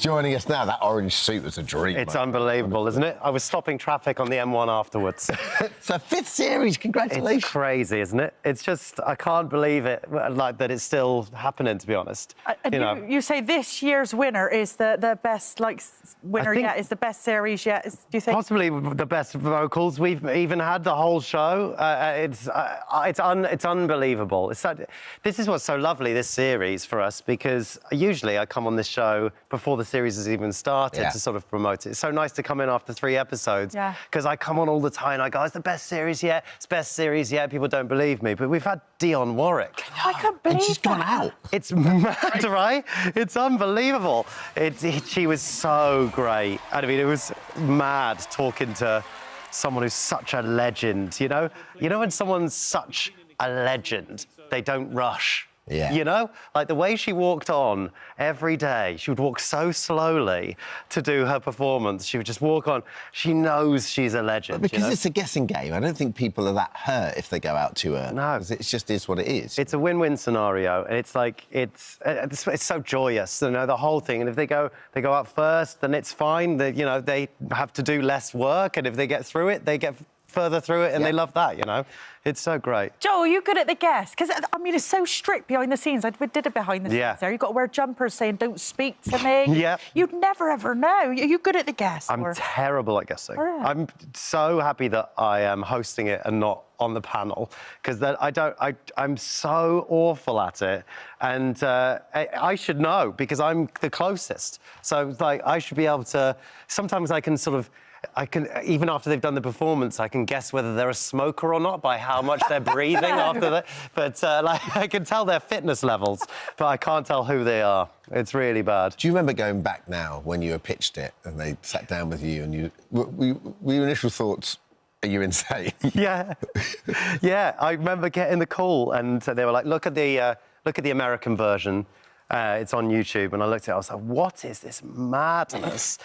joining us now. That orange suit was a dream. It's unbelievable, isn't it? I was stopping traffic on the M1 afterwards. So 5th series, congratulations. It's crazy, isn't it? It's just, I can't believe it, like, that it's still happening, to be honest. You say this year's winner is the best, like, winner yet, is the best series yet, do you think? Possibly the best vocals we've even had the whole show. It's unbelievable. This is what's so lovely, this series, for us, because usually I come on this show before the series has even started to sort of promote it. It's so nice to come in after 3 episodes, because I come on all the time and I go, it's the best series yet, it's best series yet. People don't believe me, but we've had Dionne Warwick. I can't believe And she's gone out. It's mad, right? It's unbelievable. She was so great. I mean, it was mad talking to someone who's such a legend, you know? You know when someone's such a legend, they don't rush. Yeah. You know? Like the way she walked on every day, she would walk so slowly to do her performance. She would just walk on. She knows she's a legend. Because it's a guessing game. I don't think people are that hurt if they go out too early. No. It just is what it is. It's a win-win scenario. It's like, it's so joyous, you know, the whole thing. And if they go out first, then it's fine. You know, they have to do less work. And if they get through it, they get further through it, and they love that, you know? It's so great. Joe, are you good at the guess? Because, I mean, it's so strict behind the scenes. We did it behind the scenes there. You've got to wear jumpers saying, don't speak to me. Yeah. You'd never, ever know. Are you good at the guess? I'm terrible at guessing. Oh, yeah. I'm so happy that I am hosting it and not on the panel, because I'm so awful at it. And I should know, because I'm the closest. So, it's like, I should be able to... Sometimes I can sort of... even after they've done the performance, I can guess whether they're a smoker or not by how much they're breathing after that. But like, I can tell their fitness levels, but I can't tell who they are. It's really bad. Do you remember going back now when you had pitched it and they sat down with you and were your initial thoughts, are you insane? Yeah. Yeah, I remember getting the call and they were like, look at the American version. It's on YouTube, and I looked at it, I was like, what is this madness?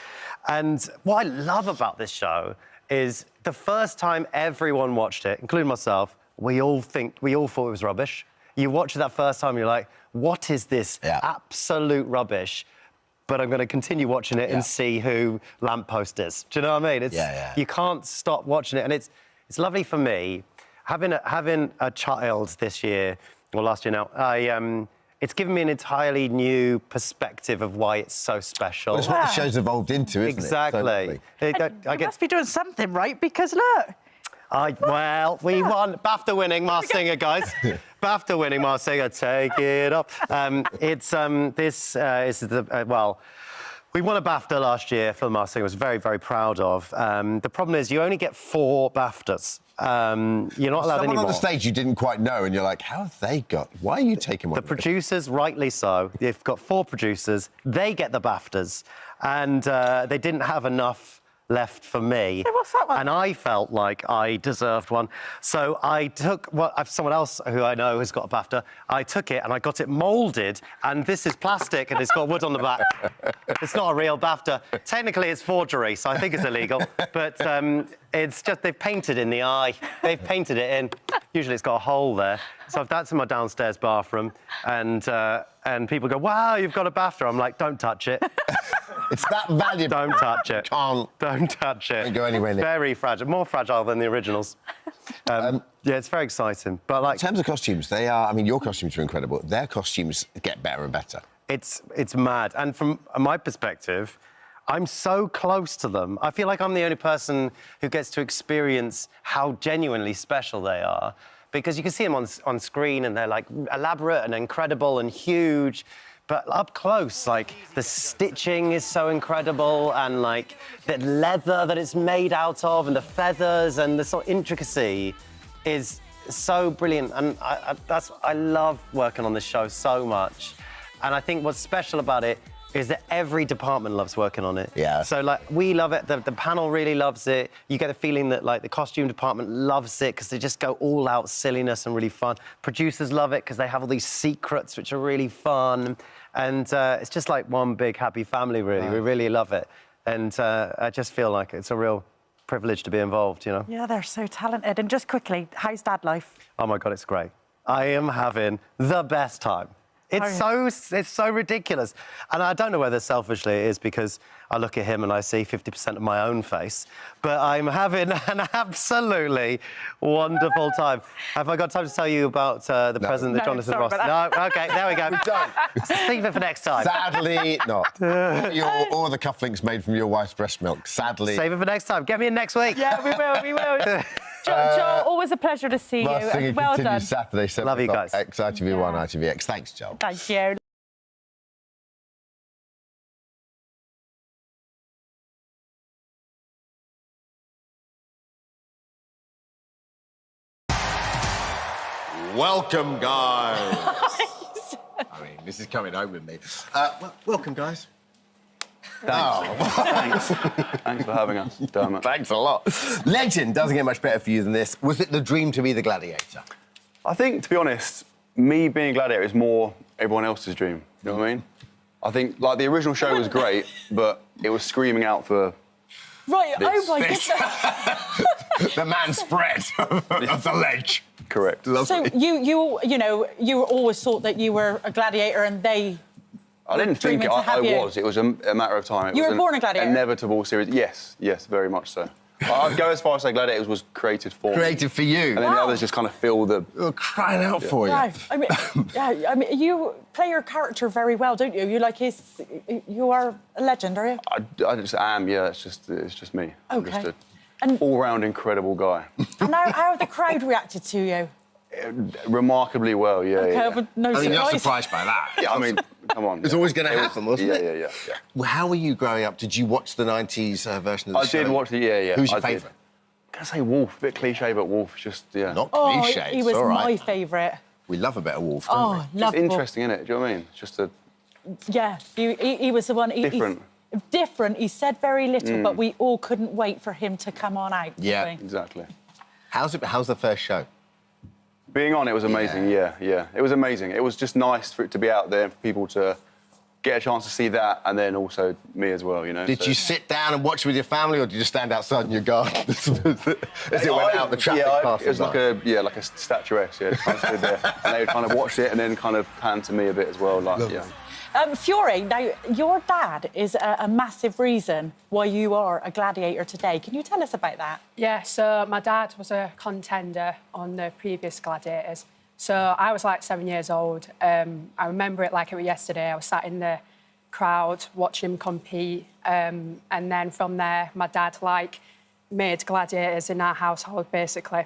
And what I love about this show is the first time everyone watched it, including myself, we all thought it was rubbish. You watch it that first time, you're like, what is this absolute rubbish? But I'm going to continue watching it and see who Lamppost is. Do you know what I mean? You can't stop watching it, and it's lovely for me. Having a child this year, or last year now, it's given me an entirely new perspective of why it's so special. Well, it's what the show's evolved into, isn't it? Exactly. You must be doing something right, because look. Well, we won. BAFTA winning Masked Singer, guys. BAFTA winning Masked Singer, take it up. We won a BAFTA last year for the Masked Singer. I was very, very proud of. The problem is you only get 4 BAFTAs. You're not allowed any more. Someone on the stage you didn't quite know, and you're like, how have they got... Why are you taking one? The producers, rightly so. They've got 4 producers. They get the BAFTAs. And they didn't have enough left for me. Hey, what's that one? And I felt like I deserved one. So I took... Well, someone else who I know has got a BAFTA. I took it and I got it moulded, and this is plastic and it's got wood on the back. It's not a real BAFTA. Technically, it's forgery, so I think it's illegal. But it's just they've painted in the eye. They've painted it in. Usually it's got a hole there. So that's in my downstairs bathroom. And people go, wow, you've got a BAFTA. I'm like, don't touch it. It's that valuable. Don't touch it. Can't. Don't touch it. Don't go anywhere near. Very fragile. More fragile than the originals. Yeah, it's very exciting. But like, in terms of costumes, they are... I mean, your costumes are incredible. Their costumes get better and better. It's mad. And from my perspective, I'm so close to them. I feel like I'm the only person who gets to experience how genuinely special they are. Because you can see them on screen and they're like elaborate and incredible and huge. But up close, like, the stitching is so incredible, and, like, the leather that it's made out of, and the feathers, and the sort of intricacy is so brilliant. And I love working on this show so much. And I think what's special about it is that every department loves working on it. Yeah. So, like, we love it, the panel really loves it. You get the feeling that, like, the costume department loves it because they just go all out silliness and really fun. Producers love it because they have all these secrets which are really fun. And it's just like one big happy family, really. Wow. We really love it. And I just feel like it's a real privilege to be involved, you know? Yeah, they're so talented. And just quickly, how's dad life? Oh, my God, it's great. I am having the best time. It's so ridiculous. And I don't know whether selfishly it is because I look at him and I see 50% of my own face, but I'm having an absolutely wonderful time. Have I got time to tell you about the present that Jonathan Ross... No, OK, there we go. We don't. Save it for next time. Sadly, not. Or the cufflinks made from your wife's breast milk. Sadly. Save it for next time. Get me in next week. Yeah, we will. Joel, always a pleasure to see you. Well done. Saturday, 7 Love you guys. X, ITV1, ITVX. Thanks, Joel. Thank you. Welcome, guys. I mean, this is coming home with me. Welcome, guys. Thanks. Thanks for having us, Dermot. Thanks a lot. Legend doesn't get much better for you than this. Was it the dream to be the gladiator? I think, to be honest, me being a gladiator is more everyone else's dream. You know what I mean? I think, like, the original show was great, but it was screaming out for... Right, this. oh my goodness. The man spread of the ledge. Correct. So you always thought that you were a gladiator and they... I didn't think I was. It was a matter of time. You were born a gladiator? Inevitable series. Yes, very much so. I'd go as far as say Gladiators was created for me. Created for you. And then the others just kind of fill the... We're crying out for you. Right. I mean, you play your character very well, don't you? You are a legend, are you? I just am, yeah. It's just me. I'm OK. just an all-round incredible guy. And how have the crowd reacted to you? Remarkably well, yeah. OK, yeah. but no I mean, you're not surprise. surprised by that. Yeah, I mean, come on. It's always going to happen, wasn't it? Yeah. Well, how were you growing up? Did you watch the 90s version of the show? I did watch it, yeah. Who's your favourite? I'm going to say Wolf. A bit cliché, but Wolf, just, yeah. Not cliché, he was all right. my favourite. We love a bit of Wolf, don't we? Oh, love It's interesting, isn't it? Do you know what I mean? It's just a... Yeah, he was the one... Different. Different. He said very little, but we all couldn't wait for him to come on out. Yeah. Exactly. How's the first show? Being on it was amazing, yeah. It was amazing. It was just nice for it to be out there, for people to get a chance to see that, and then also me as well, you know. Did you sit down and watch with your family, or did you just stand outside in your garden as it went out, the traffic passed? It was like a statuette, yeah. Just kind of stood there, and they kind of watched it and then kind of panned to me a bit as well, like, Lovely. yeah. Fury, now, your dad is a massive reason why you are a gladiator today. Can you tell us about that? Yeah, so my dad was a contender on the previous Gladiators. So I was like 7 years old. I remember it like it was yesterday. I was sat in the crowd watching him compete. And then from there, my dad, made gladiators in our household, basically.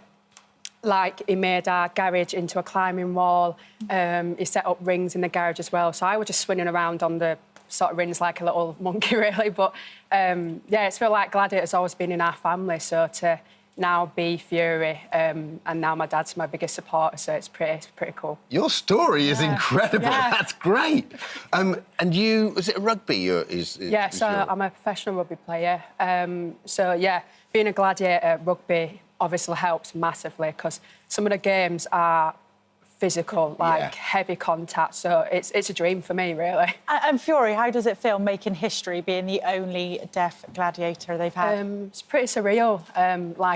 He made our garage into a climbing wall. He set up rings in the garage as well. So I was just swinging around on the sort of rings like a little monkey, really. But, it's felt like Gladiator's always been in our family. So to now be Fury, and now my dad's my biggest supporter, so it's pretty cool. Your story is incredible. Yeah. That's great. And you, was it rugby? I'm a professional rugby player. Being a gladiator, rugby obviously helps massively because some of the games are physical, heavy contact. So it's a dream for me, really. And Fury, how does it feel making history, being the only deaf gladiator they've had? It's pretty surreal.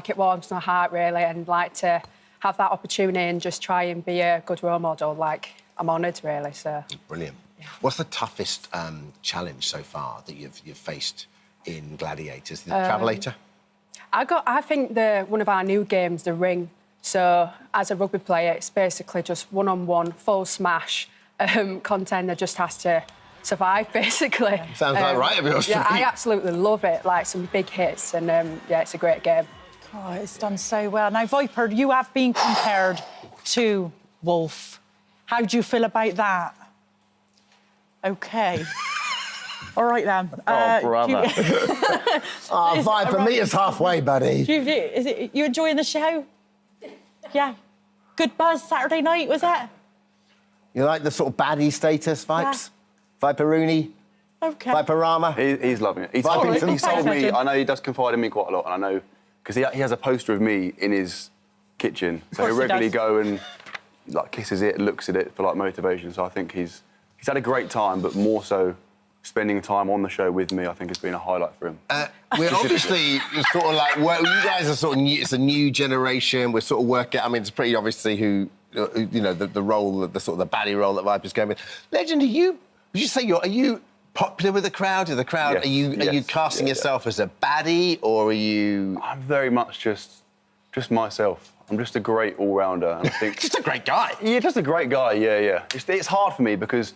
It warms my heart, really, and to have that opportunity and just try and be a good role model. I'm honoured, really. So Brilliant. Yeah. What's the toughest challenge so far that you've faced in Gladiators? The Travelator? I think one of our new games, the ring. So as a rugby player, it's basically just one-on-one, full smash. Contender just has to survive, basically. Sounds like right up your street. Yeah, I absolutely love it. Some big hits, and it's a great game. Oh, it's done so well. Now, Viper, you have been compared to Wolf. How do you feel about that? OK. All right, then. Brother. Viper, meet us halfway, buddy. You enjoying the show? Yeah. Good buzz Saturday night, was it? You like the sort of baddie status vibes? Yeah. Viper-Rooney? OK. Viper-Rama? He's loving it. He told me, I know he does confide in me quite a lot, and I know, because he has a poster of me in his kitchen, so he'll regularly go and kisses it, looks at it for motivation. So I think he's had a great time, but more so spending time on the show with me, I think, has been a highlight for him. We're obviously sort of you guys are sort of new, it's a new generation. We're sort of working. I mean, it's pretty obvious to see who you know, the role, the sort of the baddie role that Viper's going with. Legend, would you say are you popular with the crowd? Are you casting yourself as a baddie, or are you? I'm very much just myself. I'm just a great all-rounder. And I think just a great guy. Yeah, just a great guy. Yeah. It's hard for me because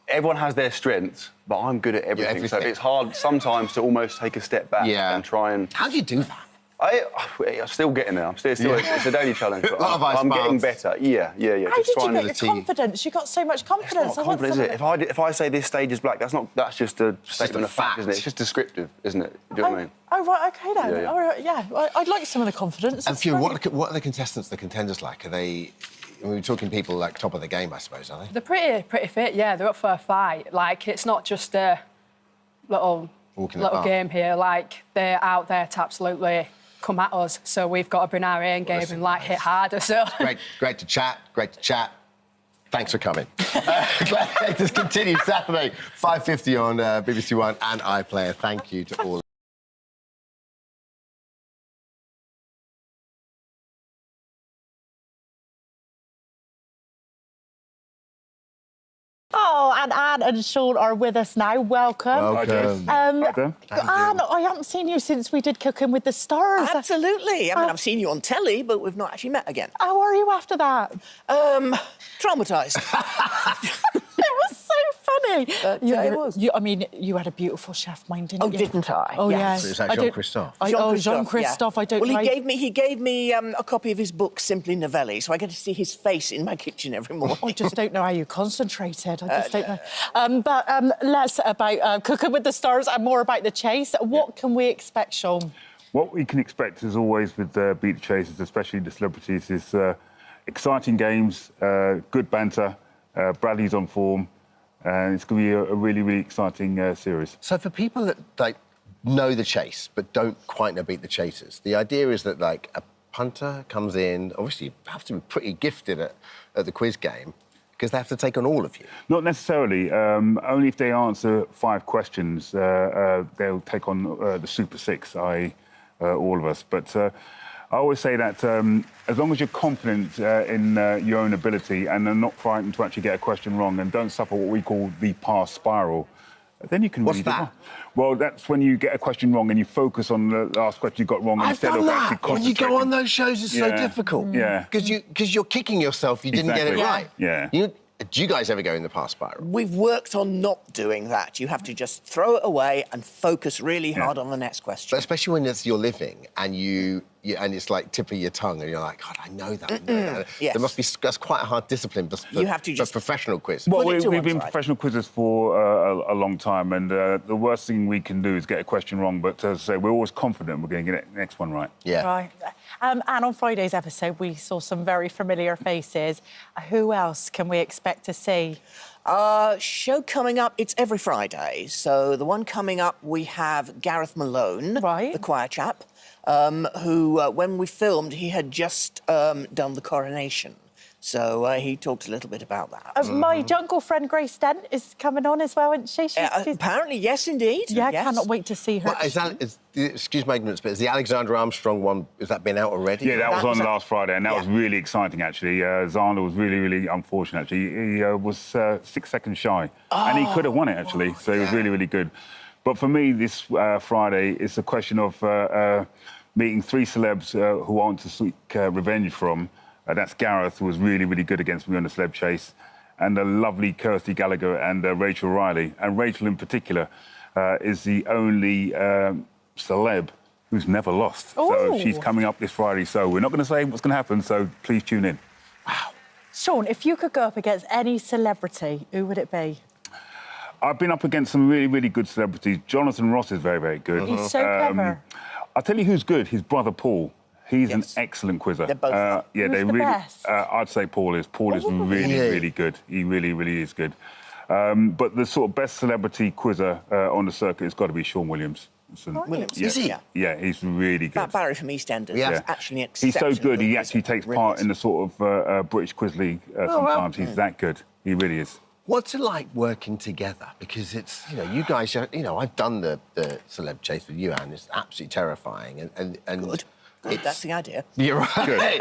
everyone has their strengths, but I'm good at everything. So it's hard sometimes to almost take a step back and try and. How do you do that? I'm still getting there. It's a daily challenge. But I'm getting better. Yeah. How did you get your confidence? You got so much confidence. It's not confidence, is it? If I say this stage is black, that's just a statement of fact, isn't it? It's just descriptive, isn't it? Do you know what I mean? Oh, right, OK, then. Yeah. All right, yeah. I'd like some of the confidence. And Fiona, what are the contenders like? Are they... we're talking people like top of the game, I suppose, are they? They're pretty fit, yeah. They're up for a fight. Like, it's not just a little game here. Like, they're out there to absolutely come at us. So we've got to bring our A game and, like, hit harder, so... Great to chat. Thanks for coming. Glad to continue Saturday, 5:50 on BBC One and iPlayer. Thank you to all. Oh, and Anne and Sean are with us now. Welcome. Anne, I haven't seen you since we did Cooking with the Stars. Absolutely. I mean, I've seen you on telly, but we've not actually met again. How are you after that? Traumatised. It was so funny. Yeah, it was. I mean, you had a beautiful chef mind, didn't you? Oh, didn't I? Oh, yes. yes. Is that Jean-Christophe? Jean-Christophe. Yeah. I don't know. Well, he gave me a copy of his book, Simply Novelli, so I get to see his face in my kitchen every morning. I just don't know how you concentrated. I just don't know. But less about Cooking with the Stars and more about the chase. What can we expect, Sean? What we can expect, as always, with Beat the Chasers, especially the celebrities, is exciting games, good banter. Bradley's on form. And it's going to be a really, really exciting series. So for people that know the chase but don't quite know Beat the Chasers, the idea is that like a punter comes in. Obviously, you have to be pretty gifted at the quiz game because they have to take on all of you. Not necessarily. Only if they answer 5 questions, they'll take on the Super Six, i.e. All of us. But I always say that as long as you're confident in your own ability and are not frightened to actually get a question wrong and don't suffer what we call the pass spiral, then you can really do well. Well, that's when you get a question wrong and you focus on the last question you got wrong instead of actually concentrating. When you go on those shows, it's so difficult. Yeah. Because you're kicking yourself, you didn't get it right. Yeah. Do you guys ever go in the pass spiral? We've worked on not doing that. You have to just throw it away and focus really hard on the next question. But especially when it's your living and and it's like tip of your tongue and you're like, God, I know that. Yes. There must be that's quite a hard discipline for you have to just professional quiz. Well, we've been professional quizzers for a long time, and the worst thing we can do is get a question wrong. But as I say, we're always confident we're going to get the next one right. Yeah. Right. And on Friday's episode, we saw some very familiar faces. Who else can we expect to see? Show coming up, it's every Friday. So the one coming up, we have Gareth Malone, the choir chap, who, when we filmed, he had just done the coronation. So he talked a little bit about that. My jungle friend Grace Dent is coming on as well, isn't she? Apparently, yes, indeed. Yeah, yes. Cannot wait to see her. Well, excuse my ignorance, but is the Alexander Armstrong one, has that been out already? Yeah, that was on last Friday, and that was really exciting, actually. Xander was really, really unfortunate, actually. He was 6 seconds shy, and he could have won it, actually, so he was really, really good. But for me, this Friday, it's a question of meeting 3 celebs who I want to seek revenge from. That's Gareth, who was really, really good against me on the celeb chase, and the lovely Kirsty Gallagher and Rachel Riley. And Rachel, in particular, is the only celeb who's never lost. Ooh. So she's coming up this Friday. So we're not going to say what's going to happen, so please tune in. Wow. Sean, if you could go up against any celebrity, who would it be? I've been up against some really, really good celebrities. Jonathan Ross is very, very good. He's so clever. I'll tell you who's good, his brother Paul. He's an excellent quizzer. They're both yeah, Who's they the really. best? I'd say Paul is. Paul is really, really good. He really, really is good. But the sort of best celebrity quizzer on the circuit has got to be Sean Williams. Williams, yeah. is he? Yeah, he's really good. That Barry from EastEnders is actually He's exceptional. so good, he actually takes part in the sort of British Quiz League sometimes. He's that good. He really is. What's it like working together? Because it's, you guys, I've done the celeb chase with you, Anne. It's absolutely terrifying. And Good. That's the idea. You're right.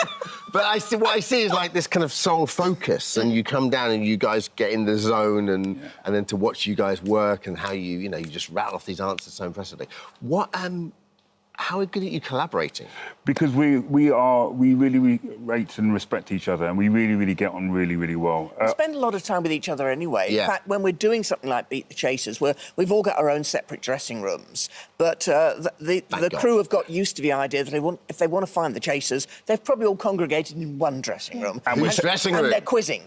But what I see is like this kind of sole focus, and you come down and you guys get in the zone, and then to watch you guys work and how you just rattle off these answers so impressively. How good are you collaborating? Because we really rate and respect each other, and we really get on really well. We spend a lot of time with each other anyway. Yeah. In fact, when we're doing something like Beat the Chasers, we've all got our own separate dressing rooms, but the crew have got used to the idea that if they want to find the Chasers, they've probably all congregated in one dressing room. And which dressing room? And they're quizzing.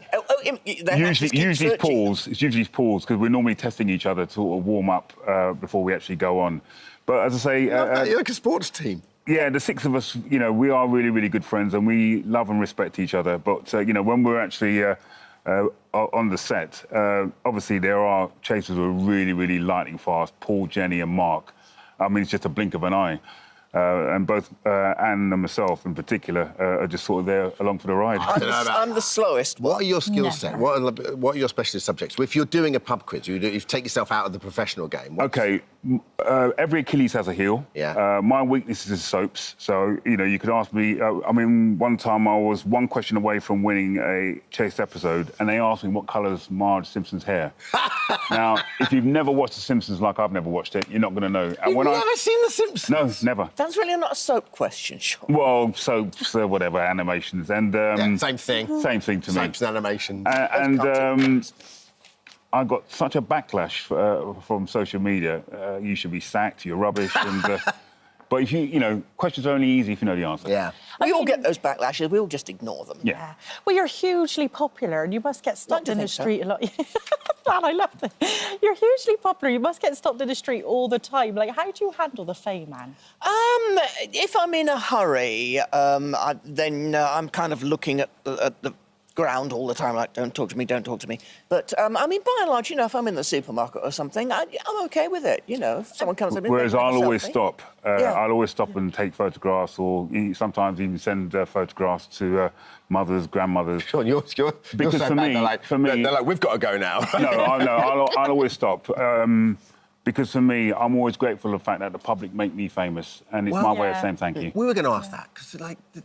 Usually it's Paul's. It's usually Paul's, because we're normally testing each other to sort of warm up before we actually go on. But as I say... you're like a sports team. Yeah, the six of us, we are really good friends, and we love and respect each other. But, when we're actually on the set, obviously there are chasers who are really lightning fast, Paul, Jenny and Mark. I mean, it's just a blink of an eye. And both Anne and myself in particular are just sort of there along for the ride. I'm the slowest. What are your skill set? What are your specialist subjects? If you're doing a pub quiz, you take yourself out of the professional game. OK, every Achilles has a heel. Yeah. My weakness is soaps. So, you could ask me... one time I was one question away from winning a Chase episode, and they asked me what colour's Marge Simpson's hair. Now, if you've never watched The Simpsons like I've never watched it, you're not going to know. You've never seen The Simpsons? No, never. That's really not a soap question, Sean. Well, soaps, whatever, animations, and... same thing. Same thing to me. Soaps and animations. I got such a backlash from social media. You should be sacked, you're rubbish, and... But if questions are only easy if you know the answer. Yeah. We all get those backlashes, we all just ignore them. Yeah. Well, you're hugely popular, and you must get stopped in the street a lot. Man, I love that. You're hugely popular. You must get stopped in the street all the time. Like, how do you handle the fame, Anne? If I'm in a hurry, then I'm kind of looking at the ground all the time, like, don't talk to me, don't talk to me. But, by and large, if I'm in the supermarket or something, I'm OK with it, If someone comes up... Whereas I'll always stop. I'll always stop and take photographs, or sometimes even send photographs to mothers, grandmothers. Sean, you're because so for bad. me... They're like, we've got to go now. I'll always stop. Because for me, I'm always grateful for the fact that the public make me famous, and it's my way of saying thank you. We were going to ask that, because,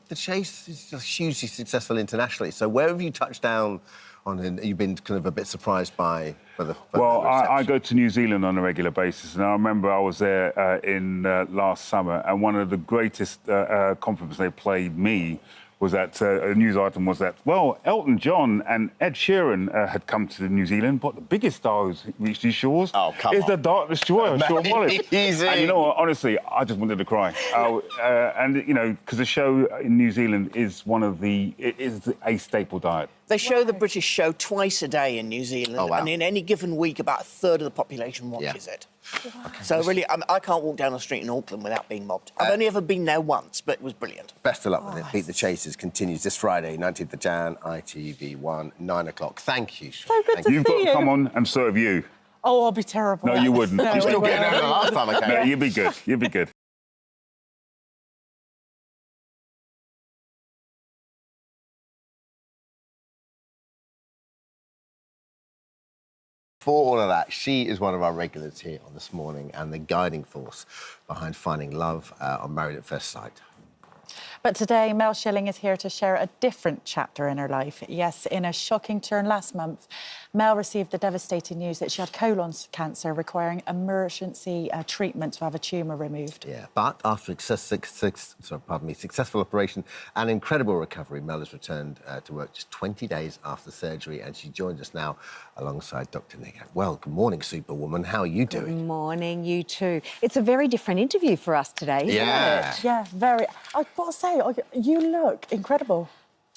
the Chase is just hugely successful internationally. So where have you touched down on, and you've been kind of a bit surprised by the I go to New Zealand on a regular basis, and I remember I was there in last summer, and one of the greatest compliments they played me was that a news item was that, well, Elton John and Ed Sheeran had come to New Zealand, but the biggest star who's reached these shores is the Dark Destroyer, Sean Wallace. Easy. And honestly, I just wanted to cry. Because the show in New Zealand is a staple diet. They show the British show twice a day in New Zealand, and in any given week, about a third of the population watches it. Wow. So really, I can't walk down the street in Auckland without being mobbed. I've only ever been there once, but it was brilliant. Best of luck with it. Beat the Chasers continues this Friday, 19th of Jan, ITV1, 9 o'clock. Thank you. So good to see you. You've got to come on and serve you. Oh, I'll be terrible. No, you wouldn't. You're still getting over the last time I came. No, you'd be good. You'd be good. For all of that, she is one of our regulars here on This Morning and the guiding force behind finding love on Married at First Sight. But today, Mel Schilling is here to share a different chapter in her life. Yes, in a shocking turn last month, Mel received the devastating news that she had colon cancer requiring emergency treatment to have a tumour removed. Yeah, but after successful operation and incredible recovery, Mel has returned to work just 20 days after surgery, and she joins us now alongside Dr. Nick. Well, good morning, Superwoman. How are you doing? Good morning, you too. It's a very different interview for us today, isn't it? Yeah, very. I've got to say, you look incredible.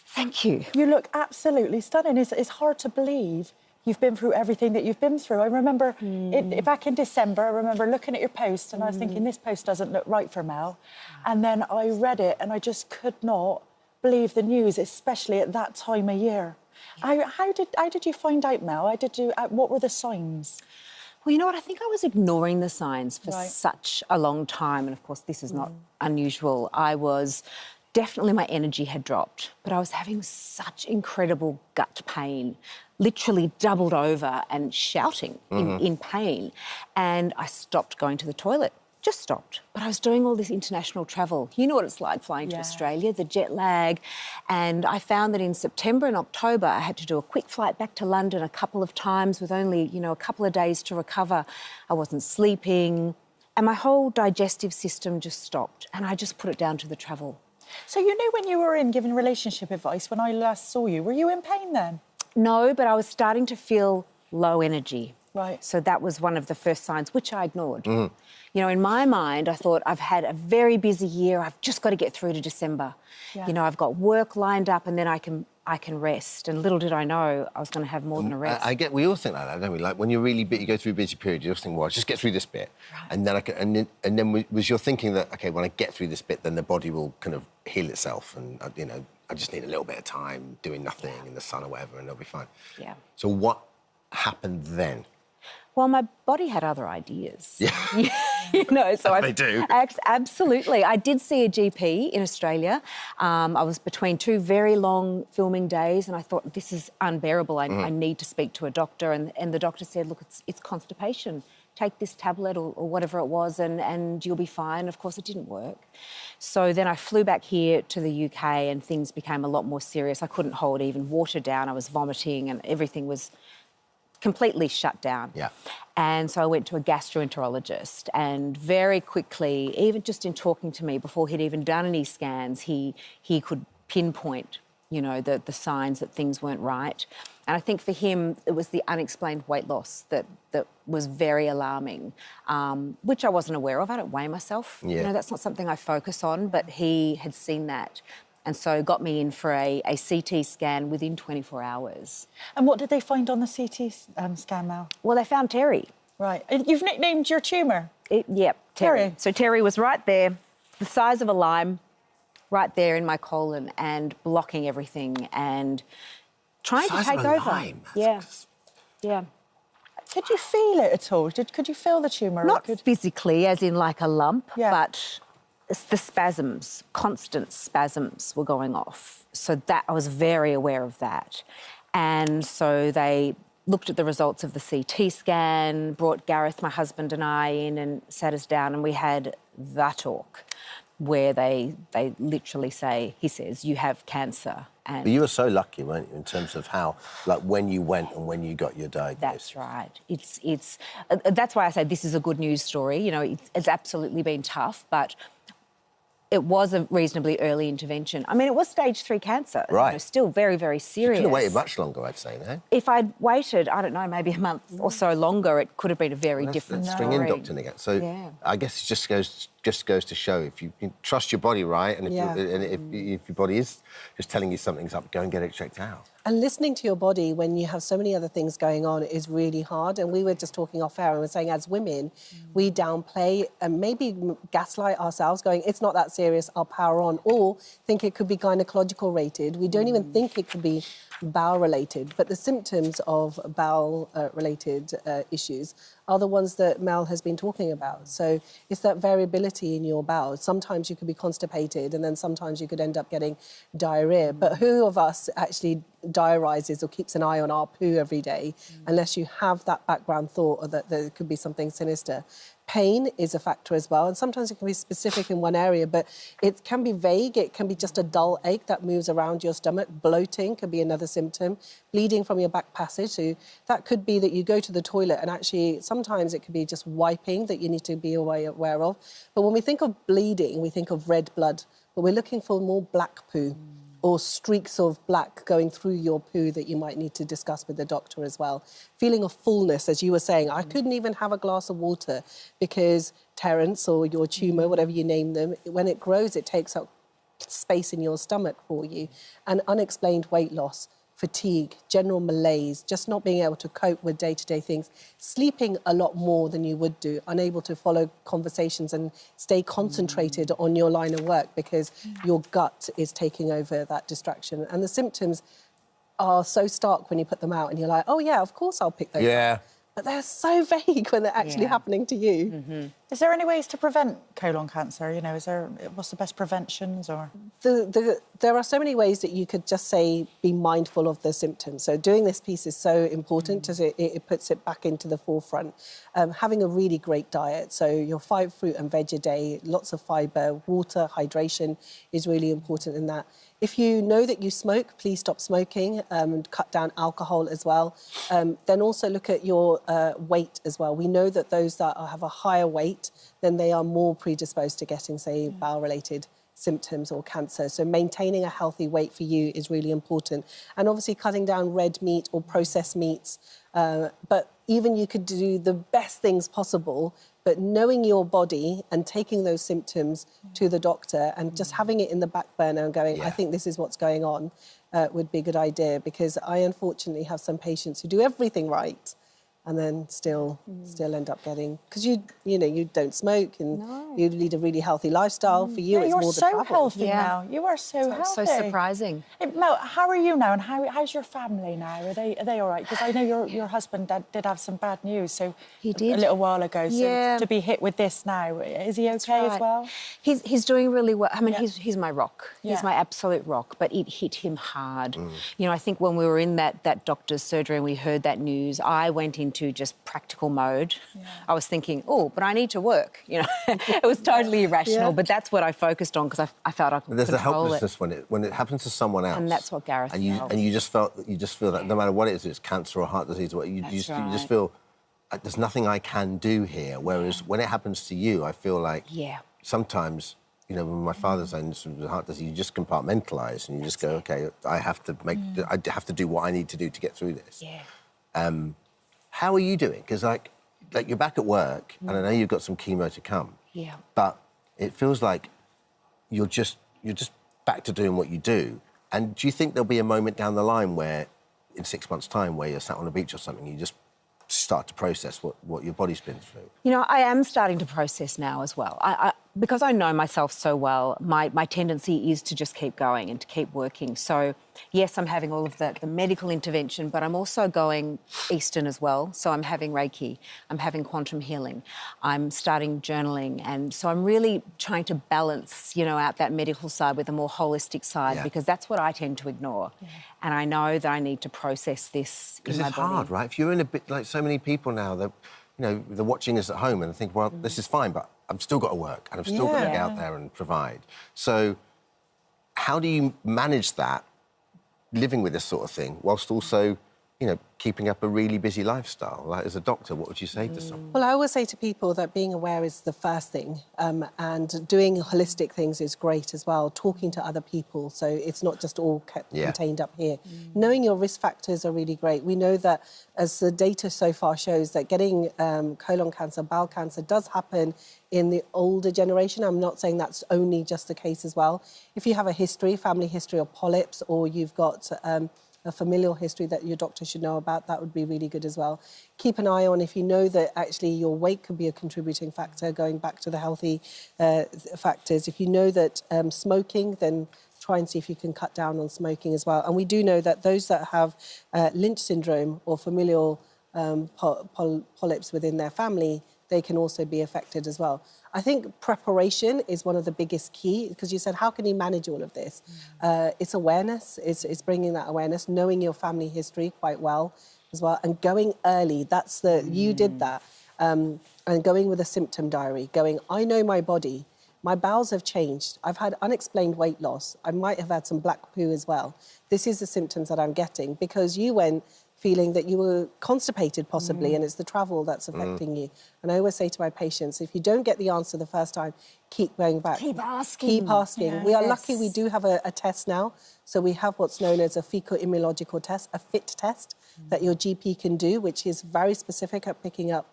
Thank you. You look absolutely stunning. It's hard to believe you've been through everything that you've been through. I remember back in December, I remember looking at your post and I was thinking, this post doesn't look right for Mel. And then I read it and I just could not believe the news, especially at that time of year. How did you find out, Mel? What were the signs? Well, you know what? I think I was ignoring the signs for such a long time. And, of course, this is not unusual. Definitely my energy had dropped, but I was having such incredible gut pain, literally doubled over and shouting in pain. And I stopped going to the toilet just stopped. But I was doing all this international travel. You know what it's like flying to Australia, the jet lag. And I found that in September and October, I had to do a quick flight back to London a couple of times with only, you know, a couple of days to recover. I wasn't sleeping. And my whole digestive system just stopped. And I just put it down to the travel. So you knew when you were in giving relationship advice, when I last saw you, were you in pain then? No, but I was starting to feel low energy. Right. So that was one of the first signs, which I ignored. You know, in my mind, I thought, I've had a very busy year. I've just got to get through to December. Yeah. You know, I've got work lined up and then I can rest. And little did I know I was going to have more than a rest. We all think like that, don't we? Like when you're really you go through a busy period, you just think, well, I'll just get through this bit, and then was your thinking that, okay, when I get through this bit, then the body will kind of heal itself, and you know, I just need a little bit of time doing nothing in the sun or whatever, and it'll be fine. Yeah. So what happened then? Well, my body had other ideas. Yeah. You know, so They do. Absolutely. I did see a GP in Australia. I was between two very long filming days and I thought, this is unbearable. I need to speak to a doctor. And the doctor said, look, it's constipation. Take this tablet or whatever it was and you'll be fine. Of course, it didn't work. So then I flew back here to the UK and things became a lot more serious. I couldn't hold even water down. I was vomiting and everything was completely shut down. Yeah. And so I went to a gastroenterologist and very quickly, even just in talking to me before he'd even done any scans, he could pinpoint, you know, the signs that things weren't right. And I think for him, it was the unexplained weight loss that was very alarming, which I wasn't aware of. I don't weigh myself. Yeah. You know, that's not something I focus on, but he had seen that. And so got me in for a CT scan within 24 hours. And what did they find on the CT scan, Mel? Well, they found Terry. Right. And you've nicknamed your tumour? Yep, Terry. Terry. So Terry was right there, the size of a lime, right there in my colon and blocking everything and trying to take over. Lime. Yeah, yeah. Could you feel it at all? Could you feel the tumour? Not physically, as in like a lump, Yeah. but the spasms, constant spasms were going off. So that I was very aware of that. And so they looked at the results of the CT scan, brought Gareth, my husband, and I in and sat us down and we had the talk where they literally say, he says, you have cancer. And But you were so lucky, weren't you, in terms of how, like, when you went and when you got your diagnosis? That's right. It's that's why I say this is a good news story. You know, it's absolutely been tough, but it was a reasonably early intervention. I mean, it was stage 3 cancer. Right. You know, still very, very serious. You could have waited much longer, I'd say, no? If I'd waited, I don't know, maybe a month or so longer, it could have been a very different story. String in doctor again. So Yeah. I guess it just goes to show if you trust your body, right? And if your body is just telling you something's up, go and get it checked out. And listening to your body when you have so many other things going on is really hard. And we were just talking off air and we're saying as women, we downplay and maybe gaslight ourselves going, it's not that serious, I'll power on, or think it could be gynecological rated. We don't even think it could be bowel related. But the symptoms of bowel related issues are the ones that Mel has been talking about. So it's that variability in your bowel. Sometimes you could be constipated and then sometimes you could end up getting diarrhea. But who of us actually diarizes or keeps an eye on our poo every day unless you have that background thought or that there could be something sinister? Pain is a factor as well, and sometimes it can be specific in one area, but it can be vague. It can be just a dull ache that moves around your stomach. Bloating could be another symptom. Bleeding from your back passage. So that could be that you go to the toilet and actually sometimes it could be just wiping that you need to be aware of. But when we think of bleeding, we think of red blood, but we're looking for more black poo. Or streaks of black going through your poo that you might need to discuss with the doctor as well. Feeling of fullness, as you were saying. I couldn't even have a glass of water because Terence or your tumour, whatever you name them, when it grows, it takes up space in your stomach for you. And unexplained weight loss, fatigue, general malaise, just not being able to cope with day-to-day things, sleeping a lot more than you would do, unable to follow conversations and stay concentrated on your line of work because your gut is taking over that distraction. And the symptoms are so stark when you put them out and you're like, oh, yeah, of course I'll pick those up. But they're so vague when they're actually happening to you. Is there any ways to prevent colon cancer? You know, what's the best preventions or? There are so many ways that you could just say be mindful of the symptoms. So doing this piece is so important because it puts it back into the forefront. Having a really great diet, so your 5 fruit and veg a day, lots of fibre, water, hydration is really important in that. If you know that you smoke, please stop smoking and cut down alcohol as well. Then also look at your weight as well. We know that those that have a higher weight, then they are more predisposed to getting, say, bowel-related symptoms or cancer. So maintaining a healthy weight for you is really important. And obviously cutting down red meat or processed meats. But even you could do the best things possible, but knowing your body and taking those symptoms to the doctor and just having it in the back burner and going, I think this is what's going on, would be a good idea, because I unfortunately have some patients who do everything right and then still end up getting, because you don't smoke and you lead a really healthy lifestyle. For you, it's more the travel. You're so healthy now. You are so healthy. So surprising. Mel, how are you now, and how's your family now? Are they all right? Because I know your husband did have some bad news. So he did a little while ago. So yeah. to be hit with this now, is he okay as well? He's doing really well. I mean, he's my rock. He's my absolute rock. But it hit him hard. You know, I think when we were in that doctor's surgery and we heard that news, I went into just practical mode. I was thinking, oh, but I need to work. You know, it was totally irrational. But that's what I focused on because I felt I could There's control a helplessness when it happens to someone else. And that's what Gareth felt. And you just feel that no matter what it is, it's cancer or heart disease, or you just feel there's nothing I can do here. Whereas when it happens to you, I feel like sometimes, you know, when my father's own heart disease, you just compartmentalise and you just go, okay, I have to do what I need to do to get through this. How are you doing? Because like you're back at work, and I know you've got some chemo to come. But it feels like you're just back to doing what you do. And do you think there'll be a moment down the line where, in 6 months' time, where you're sat on a beach or something, you just start to process what your body's been through? You know, I am starting to process now as well. Because I know myself so well, my tendency is to just keep going and to keep working. So, yes, I'm having all of the medical intervention, but I'm also going Eastern as well. So I'm having Reiki, I'm having quantum healing, I'm starting journaling. And so I'm really trying to balance, you know, out that medical side with a more holistic side, because that's what I tend to ignore. And I know that I need to process this in my body. Because it's hard, right? If you're in a bit like so many people now, that, you know, they're watching us at home and think, well, this is fine, but I've still got to work and I've still got to get out there and provide. So how do you manage that, living with this sort of thing, whilst also, you know, keeping up a really busy lifestyle? Like, as a doctor, what would you say to someone? Well, I always say to people that being aware is the first thing, and doing holistic things is great as well, talking to other people, so it's not just all contained up here. Knowing your risk factors are really great. We know that, as the data so far shows, that getting colon cancer, bowel cancer does happen in the older generation. I'm not saying that's only just the case as well. If you have a history, family history of polyps, or you've got a familial history that your doctor should know about, that would be really good as well. Keep an eye on, if you know that actually your weight could be a contributing factor, going back to the healthy factors. If you know that smoking, then try and see if you can cut down on smoking as well. And we do know that those that have Lynch syndrome or familial polyps within their family, they can also be affected as well. I think preparation is one of the biggest key, because you said, how can you manage all of this? It's awareness, it's bringing that awareness, knowing your family history quite well as well, and going early. That's you did that. And going with a symptom diary, going, I know my body, my bowels have changed, I've had unexplained weight loss, I might have had some black poo as well. This is the symptoms that I'm getting, because you went feeling that you were constipated possibly, and it's the travel that's affecting you. And I always say to my patients, if you don't get the answer the first time, keep going back. Keep asking. Keep asking. Yeah. We are lucky we do have a test now. So we have what's known as a fecal immunological test, a FIT test, that your GP can do, which is very specific at picking up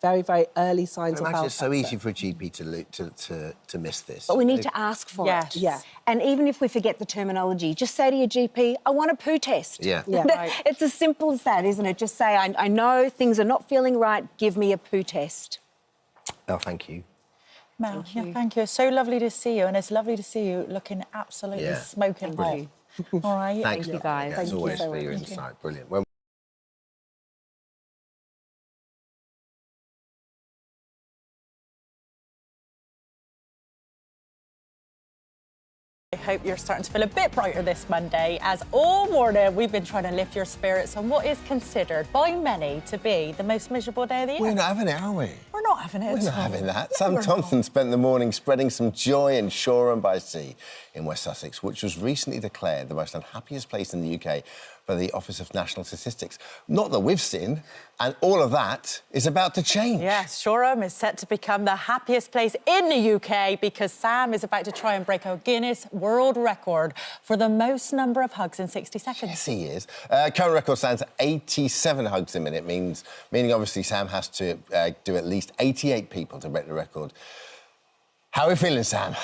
very, very early signs of bowel cancer. It's so easy for a GP to miss this. But we need to ask for it. Yeah. And even if we forget the terminology, just say to your GP, I want a poo test. Yeah. It's as simple as that, isn't it? Just say, I know things are not feeling right, give me a poo test. Oh, thank you. Mel, thank you. It's so lovely to see you, and it's lovely to see you looking absolutely smoking hot. All right. Thank you, guys. As always, so for your much. insight. Brilliant. I hope you're starting to feel a bit brighter this Monday, as all morning we've been trying to lift your spirits on what is considered by many to be the most miserable day of the year. We're not having it, are we? We're not having it. We're not having that. Sam we're Thompson spent the morning spreading some joy in Shoreham by Sea in West Sussex, which was recently declared the most unhappiest place in the UK by the Office of National Statistics. Not that we've seen, and all of that is about to change. Yes, Shoreham is set to become the happiest place in the UK because Sam is about to try and break a Guinness World Record for the most number of hugs in 60 seconds. Yes, he is. Current record stands at 87 hugs a minute, meaning obviously Sam has to do at least 88 people to break the record. How are we feeling, Sam?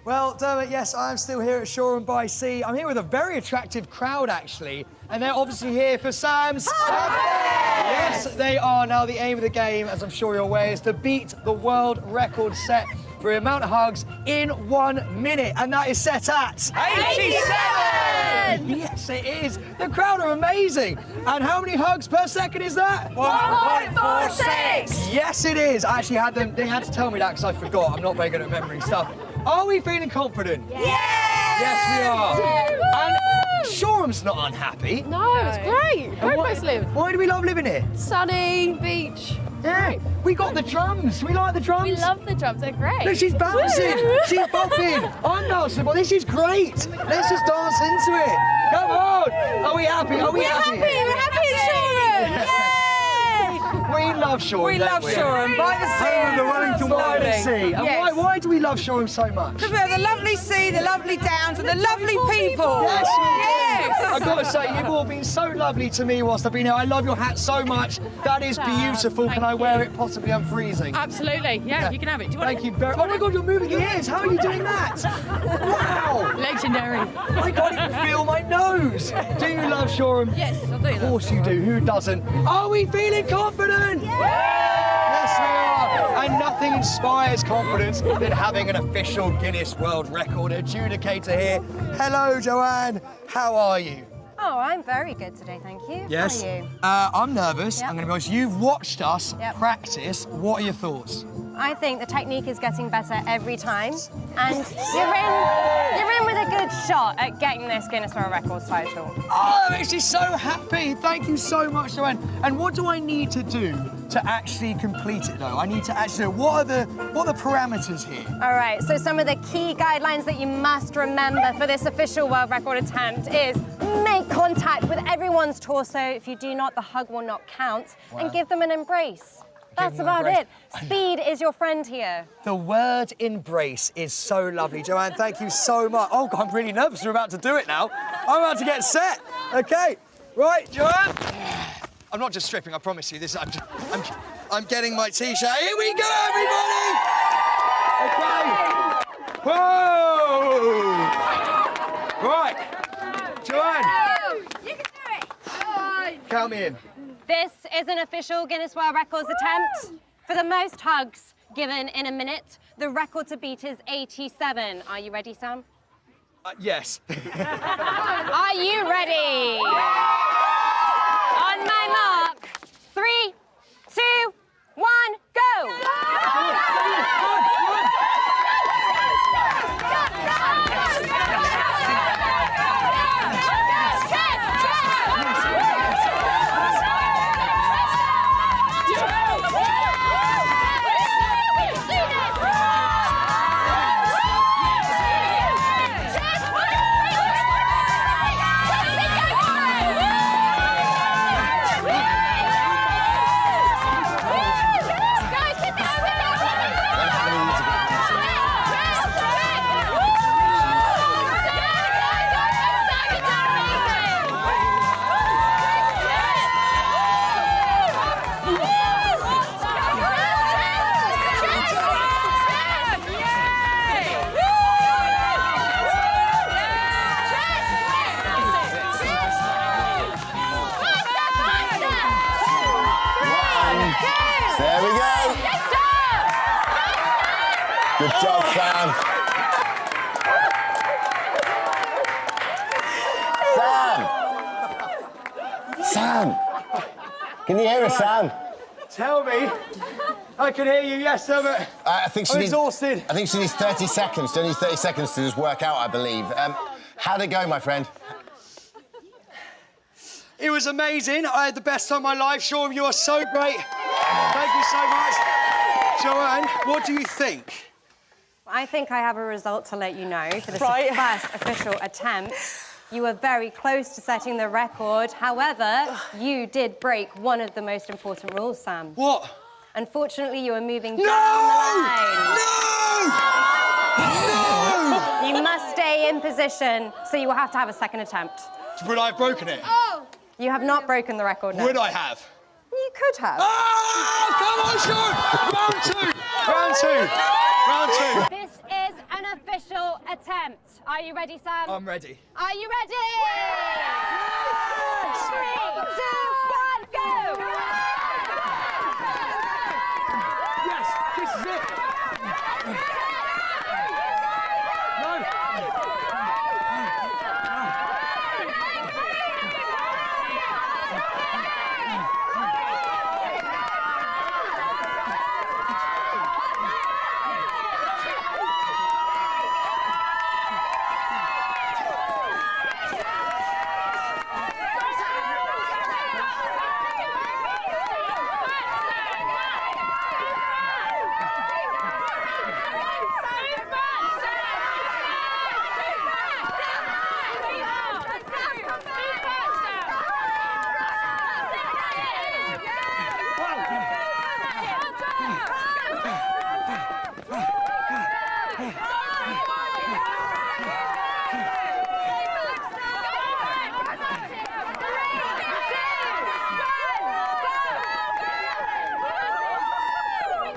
Well, Dermot, yes, I'm still here at Shoreham by Sea. I'm here with a very attractive crowd, actually, and they're obviously here for Sam's... Yes, they are. Now, the aim of the game, as I'm sure you're aware, is to beat the world record set for the amount of hugs in 1 minute, and that is set at... 87! Yes, it is. The crowd are amazing. And how many hugs per second is that? 1.46! Yes, it is. I actually had them... They had to tell me that because I forgot. I'm not very good at remembering stuff. Are we feeling confident? Yes! Yes, we are. And Shoreham's not unhappy. No, it's great. Great place to live. Why do we love living here? Sunny, beach. Yeah. We got the drums. We like the drums. We love the drums. They're great. Look, she's bouncing. She's bopping. I'm bouncing. Well, this is great. Let's just dance into it. Come on. Are we happy? Are we happy? We're happy in Shoreham. Yay! We love Shoreham. We love Shoreham by the sea. Home of the Wellington By the sea. And yes. why do we love Shoreham so much? Because we have the lovely sea, the lovely downs, and the lovely people. Yes, yes. I've got to say, you've all been so lovely to me whilst I've been here. I love your hat so much. That is beautiful. Can I wear it? Possibly, I'm freezing. Absolutely. Yeah, you can have it. Do you want Thank you very much. Oh my God, you're moving your ears. How are you doing that? Wow. Legendary. I can't even feel my nose. Do you love Shoreham? Yes, I do. Of course you do. Who doesn't? Are we feeling confident? Yes, we are. And nothing inspires confidence than having an official Guinness World Record adjudicator here. Hello, Joanne. How are you? Oh, I'm very good today, thank you. Yes. How are you? I'm nervous. Yep. I'm going to be honest. You've watched us Yep. practice. What are your thoughts? I think the technique is getting better every time, and you're in with a good shot at getting this Guinness World Records title. Oh, that makes me so happy. Thank you so much, Joanne. And what do I need to do to actually complete it, though? I need to actually know what are the parameters here? All right, so some of the key guidelines that you must remember for this official world record attempt is make contact with everyone's torso. If you do not, the hug will not count. Wow. And give them an embrace. That's about it. Speed is your friend here. The word embrace is so lovely. Joanne, thank you so much. Oh, God, I'm really nervous. We're about to do it now. I'm about to get set. OK. Right, Joanne. I'm not just stripping, I promise you. This. I'm getting my T-shirt. Here we go, everybody! OK. Whoa! Right. Joanne. You can do it. Count me in. This is an official Guinness World Records attempt for the most hugs given in a minute. The record to beat is 87. Are you ready, Sam? Yes. Are you ready? On my mark. 3, 2, 1, go! There we go. Good job, Sam. Sam! Can you hear us, Sam? Tell me. Oh, I can hear you, yes, sir, but I think she I'm needs, exhausted. I think she needs 30 seconds. She only needs 30 seconds to just work out, I believe. How'd it go, my friend? It was amazing. I had the best time of my life. Sean, you are so great. Thank you so much. Joanne, what do you think? I think I have a result to let you know for this first official attempt. You were very close to setting the record. However, you did break one of the most important rules, Sam. What? Unfortunately, you were moving down the line. No! You must stay in position, so you will have to have a second attempt. Would I have broken it? Oh! You have not broken the record, no. Would I have? You could have. Oh, come on, Sean! Round two! Round two! Round two! This is an official attempt. Are you ready, Sam? I'm ready. Are you ready? Yes! 3, 2, 1, go! Yes, this is it. No.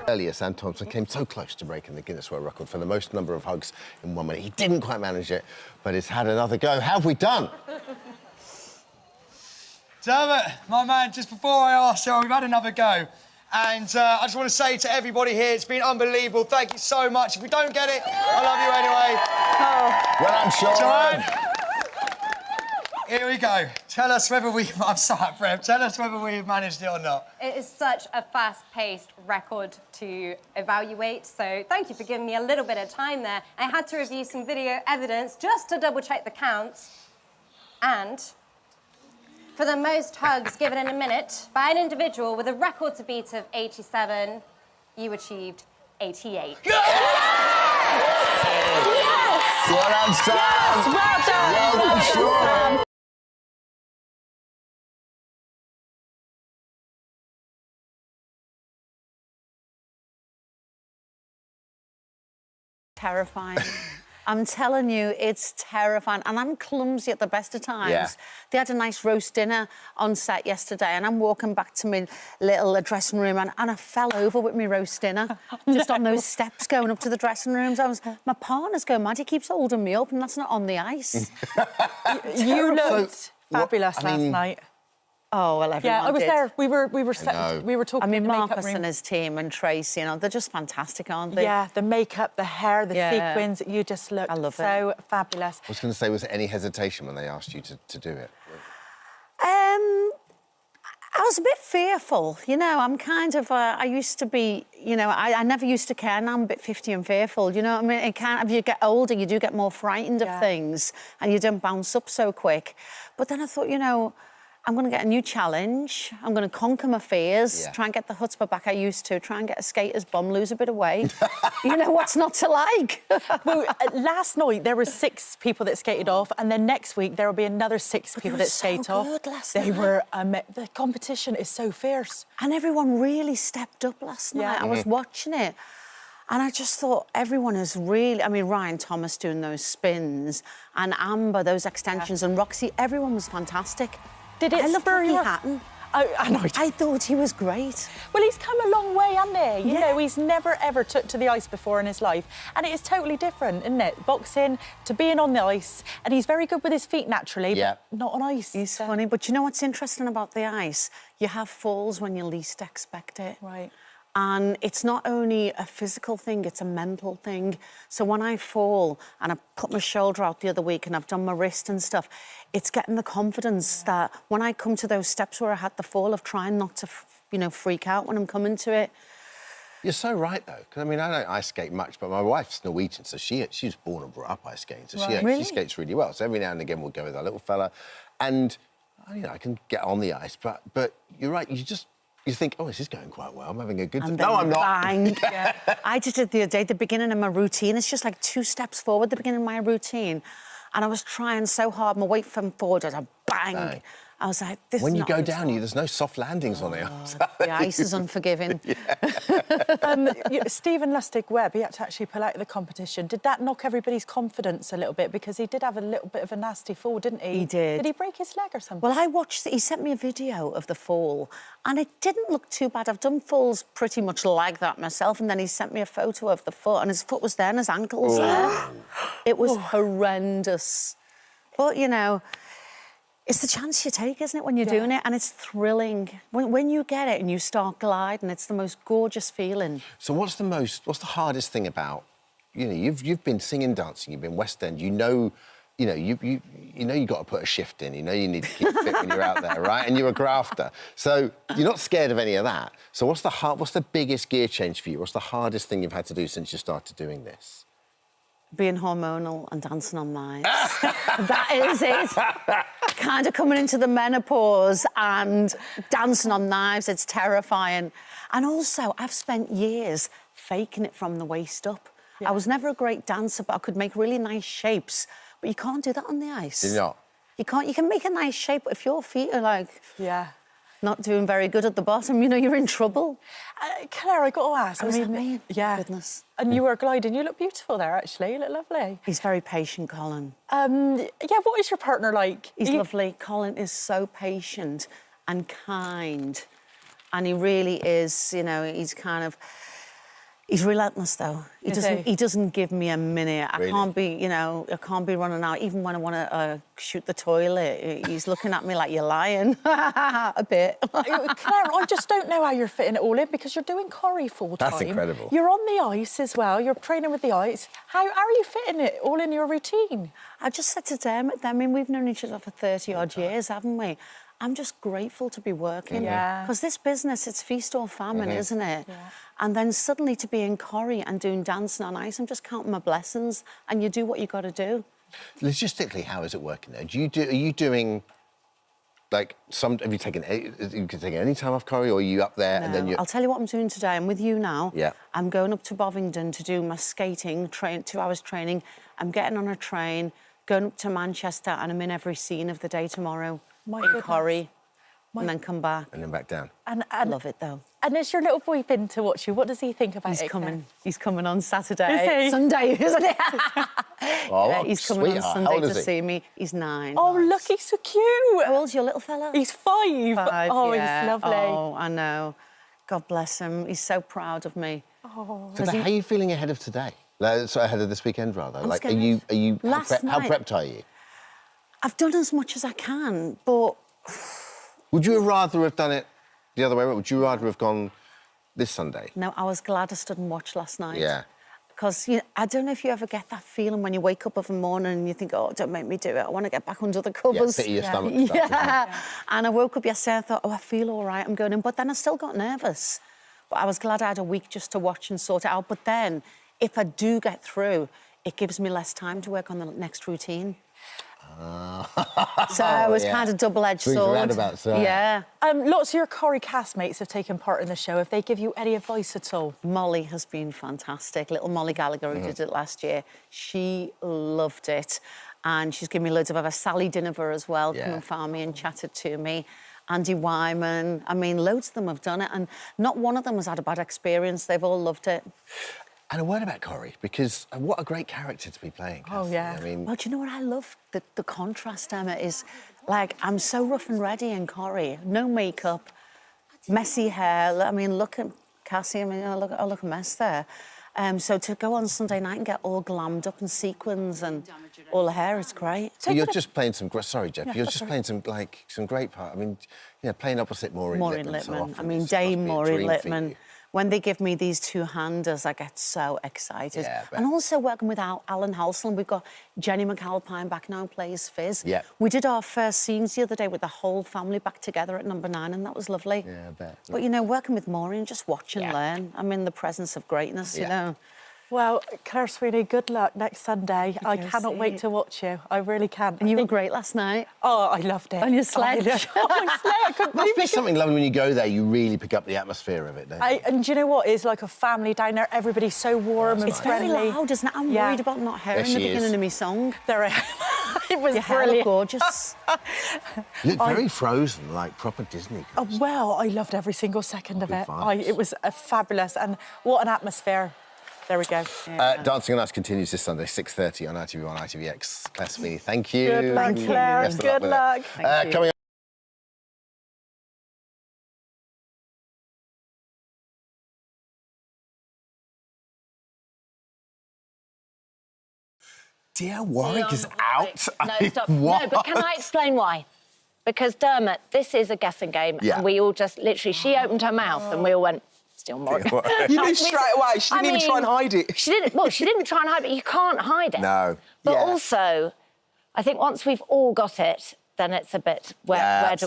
Earlier, Sam Thompson came so close to breaking the Guinness World Record for the most number of hugs in 1 minute. He didn't quite manage it, but he's had another go. How have we done? Damn it, my man, just before I ask you, we've had another go. And I just want to say to everybody here, it's been unbelievable. Thank you so much. If we don't get it, I love you anyway. Oh. Well, I'm sure. Joanne, here we go. Tell us whether we... I'm sorry, Prem. Tell us whether we've managed it or not. It is such a fast-paced record to evaluate, so thank you for giving me a little bit of time there. I had to review some video evidence just to double-check the counts. And for the most hugs given in a minute by an individual with a record to beat of 87, you achieved 88. Yes! Yes! Well done, Sam! Yes, well done! Well done, Sean! Terrifying. I'm telling you, it's terrifying. And I'm clumsy at the best of times. Yeah. They had a nice roast dinner on set yesterday, and I'm walking back to my little dressing room, and I fell over with my roast dinner, just on those steps going up to the dressing rooms. My partner's going mad. He keeps holding me up, and that's not on the ice. You looked fabulous last night. Oh, well, everyone I was did. there. We were talking. I mean, in the makeup Marcus room. and his team and Tracy, you know, they're just fantastic, aren't they? Yeah, the makeup, the hair, the sequins. You just look so fabulous. I was going to say, was there any hesitation when they asked you to do it? I was a bit fearful, you know. I'm kind of, I used to be, you know, I never used to care. Now I'm a bit 50 and fearful, you know what I mean? As you get older, you do get more frightened of things, and you don't bounce up so quick. But then I thought, you know, I'm going to get a new challenge. I'm going to conquer my fears, try and get the chutzpah back I used to, try and get a skater's bum, lose a bit of weight. You know, what's not to like? Well, last night there were 6 people that skated off, and then next week there will be another 6 people that skate off. They were the competition is so fierce. And everyone really stepped up last night. I was watching it. And I just thought everyone is really... I mean, Ryan Thomas doing those spins, and Amber, those extensions, and Roxy, everyone was fantastic. Did it spur your... Hatton. I thought he was great. Well, he's come a long way, hasn't he? You know, he's never, ever took to the ice before in his life. And it is totally different, isn't it? Boxing to being on the ice. And he's very good with his feet naturally, but not on ice. He's funny. But you know what's interesting about the ice? You have falls when you least expect it. Right. And it's not only a physical thing, it's a mental thing. So when I fall and I put my shoulder out the other week and I've done my wrist and stuff, it's getting the confidence that when I come to those steps where I had the fall, of trying not to, you know, freak out when I'm coming to it. You're so right, though. Because, I mean, I don't ice skate much, but my wife's Norwegian, so she was born and brought up ice skating, so she skates really well. So every now and again we'll go with our little fella, and I can get on the ice, but you're right. You think, oh, this is going quite well. I'm having a good time. No, I'm not. Bang. I just did the other day, the beginning of my routine. It's just like 2 steps forward, the beginning of my routine. And I was trying so hard, my weight from forward, I was bang. I was like, this when is you not go down, there's no soft landings on it. The ice is unforgiving. Stephen Lustig-Webb, he had to actually pull out of the competition. Did that knock everybody's confidence a little bit? Because he did have a little bit of a nasty fall, didn't he? He did. Did he break his leg or something? Well, I watched, he sent me a video of the fall, and it didn't look too bad. I've done falls pretty much like that myself, and then he sent me a photo of the foot, and his foot was there and his ankle was there. It was horrendous. But, you know, it's the chance you take, isn't it, when you're doing it? And it's thrilling. When you get it and you start gliding, it's the most gorgeous feeling. So what's the hardest thing about, you've been singing, dancing, you've been West End, you know you've got to put a shift in, you need to keep fit when you're out there, right? And you're a grafter. So you're not scared of any of that. So what's the biggest gear change for you? What's the hardest thing you've had to do since you started doing this? Being hormonal and dancing on knives. That is it. Kind of coming into the menopause and dancing on knives, it's terrifying. And also, I've spent years faking it from the waist up. I was never a great dancer, but I could make really nice shapes. But you can't do that on the ice. You're not? You can't. You can make a nice shape, but if your feet are like... not doing very good at the bottom, you're in trouble. Claire, I got to ask. I mean, yeah. Goodness. And you were gliding. You look beautiful there, actually. You look lovely. He's very patient, Colin. What is your partner like? He's lovely. Colin is so patient and kind. And he really is, he's kind of... He's relentless, though. He doesn't give me a minute. I can't be running out. Even when I want to shoot the toilet, he's looking at me like you're lying. A bit. Claire, I just don't know how you're fitting it all in because you're doing Corrie full time. That's incredible. You're on the ice as well. You're training with the ice. How are you fitting it all in your routine? I just said to Dermot, we've known each other for 30-odd years, haven't we? I'm just grateful to be working. Because this business, it's feast or famine, isn't it? Yeah. And then suddenly to be in Corrie and doing dancing on ice, I'm just counting my blessings, and you do what you got to do. Logistically, how is it working there? Are you doing, have you taken any time off Corrie, or are you up there and then you... I'll tell you what I'm doing today. I'm with you now. Yeah. I'm going up to Bovingdon to do my skating, 2 hours training. I'm getting on a train, going up to Manchester, and I'm in every scene of the day tomorrow. In Corrie, and then come back. And then back down. I love it, though. And has your little boy been to watch you? What does he think about it? He's coming on Saturday. Is he? Sunday, isn't it? He's coming on Sunday to see me. He's 9. Oh, look, he's so cute. How old's your little fella? He's 5. 5, oh, he's lovely. Oh, I know. God bless him. He's so proud of me. Oh. So how are you feeling ahead of today? Ahead of this weekend, rather? I'm are you how prepped are you? I've done as much as I can, but... Would you rather have done it the other way around? Would you rather have gone this Sunday? No, I was glad I stood and watched last night. Yeah. Because I don't know if you ever get that feeling when you wake up of a morning and you think, oh, don't make me do it. I want to get back under the covers. Pity your stomach stuff, And I woke up yesterday and I thought, oh, I feel all right, I'm going in. But then I still got nervous. But I was glad I had a week just to watch and sort it out. But then, if I do get through, it gives me less time to work on the next routine. So it was kind of double-edged sword. Yeah. Lots of your Corrie castmates have taken part in the show. Have they give you any advice at all? Molly has been fantastic. Little Molly Gallagher, who did it last year, she loved it. And she's given me loads of advice. Sally Dinover as well, come and found me and chatted to me. Andy Wyman. Loads of them have done it. And not one of them has had a bad experience. They've all loved it. And a word about Corrie, because what a great character to be playing. Oh, yeah. Well, do you know what I love? The contrast, Emma, is, I'm so rough and ready in Corrie. No makeup, messy hair. Look at Cassie. I look a mess there. So to go on Sunday night and get all glammed up in sequins and all the hair, it's great. So you're just playing some... Sorry, Jeff. You're just playing some great part. Playing opposite Maureen Lipman. Dame Maureen Lipman. when they give me these two-handers, I get so excited. Yeah, and also working with Alan Halston, we've got Jenny McAlpine back now, plays Fizz. Yeah. We did our first scenes the other day with the whole family back together at number 9, and that was lovely. Yeah, I bet. But, you know, working with Maureen, just watch and learn. I'm in the presence of greatness, you know. Well, Claire Sweeney, good luck next Sunday. I cannot wait to watch you. I really can. And you were great last night. Oh, I loved it. On your sledge. I couldn't Must believe be it. something lovely when you go there. You really pick up the atmosphere of it, don't you? And do you know what? It's like a family down there. Everybody's so warm and It's very friendly. loud, isn't it? I'm worried about not hearing the beginning of my song. It was Your hair brilliant. looked gorgeous. You look very Frozen, like proper Disney. Oh, well, I loved every single second of it. vibes. It was fabulous, and what an atmosphere. There we go. Dancing on Us continues this Sunday, 6:30 on ITV1, ITVX. Claire Sweeney, thank you. Good luck, Claire. Best of Good with it. luck. Thank you. Coming up. Dear Warwick is out. No, stop. What? No, but can I explain why? Because Dermot, this is a guessing game, Yeah. and we all just literally, she opened her mouth and we all went, still more. You knew straight away. She didn't even try and hide it. She didn't. Well, she didn't try and hide it. You can't hide it. No. But also, I think once we've all got it, then it's a bit where do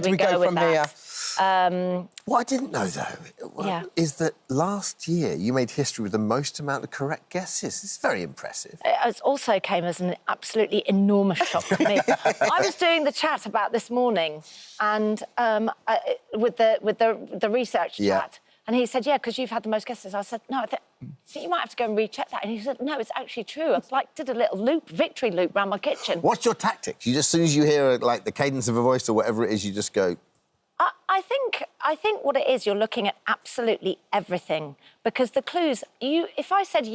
we go with from that? here? What I didn't know, though, is that last year you made history with the most amount of correct guesses. It's very impressive. It also came as an absolutely enormous shock to me. I was doing the chat about this morning, and with the research chat, and he said, "Yeah, because you've had the most guesses." I said, "No, I think you might have to go and recheck that." And he said, "No, it's actually true. I did a little victory loop around my kitchen." What's your tactics? You just, as soon as you hear like the cadence of a voice or whatever it is, you just go. I think what it is, you're looking at absolutely everything, because the clues, if I said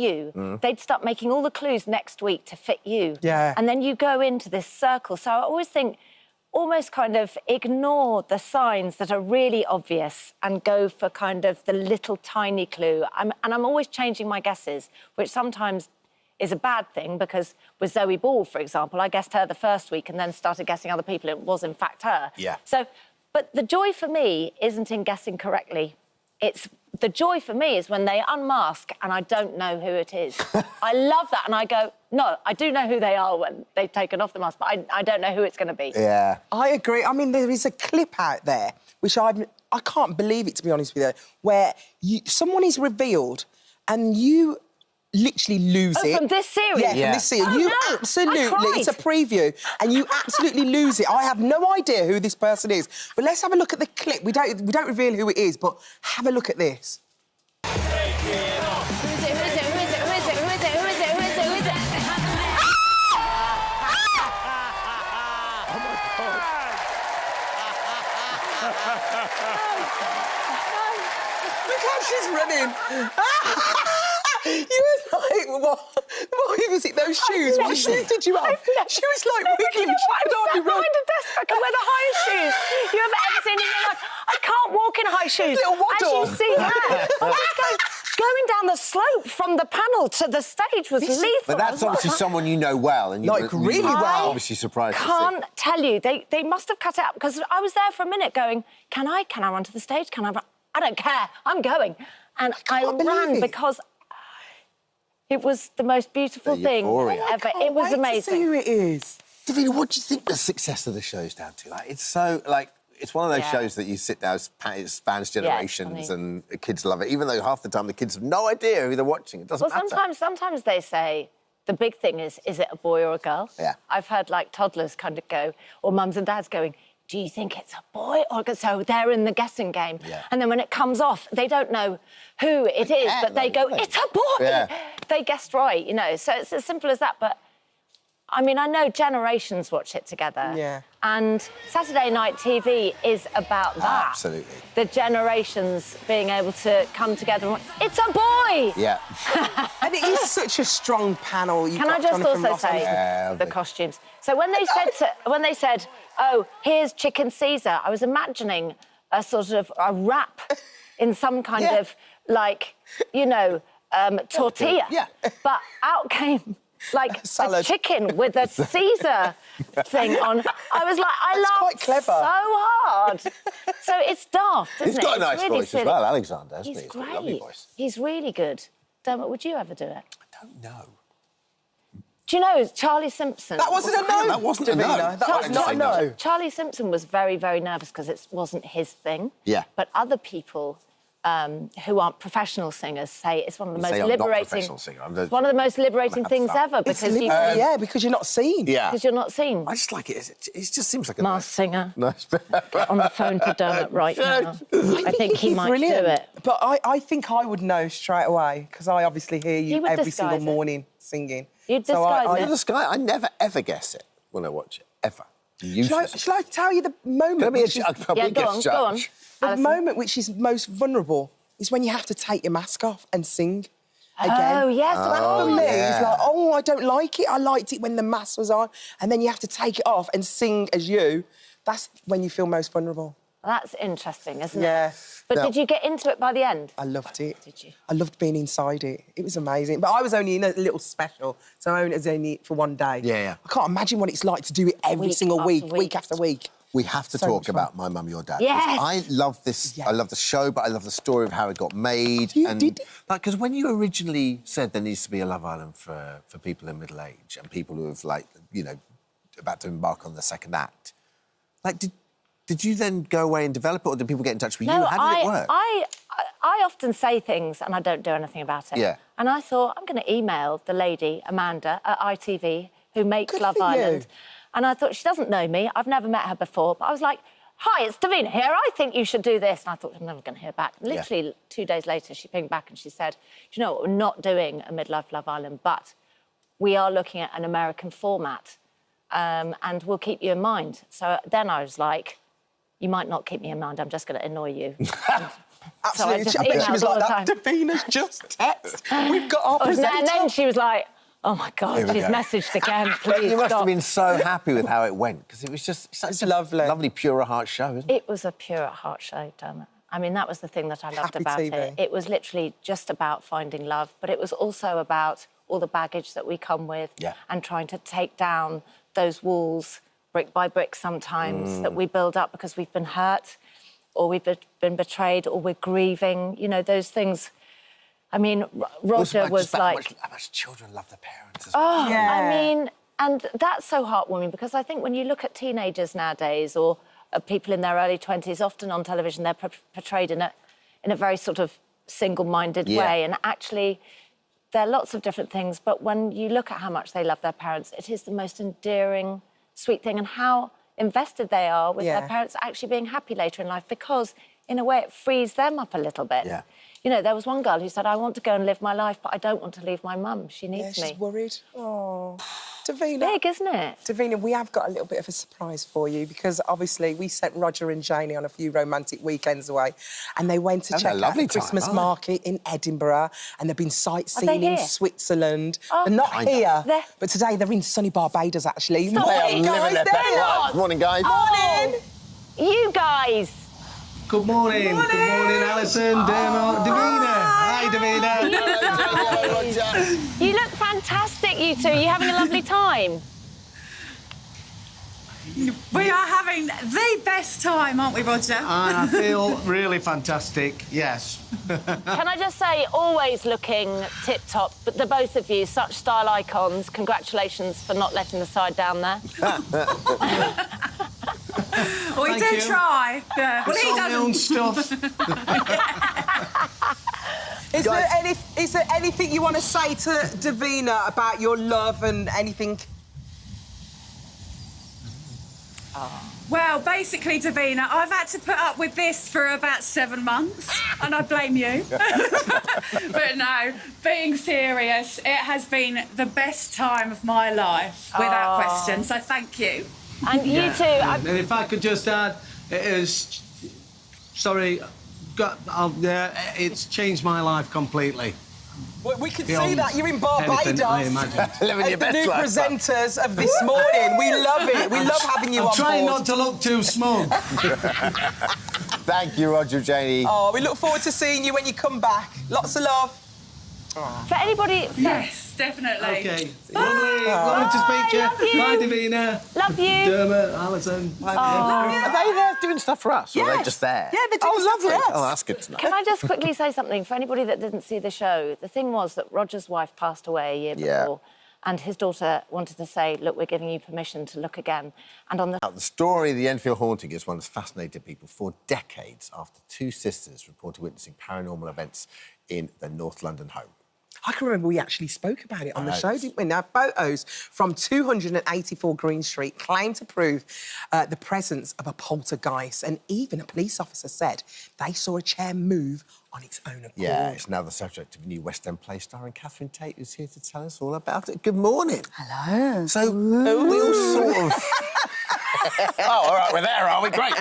they'd start making all the clues next week to fit you. Yeah. And then you go into this circle. So I always think, almost kind of ignore the signs that are really obvious and go for kind of the little tiny clue. And I'm always changing my guesses, which sometimes is a bad thing, because with Zoe Ball, for example, I guessed her the first week and then started guessing other people. It was, in fact, her. Yeah. So, but the joy for me isn't in guessing correctly. The joy for me is when they unmask and I don't know who it is. I love that, and I go, no, I do know who they are when they've taken off the mask, but I don't know who it's going to be. Yeah. I agree. I mean, there is a clip out there, which I can't believe it, to be honest with you, where someone is revealed and you literally lose it. From this series? Yeah, from this series. You absolutely, it's a preview, and you absolutely lose it. I have no idea who this person is. But let's have a look at the clip. We don't reveal who it is, but have a look at this. Look how she's running. You was like, what was it, those shoes? What shoes did you have? She was like wiggling. I'm sat behind a desk. I can wear the highest shoes you have ever seen in your life. I can't walk in high shoes. Little waddle. As you see there. I'm just going down the slope from the panel to the stage was lethal. But that's obviously someone you know well, and you Like, really well. Obviously surprised. Can't tell you. They must have cut it out, because I was there for a minute going, can I run to the stage? Can I run? I don't care. I'm going. And I ran because it was the most beautiful thing ever. It was amazing. To see who it is. Davina, what do you think the success of the show's down to? Like, it's so it's one of those shows that you sit down, it spans generations, and the kids love it. Even though half the time the kids have no idea who they're watching, it doesn't matter. Sometimes they say the big thing is it a boy or a girl? Yeah. I've heard like toddlers kind of go, or mums and dads going, do you think it's a boy or a girl? So they're in the guessing game. Yeah. And then when it comes off, they don't know who it is, but they go, it's a boy. Yeah. They guessed right, you know. So it's as simple as that. But I mean, I know generations watch it together. Yeah. And Saturday night TV is about that. Absolutely. The generations being able to come together and it's a boy! Yeah. And it is such a strong panel. Can I just also say the costumes? So when they said, oh, here's Chicken Caesar, I was imagining a sort of a wrap in some kind of, like, you know, tortilla. Yeah. But out came like a chicken with a Caesar thing on. I was like, I laughed quite clever. so hard. So it's daft, isn't it? He's got a nice really voice silly. as well, Alexander, hasn't He's he? great. Got a lovely voice. He's really good. Dermot, would you ever do it? I don't know. Do you know Charlie Simpson? That wasn't a no. That wasn't a no. Davina, that was not a no. Charlie Simpson was very, very nervous because it wasn't his thing. Yeah. But other people who aren't professional singers say it's one of the most I'm not a liberating. professional singer. It's one of the most liberating things ever because you can, yeah, because you're not seen. Yeah. because you're not seen. I just like it. It just seems like a Masked singer. nice. Get on the phone to Dermot right now. I think he might brilliant. do it. But I think I would know straight away because I obviously hear He you would every disguise single it. morning singing. You'd disguise it. The Sky. I never ever guess it when I watch it ever. Shall I tell you the moment? Can I be a which is- judge? I'll be a guest go on. judge. The Alison. moment which is most vulnerable is when you have to take your mask off and sing again. Oh, yes, of That for course. me yeah. is like, oh, I don't like it. I liked it when the mask was on, and then you have to take it off and sing as you. That's when you feel most vulnerable. That's interesting, isn't Yeah. it? But Now- did you get into it by the end? I loved it. Did you? I loved being inside it. It was amazing. But I was only in a little special, so I was only for one day. Yeah. I can't imagine what it's like to do it every Week single after week, week. after week. We have to So talk much fun. about My Mum, Your Dad. Yes. I love this. Yeah. I love the show, but I love the story of how it got made. You did? Because when you originally said there needs to be a Love Island for people in middle age and people who have, like, you know, about to embark on the second act, like, did you then go away and develop it, or did people get in touch with you? How did it work? I often say things and I don't do anything about it. Yeah. And I thought, I'm going to email the lady, Amanda, at ITV, who makes Good Love for you. Island. And I thought, she doesn't know me. I've never met her before. But I was like, hi, it's Davina here. I think you should do this. And I thought, I'm never going to hear back. Literally 2 days later, she pinged back and she said, do you know what? We're not doing a midlife Love Island, but we are looking at an American format and we'll keep you in mind. So then I was like, you might not keep me in mind. I'm just going to annoy you. Absolutely. just I bet she emailed was all like, the time. that Davina's just text. We've got our And presenter. then she was like, oh, my God, Here we she's go. messaged again, But please you must stop. have been so happy with how it went, because it was just such a lovely, pure at heart show, isn't it? It was a pure at heart show, Dermot. I mean, that was the thing that I loved Happy about TV. it. It was literally just about finding love, but it was also about all the baggage that we come with and trying to take down those walls brick by brick sometimes that we build up because we've been hurt or we've been betrayed or we're grieving, you know, those things. I mean, Roger was like... How much children love their parents as Oh, well. I mean, and that's so heartwarming because I think when you look at teenagers nowadays or people in their early 20s, often on television, they're portrayed in a very sort of single-minded way. And actually, there are lots of different things, but when you look at how much they love their parents, it is the most endearing, sweet thing, and how invested they are with their parents actually being happy later in life because, in a way, it frees them up a little bit. Yeah. You know, there was one girl who said, I want to go and live my life, but I don't want to leave my mum. She needs me. She's worried. Oh, Davina. Big, isn't it? Davina, we have got a little bit of a surprise for you because obviously we sent Roger and Janie on a few romantic weekends away and they went to Had a check out lovely the time, Christmas aren't they? market in Edinburgh and they've been sightseeing in here? Switzerland. Oh, they're not kind of. here, They're- but today they're in sunny Barbados, actually. Stop Morning, it. guys, Living their they're best not. life. Morning, guys. Morning. You guys. Good morning. Good morning, Alison, Dermot, Davina. Hi, Davina. You guys. You look fantastic, you two. You having a lovely time? We are having the best time, aren't we, Roger? And I feel really fantastic, yes. Can I just say, always looking tip-top, but the both of you, such style icons. Congratulations for not letting the side down there. We Thank do you. try. Yeah. Well, It's he all my own doesn't. stuff. Is there anything you want to say to Davina about your love and anything? Well, basically, Davina, I've had to put up with this for about 7 months, and I blame you. But no, being serious, it has been the best time of my life, without question. So thank you. And you two... And if I could just add, it is... Sorry, it's changed my life completely. Well, we can see Beyond that you're in anything I Barbados. imagined. Living your As the best new life. presenters of this morning. We love it. We love having you I'm on trying board. not to look too smug. Thank you, Roger, Janie. Oh, we look forward to seeing you when you come back. Lots of love. For anybody... Yes, definitely. OK. Lovely to speak to you. Bye, Davina. Love you. Dermot, Alison. Are they there doing stuff for us, or are they just there? Yeah, they're doing stuff for us. Oh, that's good to know. Can I just quickly say something? For anybody that didn't see the show, the thing was that Roger's wife passed away a year before, and his daughter wanted to say, look, we're giving you permission to look again. And on the... The story of the Enfield haunting is one that's fascinated people for decades after two sisters reported witnessing paranormal events in their North London home. I can remember we actually spoke about it on the show, didn't we? Now, photos from 284 Green Street claim to prove the presence of a poltergeist, and even a police officer said they saw a chair move on its own accord. Yeah, it's now the subject of a new West End play starring Catherine Tate, who's here to tell us all about it. Good morning. Hello. So, we all sort of... oh, all right, we're there, are we? Great.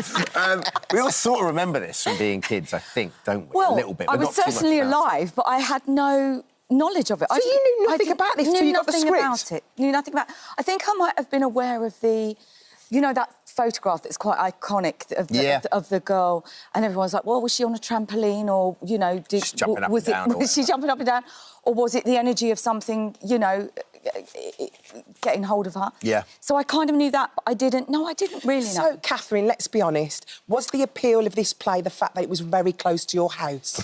We all sort of remember this from being kids, I think, don't we? Well, a little bit. I was certainly alive, but I had no knowledge of it. So you knew nothing about this till you got the script? Knew nothing about it. Knew nothing about it. I think I might have been aware of the... You know that photograph that's quite iconic of the girl, and everyone's like, well, was she on a trampoline, or, you know... She's jumping up and down. Was she jumping up and down? Or was it the energy of something, you know, getting hold of her? Yeah. So I kind of knew that, but I didn't really know. So, Catherine, let's be honest, was the appeal of this play the fact that it was very close to your house?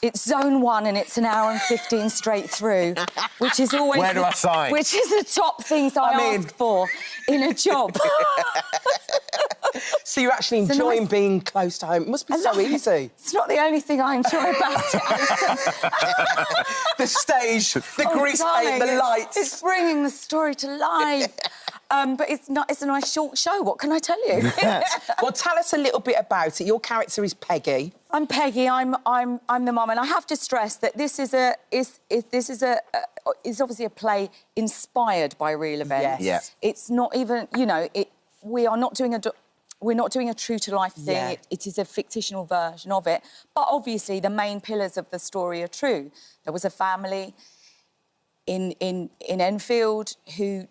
It's Zone 1 and it's an hour and 15 straight through, which is always... Where do I sign? Which is the top things I ask for in a job. So you're actually enjoying being close to home. It must be so easy. It's not the only thing I enjoy about it. The stage, the grease paint, the lights. It's bringing the story to life. But it's a nice short show. What can I tell you? Well, tell us a little bit about it. Your character is Peggy. I'm Peggy. I'm the mum, and I have to stress that this is obviously a play inspired by real events. Yes. Yeah. It's not even, you know, we're not doing a true to life thing. Yeah. It is a fictional version of it. But obviously the main pillars of the story are true. There was a family in Enfield who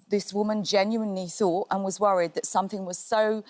this woman genuinely thought and was worried that something was so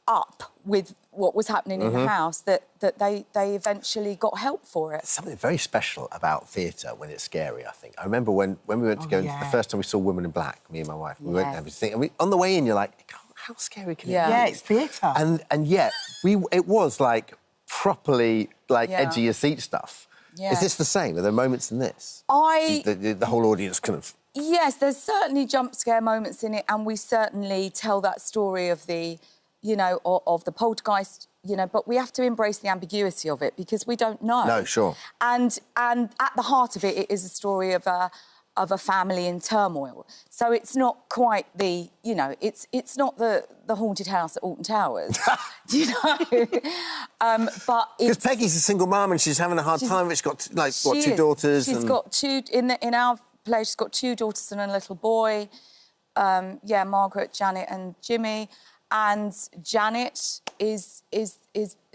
up with what was happening in the house that they eventually got help for it. There's something very special about theatre when it's scary, I think. I remember when we went to go, the first time we saw Women in Black, me and my wife, we went and everything, and on the way in, you're like, how scary can it be? Yeah, it's theatre. And yet, it was, like, properly, like, edge of your seat stuff. Yeah. Is this the same? Are there moments in this? The whole audience kind of... Yes, there's certainly jump scare moments in it, and we certainly tell that story of the, you know, of the poltergeist, you know, but we have to embrace the ambiguity of it because we don't know. No, sure. And at the heart of it, it is a story of a family in turmoil. So it's not quite the, you know, it's not the haunted house at Alton Towers, you know. But because Peggy's a single mum and she's having a hard time. She's got like two daughters. She's got two in our play. She's got two daughters and a little boy. Margaret, Janet, and Jimmy. And Janet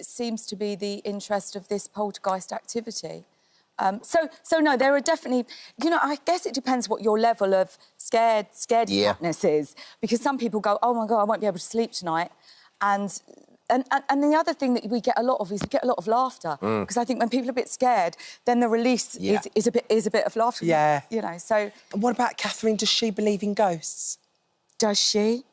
seems to be the interest of this poltergeist activity. So no, there are definitely, you know, I guess it depends what your level of scaredness is, because some people go, oh my God, I won't be able to sleep tonight, and the other thing that we get a lot of is laughter, because I think when people are a bit scared, then the release is a bit of laughter. Yeah, you know. So, and what about Catherine? Does she believe in ghosts? Does she?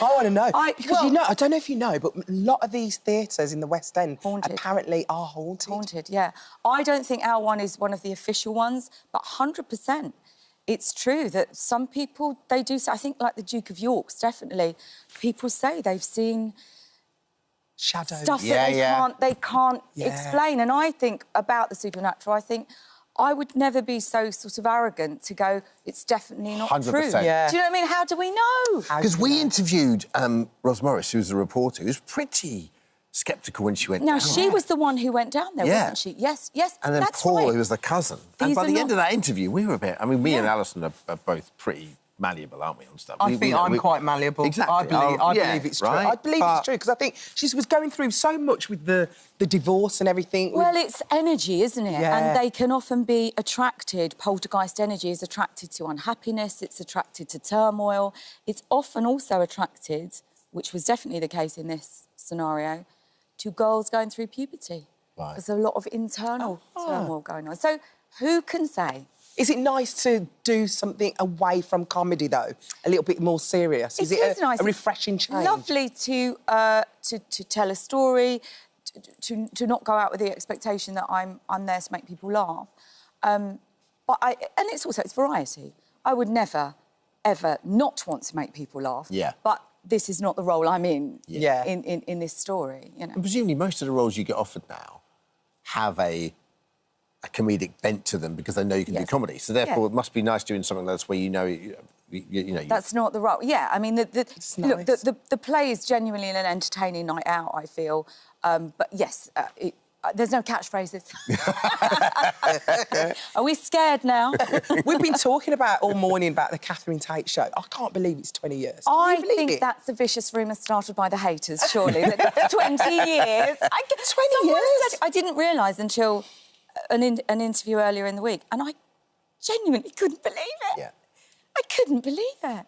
I want to know. Because, you know, I don't know if you know, but a lot of these theatres in the West End apparently are haunted. Haunted, yeah. I don't think our one is one of the official ones, but 100%. It's true that some people, they do... I think, like the Duke of York's, definitely, people say they've seen... shadows. Stuff that they can't explain. And I think about the supernatural, I think... I would never be so sort of arrogant to go, it's definitely not 100%. true. Yeah. Do you know what I mean? How do we know? Because we interviewed Ros Morris, who's a reporter, who was pretty sceptical when she went down. Now, she was the one who went down there, wasn't she? Yes, and then that's Paul, right. who was the cousin. And by the end of that interview, we were a bit... I mean, me and Alison are both pretty malleable, aren't we, on stuff? I think I'm quite malleable. Exactly. I believe it's true. Right? I believe it's true, because I think she was going through so much with the divorce and everything. Well, it's energy, isn't it? Yeah. And they can often be attracted, poltergeist energy is attracted to unhappiness, it's attracted to turmoil. It's often also attracted, which was definitely the case in this scenario, to girls going through puberty. There's a lot of internal turmoil going on. So who can say? Is it nice to do something away from comedy, though? A little bit more serious? Is it nice. a refreshing change? Lovely to tell a story, to not go out with the expectation that I'm there to make people laugh. And it's variety. I would never, ever not want to make people laugh. Yeah. But this is not the role I'm in. Yeah. In this story, you know. And presumably most of the roles you get offered now have a comedic bent to them because they know you can do comedy. So therefore, it must be nice doing something that's where you know. That's not the role. Yeah, I mean, look, the play is genuinely an entertaining night out, I feel. But yes, there's no catchphrases. Are we scared now? We've been talking all morning about the Catherine Tate show. I can't believe it's 20 years. I think that's a vicious rumour started by the haters, surely. That's 20 years. 20 years? I didn't realise until an interview earlier in the week, and I genuinely couldn't believe it. Yeah. I couldn't believe it.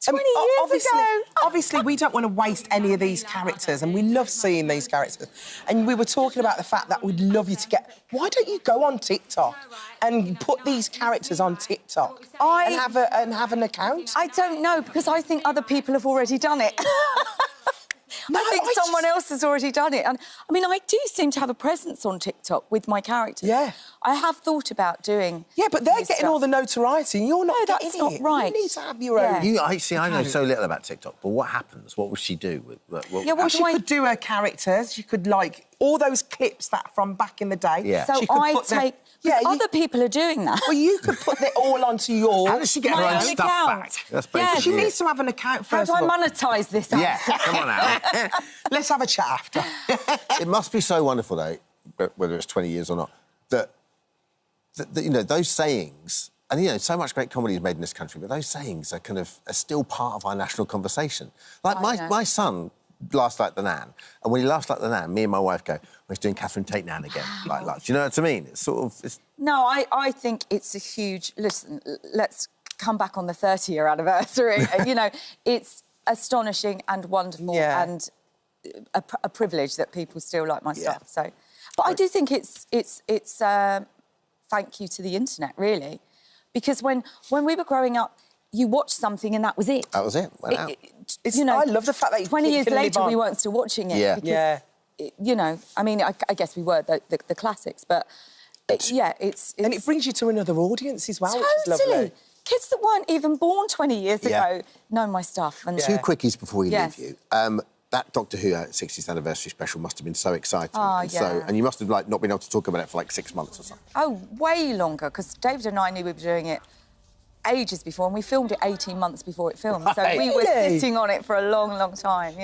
20 years ago. Obviously, we don't want to waste any of these characters, and we love seeing these characters. And we were talking about the fact that we'd love you to get... Why don't you go on TikTok and put these characters on TikTok and have an account? I don't know, because I think other people have already done it. I think someone else has already done it. And I mean, I do seem to have a presence on TikTok with my characters. Yeah. I have thought about doing... Yeah, but they're getting all the notoriety and you're not getting it. No, that's not right. You need to have your own... I know so little about TikTok, but what happens? What will she do? She could do her characters. She could, like, all those clips that from back in the day. Yeah. So I take... other people are doing that. Well, you could put it all onto your... How does she get her own stuff back? That's basically she needs to have an account first. How do I monetise this? Yeah, come on now. Let's have a chat after. It must be so wonderful, though, whether it's 20 years or not, that you know, those sayings, and, you know, so much great comedy is made in this country, but those sayings are still part of our national conversation. Like, my son laughs like the Nan, and when he laughs like the Nan, me and my wife go, well, he's doing Catherine Tate Nan again. Like, do you know what I mean? It's sort of... No, I think it's a huge... Listen, let's come back on the 30-year anniversary. You know, it's astonishing and wonderful and a privilege that people still like my stuff. So, but I do think it's thank you to the internet, really, because when we were growing up, you watched something and that was it. That was it. Went out. You know, I love the fact that 20 years later we weren't still watching it. Yeah. Because, you know, I mean, I guess we were the classics, but it's... And it brings you to another audience as well, totally. which is lovely. Kids that weren't even born 20 years ago know my stuff. And Two quickies before we leave you. That Doctor Who 60th anniversary special must have been so exciting. And you must have not been able to talk about it for 6 months or something. Oh, way longer, because David and I knew we were doing it ages before, and we filmed it 18 months before it filmed. So we were sitting on it for a long, long time,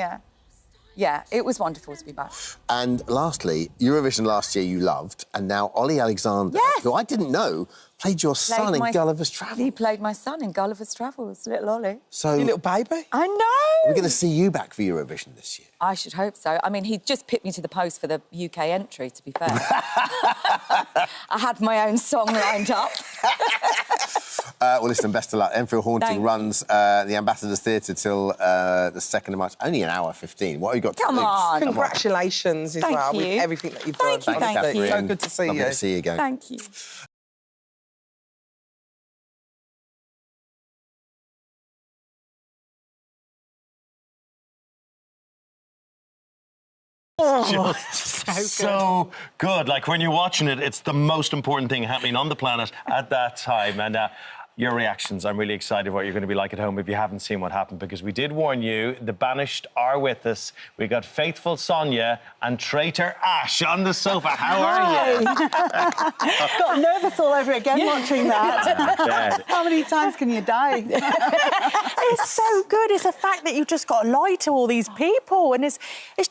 Yeah, it was wonderful to be back. And lastly, Eurovision last year you loved, and now Ollie Alexander, who I didn't know, played your son in Gulliver's Travels. He played my son in Gulliver's Travels, little Ollie. So, your little baby? I know! We're going to see you back for Eurovision this year. I should hope so. I mean, he just picked me to the post for the UK entry, to be fair. I had my own song lined up. Well, listen, best of luck. Enfield Haunting runs the Ambassadors Theatre till the 2nd of March. Only an hour 15. What have you got to do? Come on. Congratulations as well with everything that you've done. Thank you. So good to see you. Lovely to see you again. Thank you. Oh, so good. Like, when you're watching it, it's the most important thing happening on the planet at that time. And your reactions, I'm really excited what you're going to be like at home if you haven't seen what happened, because we did warn you, the banished are with us. We got faithful Sonia and traitor Ash on the sofa. How are you? Got nervous all over again watching that. How many times can you die? It's so good. It's the fact that you've just got to lie to all these people, and it's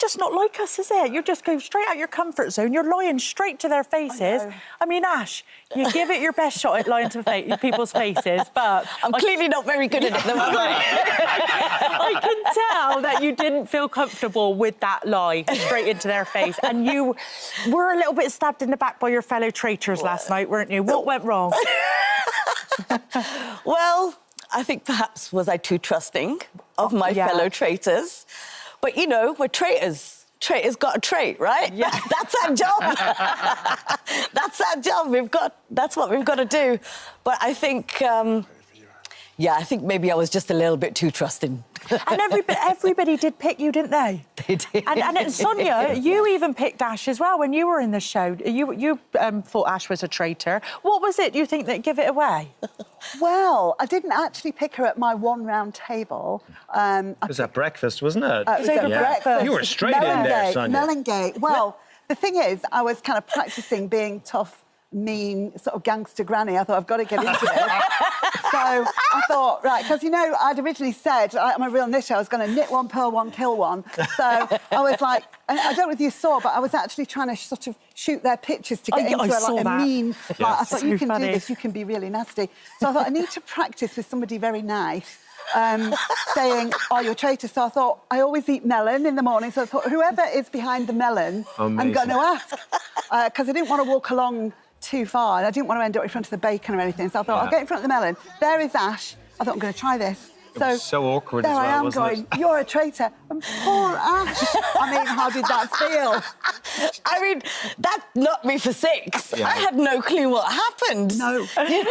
just not like us, is it? You just go straight out your comfort zone. You're lying straight to their faces. I mean, Ash, you give it your best shot at lying to people's faces, but I'm clearly not very good at it, though, am I? I can tell that you didn't feel comfortable with that lie straight into their face, and you were a little bit stabbed in the back by your fellow traitors last night, weren't you? What went wrong? Well, I think perhaps was I too trusting of my fellow traitors. But, you know, we're traitors. Traitor's got a trait, right? Yeah. That's our job. That's our job. That's what we've got to do. But I think, I think maybe I was just a little bit too trusting. And everybody did pick you, didn't they? They did. And Sonia, you even picked Ash as well when you were in the show. You thought Ash was a traitor. What was it, you think, that gave it away? Well, I didn't actually pick her at my one-round table. It was at breakfast, wasn't it? It was at breakfast. You were straight in there, Sonia. Mellengate. Well, the thing is, I was kind of practising being tough, mean, sort of gangster granny. I thought, I've got to get into it. So I thought, right, because, you know, I'd originally said, I'm a real knitter, I was going to knit one, purl one, kill one. So I was like, and I don't know if you saw, but I was actually trying to sort of shoot their pictures to get into a mean... Yeah. Like, I thought, So you can funny. do this, you can be really nasty. So I thought, I need to practice with somebody very nice. Saying, oh, you're a traitor. So I thought, I always eat melon in the morning. So I thought, whoever is behind the melon, I'm going to ask. Because I didn't want to walk along too far, and I didn't want to end up in front of the bacon or anything. So I thought, I'll get in front of the melon. There is Ash. I thought, I'm going to try this. It was so awkward there as well, I am wasn't going, it? you're a traitor. And poor Ash. I mean, how did that feel? I mean, that knocked me for 6. Yeah. I had no clue what happened. No.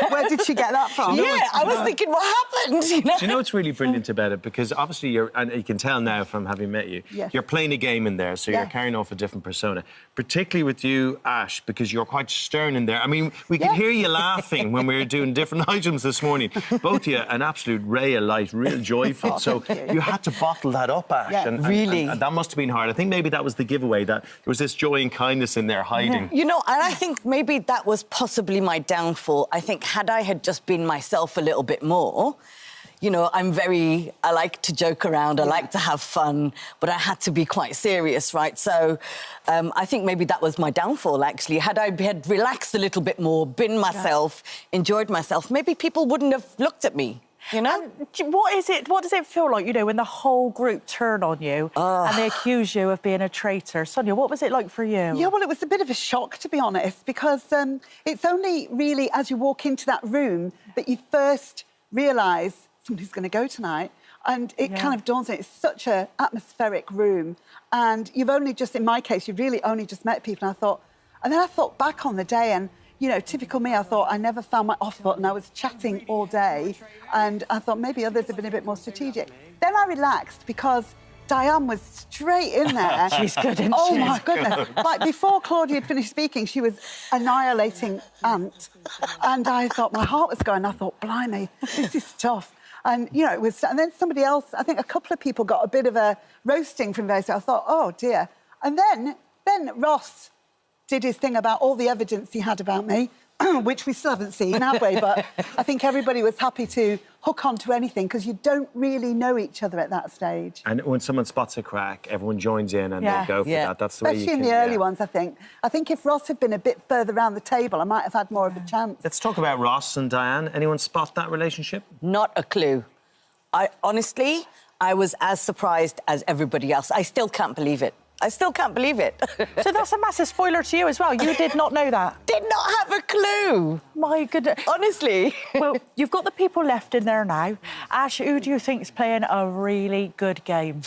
Where did she get that from? Yeah, I was thinking, what happened? You know? Do you know what's really brilliant about it? Because obviously and you can tell now from having met you, Yes. you're playing a game in there, so you're carrying off a different persona. Particularly with you, Ash, because you're quite stern in there. I mean, we could hear you laughing when we were doing different items this morning. Both of you, an absolute ray of light, real joyful. So you had to bottle that up, Ash. Yeah, and that must have been hard. I think maybe that was the giveaway, that there was this joy and kindness in there hiding. You know, and I think maybe that was possibly my downfall. I think had I had just been myself a little bit more, you know, I like to joke around, I like to have fun, but I had to be quite serious, right? So I think maybe that was my downfall, actually. Had I had relaxed a little bit more, been myself, enjoyed myself, maybe people wouldn't have looked at me. You know? What does it feel like, you know, when the whole group turn on you and they accuse you of being a traitor? Sonia, what was it like for you? Yeah, well, it was a bit of a shock, to be honest, because it's only really as you walk into that room that you first realise somebody's going to go tonight. And it kind of dawns on you, it's such an atmospheric room. And you've only just, in my case, you've really only just met people. And then I thought back on the day and, you know, typical me, I thought I never found my off button. I was chatting all day, and I thought maybe others have been a bit more strategic. Then I relaxed because Diane was straight in there. She's good, isn't she? Oh, my goodness. Like, before Claudia had finished speaking, she was annihilating Ant. And I thought, my heart was going. I thought, blimey, this is tough. And, you know, it was... And then somebody else, I think a couple of people got a bit of a roasting from there. So I thought, oh, dear. And then Ross did his thing about all the evidence he had about me, which we still haven't seen, have we? But I think everybody was happy to hook onto anything because you don't really know each other at that stage. And when someone spots a crack, everyone joins in and they go for that. That's the way you Especially in the early ones, I think. I think if Ross had been a bit further around the table, I might have had more of a chance. Let's talk about Ross and Diane. Anyone spot that relationship? Not a clue. Honestly, I was as surprised as everybody else. I still can't believe it. I still can't believe it. So that's a massive spoiler to you as well. You did not know that. Did not have a clue. My goodness. Honestly. Well, you've got the people left in there now. Ash, who do you think is playing a really good game?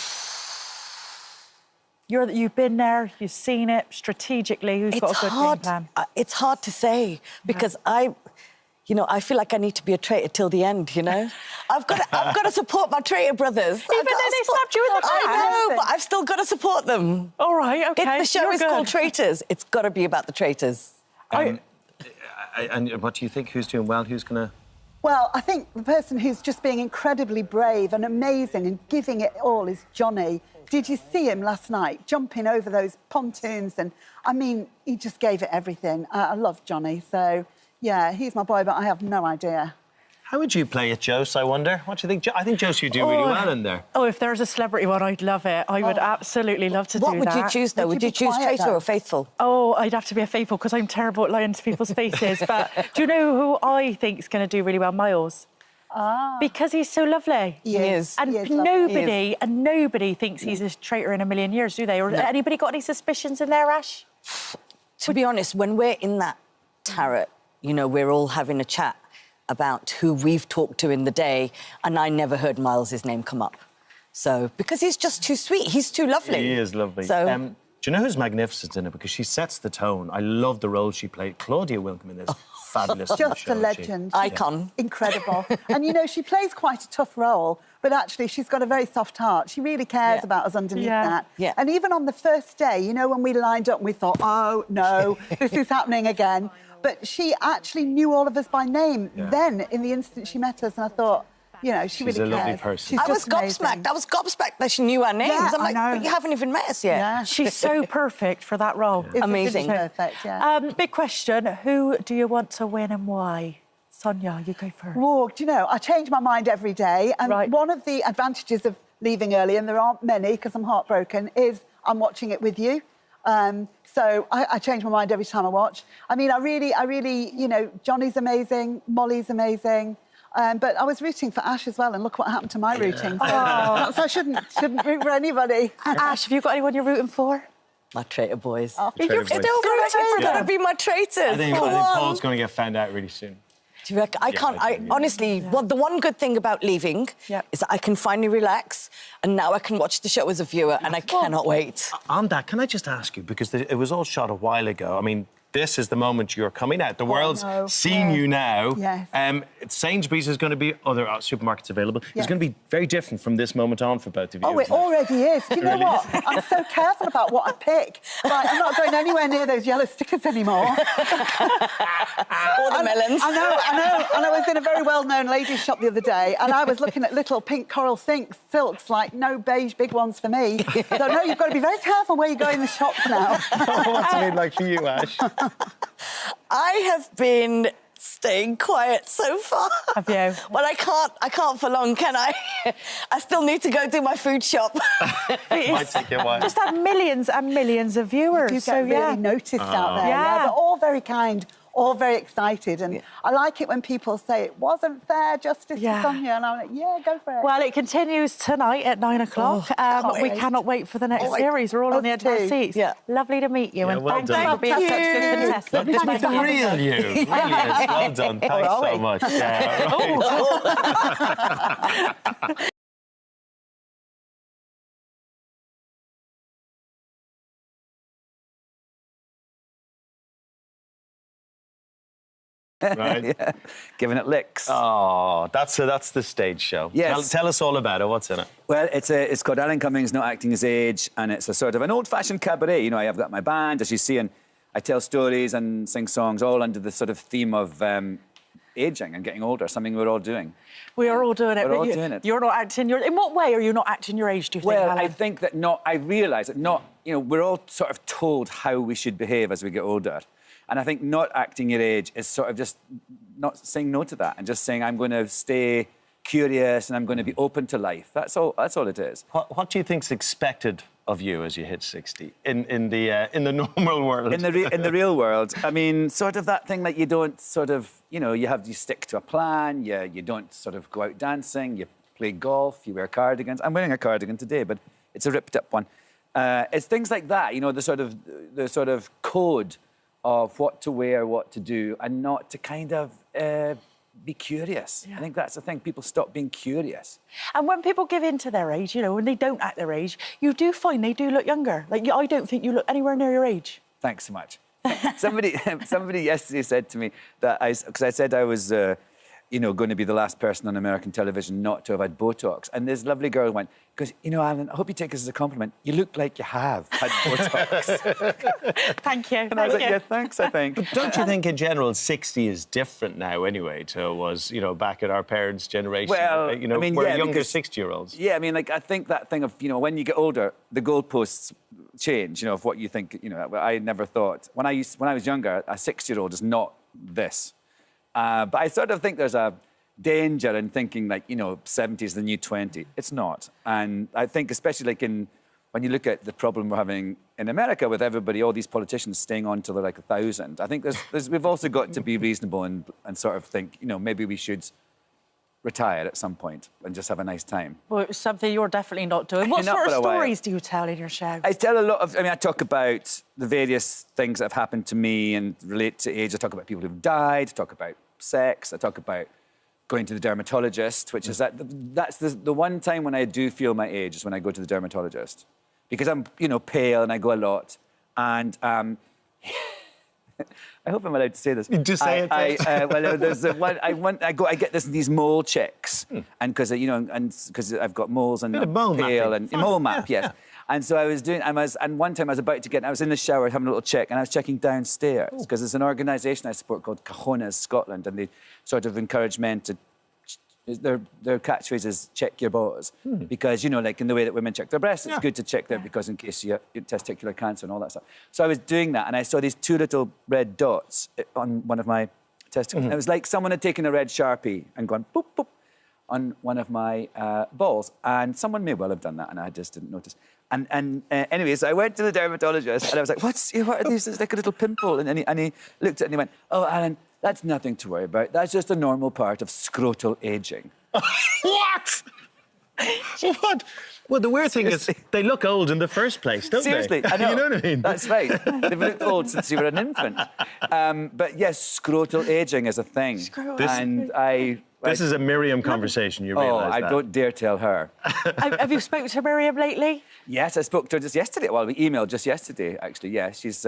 You've been there, you've seen it strategically. Who's got a good game plan? It's hard to say because you know, I feel like I need to be a traitor till the end, you know? I've got to support my traitor brothers. Even though they slapped you in the back. I know, but I've still got to support them. All right, OK. If the show is called Traitors, it's got to be about the traitors. And what do you think? Who's doing well? Who's going to... Well, I think the person who's just being incredibly brave and amazing and giving it all is Johnny. Did you see him last night, jumping over those pontoons? And, I mean, he just gave it everything. I love Johnny, so... Yeah, he's my boy, but I have no idea. How would you play it, Jose, I wonder? What do you think? I think, Jose, you do really well in there. Oh, if there's a celebrity one, I'd love it. I would absolutely love to do that. What would you choose, though? Would you choose traitor or faithful? Oh, I'd have to be a faithful because I'm terrible at lying to people's faces. But do you know who I think is going to do really well? Miles. Because he's so lovely. He is. And nobody thinks he's a traitor in a million years, do they? Or anybody got any suspicions in there, Ash? To be honest, when we're in that turret, you know, we're all having a chat about who we've talked to in the day, and I never heard Miles's name come up. So, because he's just too sweet, he's too lovely. He is lovely. So, do you know who's magnificent in it? Because she sets the tone. I love the role she played. Claudia Wilcombe in this. Fabulous. Just a legend. Icon. Incredible. And, you know, she plays quite a tough role, but actually she's got a very soft heart. She really cares about us underneath that. Yeah. And even on the first day, you know, when we lined up, we thought, oh, no, this is happening again. But she actually knew all of us by name then, in the instant she met us, and I thought, you know, she really cares. She's a lovely person. I was gobsmacked. I was gobsmacked that she knew our names. Yeah, I'm like, I know. but you haven't even met us yet. Yeah, she's so perfect for that role. It's amazing. Perfect, yeah. Big question, who do you want to win and why? Sonia, you go first. Well, do you know, I change my mind every day. And one of the advantages of leaving early, and there aren't many because I'm heartbroken, is I'm watching it with you. So I change my mind every time I watch. I mean, I really, you know, Johnny's amazing, Molly's amazing. But I was rooting for Ash as well, and look what happened to my rooting. So, so I shouldn't root for anybody. Ash, have you got anyone you're rooting for? My traitor boys. You've still got It's got to be my traitors. I think Paul's going to get found out really soon. Do you reckon? I can't. Honestly, well, the one good thing about leaving is that I can finally relax, and now I can watch the show as a viewer, and I cannot wait. On that, can I just ask you, because it was all shot a while ago, I mean, this is the moment you're coming out. The world's seeing you now. Yes. Sainsbury's is going to be other supermarkets available. It's going to be very different from this moment on for both of you. Oh, it already is. Do you know what? I'm so careful about what I pick. Like, I'm not going anywhere near those yellow stickers anymore. Or the melons. I know. And I was in a very well-known ladies' shop the other day, and I was looking at little pink coral silks, like no beige big ones for me. So, no, you've got to be very careful where you go in the shops now. What's it been like for you, Ash? I have been staying quiet so far. Have you? Well, I can't for long, can I? I still need to go do my food shop. Might take you a while. Just had millions and millions of viewers. You get really noticed out there. Yeah. They're all very kind, all very excited, and I like it when people say it wasn't fair justice to Sonia, and I'm like, yeah, go for it. Well, it continues tonight at 9 o'clock. We cannot wait for the next series. We're all on the edge of our seats. Yeah. Lovely to meet you, and well thank you done. for being such a good contestant. Lovely to meet the real you. Really is. Well done. Thanks so much. Yeah, right. Right. Giving it licks. Oh, that's the stage show. Yes. Tell us all about it. What's in it? Well, it's called Alan Cummings Not Acting His Age, and it's a sort of an old-fashioned cabaret. You know, I've got my band, as you see, and I tell stories and sing songs all under the sort of theme of ageing and getting older, something we're all doing. We are all doing it. We're all doing it. You're not acting your... In what way are you not acting your age, do you think, Well, Alan? I think that I realise that we're all sort of told how we should behave as we get older. And I think not acting your age is sort of just not saying no to that and just saying, I'm going to stay curious and I'm going to be open to life. That's all it is. What do you think's expected of you as you hit 60 in the normal world? In the real world, I mean, sort of that thing that you don't sort of, you stick to a plan, you don't sort of go out dancing, you play golf, you wear cardigans. I'm wearing a cardigan today, but it's a ripped up one. It's things like that, the sort of code of what to wear, what to do, and not to kind of be curious. I think that's the thing. People stop being curious. And when people give in to their age, when they don't act their age, you do find they do look younger. Like, I don't think you look anywhere near your age. Thanks so much. Somebody yesterday said to me that because I said I was, going to be the last person on American television not to have had Botox. And this lovely girl went, Alan, I hope you take this as a compliment. You look like you have had Botox. Thank you. And I was like, yeah, thanks, I think. But don't you think in general 60 is different now anyway to was, back at our parents' generation? Well, we're younger 60-year-olds. Yeah, I mean, I think that thing of, when you get older, the goalposts change, of what you think, I never thought. When I was younger, a 6-year-old is not this. But I sort of think there's a danger in thinking 70 is the new 20. It's not. And I think especially when you look at the problem we're having in America with everybody, all these politicians staying on till they're 1,000, I think we've also got to be reasonable and sort of think, maybe we should retire at some point and just have a nice time. Well, it's something you're definitely not doing. What sort of stories do you tell in your show? I tell a lot of... I talk about the various things that have happened to me and relate to age. I talk about people who've died. I talk about sex. I talk about going to the dermatologist, which is that's the one time when I do feel my age is when I go to the dermatologist. Because I'm, you know, pale and I go a lot. And I hope I'm allowed to say this. Just say it. Well, there's I get these mole checks, and because you know, and because I've got moles and I'm pale and mole map, yes. Yeah. And so and one time I was in the shower having a little check, and I was checking downstairs because there's an organisation I support called Cajonas Scotland, and they sort of encourage men to. Their catchphrase is check your balls because, you know, like in the way that women check their breasts, it's good to check them because in case you have testicular cancer and all that stuff. So I was doing that and I saw these 2 little red dots on one of my testicles. And it was like someone had taken a red Sharpie and gone boop, boop on one of my balls. And someone may well have done that and I just didn't notice. And anyways, I went to the dermatologist and I was like, what are these? It's like a little pimple. And he looked at it and he went, oh, Alan, that's nothing to worry about. That's just a normal part of scrotal ageing. What? What? Well, the weird thing is they look old in the first place, don't Seriously, they? I know. You know what I mean? That's right. They've looked old since you were an infant. But yes, scrotal ageing is a thing. This is a Miriam conversation, you realise that. I don't dare tell her. Have you spoken to Miriam lately? Yes, I spoke to her just yesterday. Well, we emailed just yesterday, actually. Yeah, she's...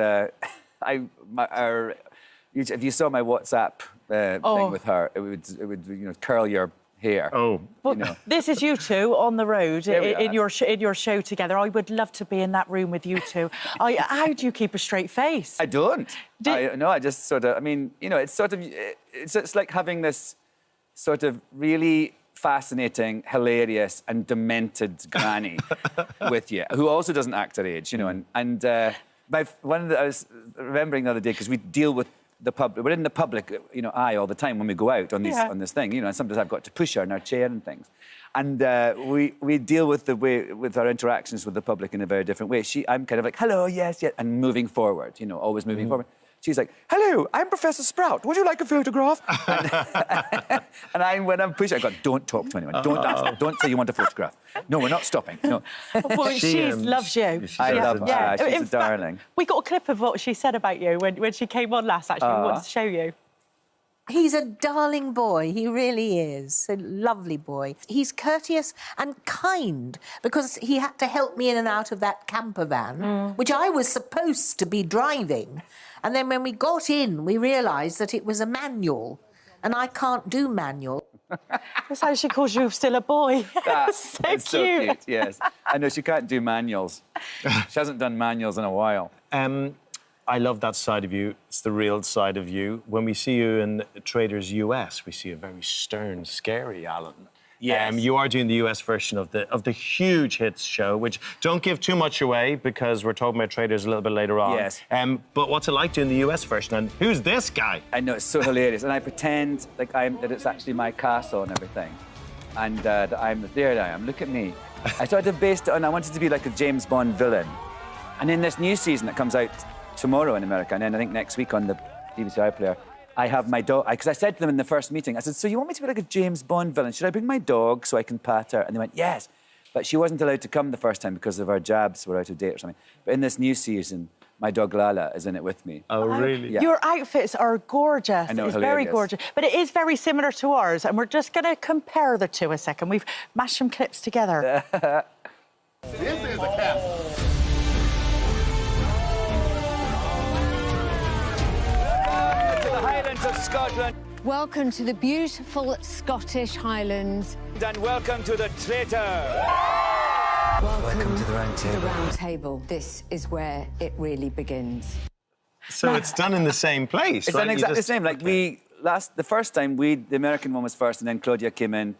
if you saw my WhatsApp thing with her, it would you know, curl your hair. Oh, well, you know. This is you two on the road in your show together. I would love to be in that room with you two. How do you keep a straight face? I don't. I just sort of. I mean, you know, it's sort of. It's like having this sort of really fascinating, hilarious, and demented granny with you, who also doesn't act her age, you know. And one that I was remembering the other day because we deal with. We're in the public, you know, eye all the time when we go out on this thing, you know. And sometimes I've got to push her in our chair and things, and we deal with our interactions with the public in a very different way. I'm kind of like, hello, yes, and moving forward, you know, always moving forward. She's like, hello, I'm Professor Sprout. Would you like a photograph? and when I'm pushing, I go, don't talk to anyone. Don't say you want a photograph. No, we're not stopping. No. Well, she loves you. I love her. Yeah. She's a darling. We got a clip of what she said about you when she came on last, actually. We wanted to show you. He's a darling boy, he really is. A lovely boy. He's courteous and kind because he had to help me in and out of that camper van, which I was supposed to be driving. And then when we got in, we realised that it was a manual, and I can't do manual. That's how she calls you still a boy. That's so cute, yes. I know, she can't do manuals. She hasn't done manuals in a while. I love that side of you. It's the real side of you. When we see you in Traders US, we see a very stern, scary Alan. Yes. You are doing the US version of the huge hits show, which don't give too much away because we're talking about Traders a little bit later on. Yes. But what's it like doing the US version? And who's this guy? I know, it's so hilarious. And I pretend like that it's actually my castle and everything. And that there I am, look at me. I sort of based it on, I wanted to be like a James Bond villain. And in this new season that comes out tomorrow in America, and then I think next week on the BBC iPlayer, I have my dog, because I said to them in the first meeting, I said, so you want me to be like a James Bond villain? Should I bring my dog so I can pat her? And they went, yes. But she wasn't allowed to come the first time because of her jabs were out of date or something. But in this new season, my dog Lala is in it with me. Oh, really? Yeah. Your outfits are gorgeous. I know, it's hilarious. Very gorgeous. But it is very similar to ours, and we're just going to compare the two a second. We've mashed some clips together. This is a castle. Highlands of Scotland. Welcome to the beautiful Scottish Highlands. And welcome to the traitor. Welcome to the round table. The round table. This is where it really begins. So it's done in the same place, It's right? done exactly the same. Like the first time, the American one was first, and then Claudia came in,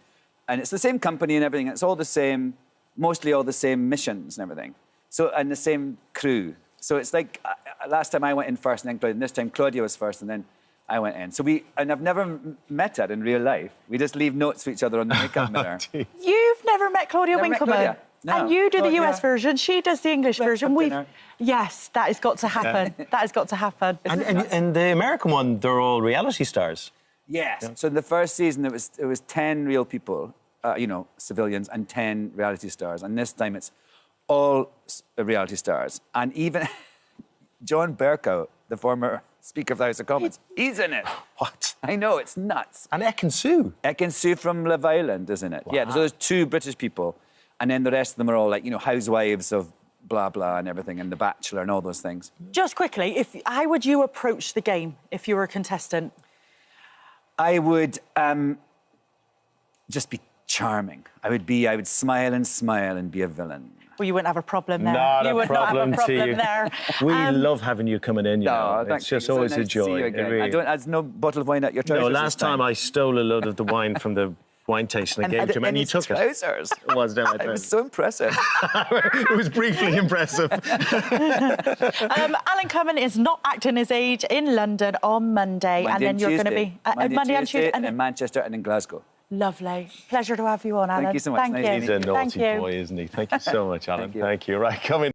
and it's the same company and everything. It's all the same, mostly all the same missions and everything. So and the same crew. So it's like last time I went in first, and then Claudia. And this time Claudia was first, and then I went in. So and I've never met her in real life. We just leave notes for each other on the makeup mirror. You've never met Claudia Winkleman? Claudia. No. And you do the US version, she does the English version. Yes, that has got to happen. That has got to happen. And the American one, they're all reality stars. Yes. Yeah. So in the first season, it was 10 real people, you know, civilians, and 10 reality stars. And this time it's all reality stars. And even John Bercow, the former Speaker of the House of Commons. He's in it. What? I know, it's nuts. And Ekin-Su? Ekin-Su from Love Island, isn't it? Wow. Yeah, there's those 2 British people, and then the rest of them are all like, you know, housewives of blah, blah, and everything, and The Bachelor and all those things. Just quickly, how would you approach the game if you were a contestant? I would just be charming. I would smile and be a villain. Well, you wouldn't have a problem there. Not you a would problem not have a to problem you. there. We love having you coming in, you know. thank It's you. just So always nice a to see joy. you It again. really- There's no bottle of wine at your trousers. No, this last time I stole a load of the wine from the wine tasting I gave to him, and he his took trousers. it. It was down my It was so impressive. It was briefly impressive. Alan Cumming is not acting his age in London on Monday, and then you're going to be Monday and Tuesday, and in Manchester and in Glasgow. Lovely. Pleasure to have you on, Alan. Thank you so much. Thank Nice you. to meet you. He's a naughty boy, isn't he? Thank you so much, Alan. Thank you. Right, come in.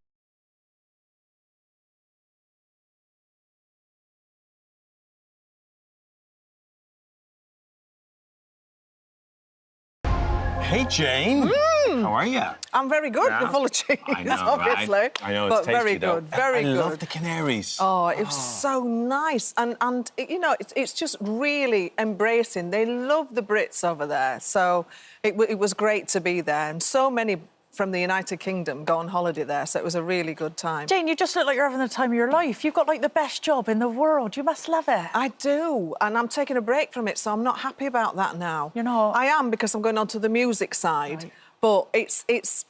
Hey, Jane. How are you? I'm very good. Yeah? You're full of cheese, I know, obviously. right? I know, it's but very tasty, though. good, very good. I love the canaries. Oh, it was so nice. And you know, it's just really embracing. They love the Brits over there. So it was great to be there. And so many from the United Kingdom go on holiday there, so it was a really good time. Jane, you just look like you're having the time of your life. You've got, like, the best job in the world. You must love it. I do, and I'm taking a break from it, so I'm not happy about that now. You know, I am, because I'm going on to the music side, right. But it's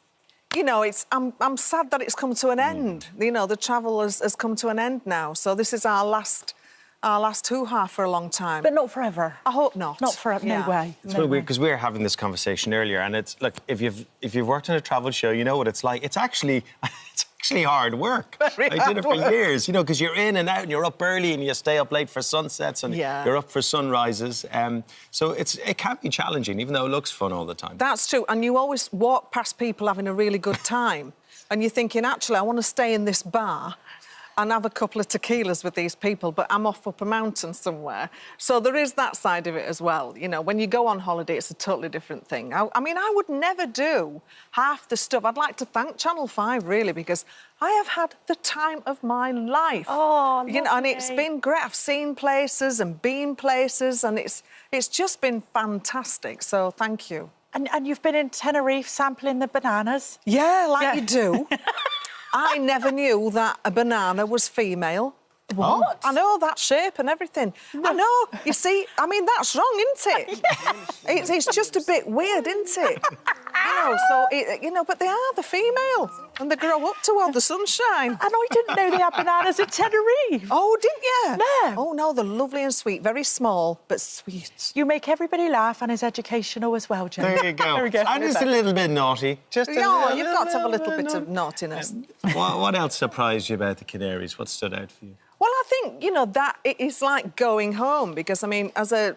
you know, I'm sad that it's come to an end. You know, the travel has come to an end now, so this is our last hoo-ha for a long time. But not forever. I hope not. Not forever, no way. It's really weird, because we were having this conversation earlier, and it's, look, if you've worked on a travel show, you know what it's like. It's actually hard work. Very I did it for hard work. years, you know, because you're in and out, and you're up early, and you stay up late for sunsets, and you're up for sunrises. So it can be challenging, even though it looks fun all the time. That's true, and you always walk past people having a really good time, and you're thinking, actually, I want to stay in this bar and have a couple of tequilas with these people, but I'm off up a mountain somewhere. So there is that side of it as well. You know, when you go on holiday, it's a totally different thing. I mean, I would never do half the stuff. I'd like to thank Channel 5, really, because I have had the time of my life. Oh, you know, and it's been great. I've seen places and been places, and it's just been fantastic. So thank you. And you've been in Tenerife sampling the bananas? Yeah, like you do. I never knew that a banana was female. What? I know, that shape and everything. I know. You see, I mean, that's wrong, isn't it? It's just a bit weird, isn't it? You know, but they are the female, and they grow up toward the sunshine. And I didn't know they had bananas in Tenerife. Oh, didn't you? No. Oh, no, they're lovely and sweet. Very small, but sweet. You make everybody laugh, and it's educational as well, Jane. There you go. There we go. And just a little bit naughty. Just You've got to have a little bit of naughtiness. What else surprised you about the Canaries? What stood out for you? Well, I think, you know, that it is like going home, because, I mean, as a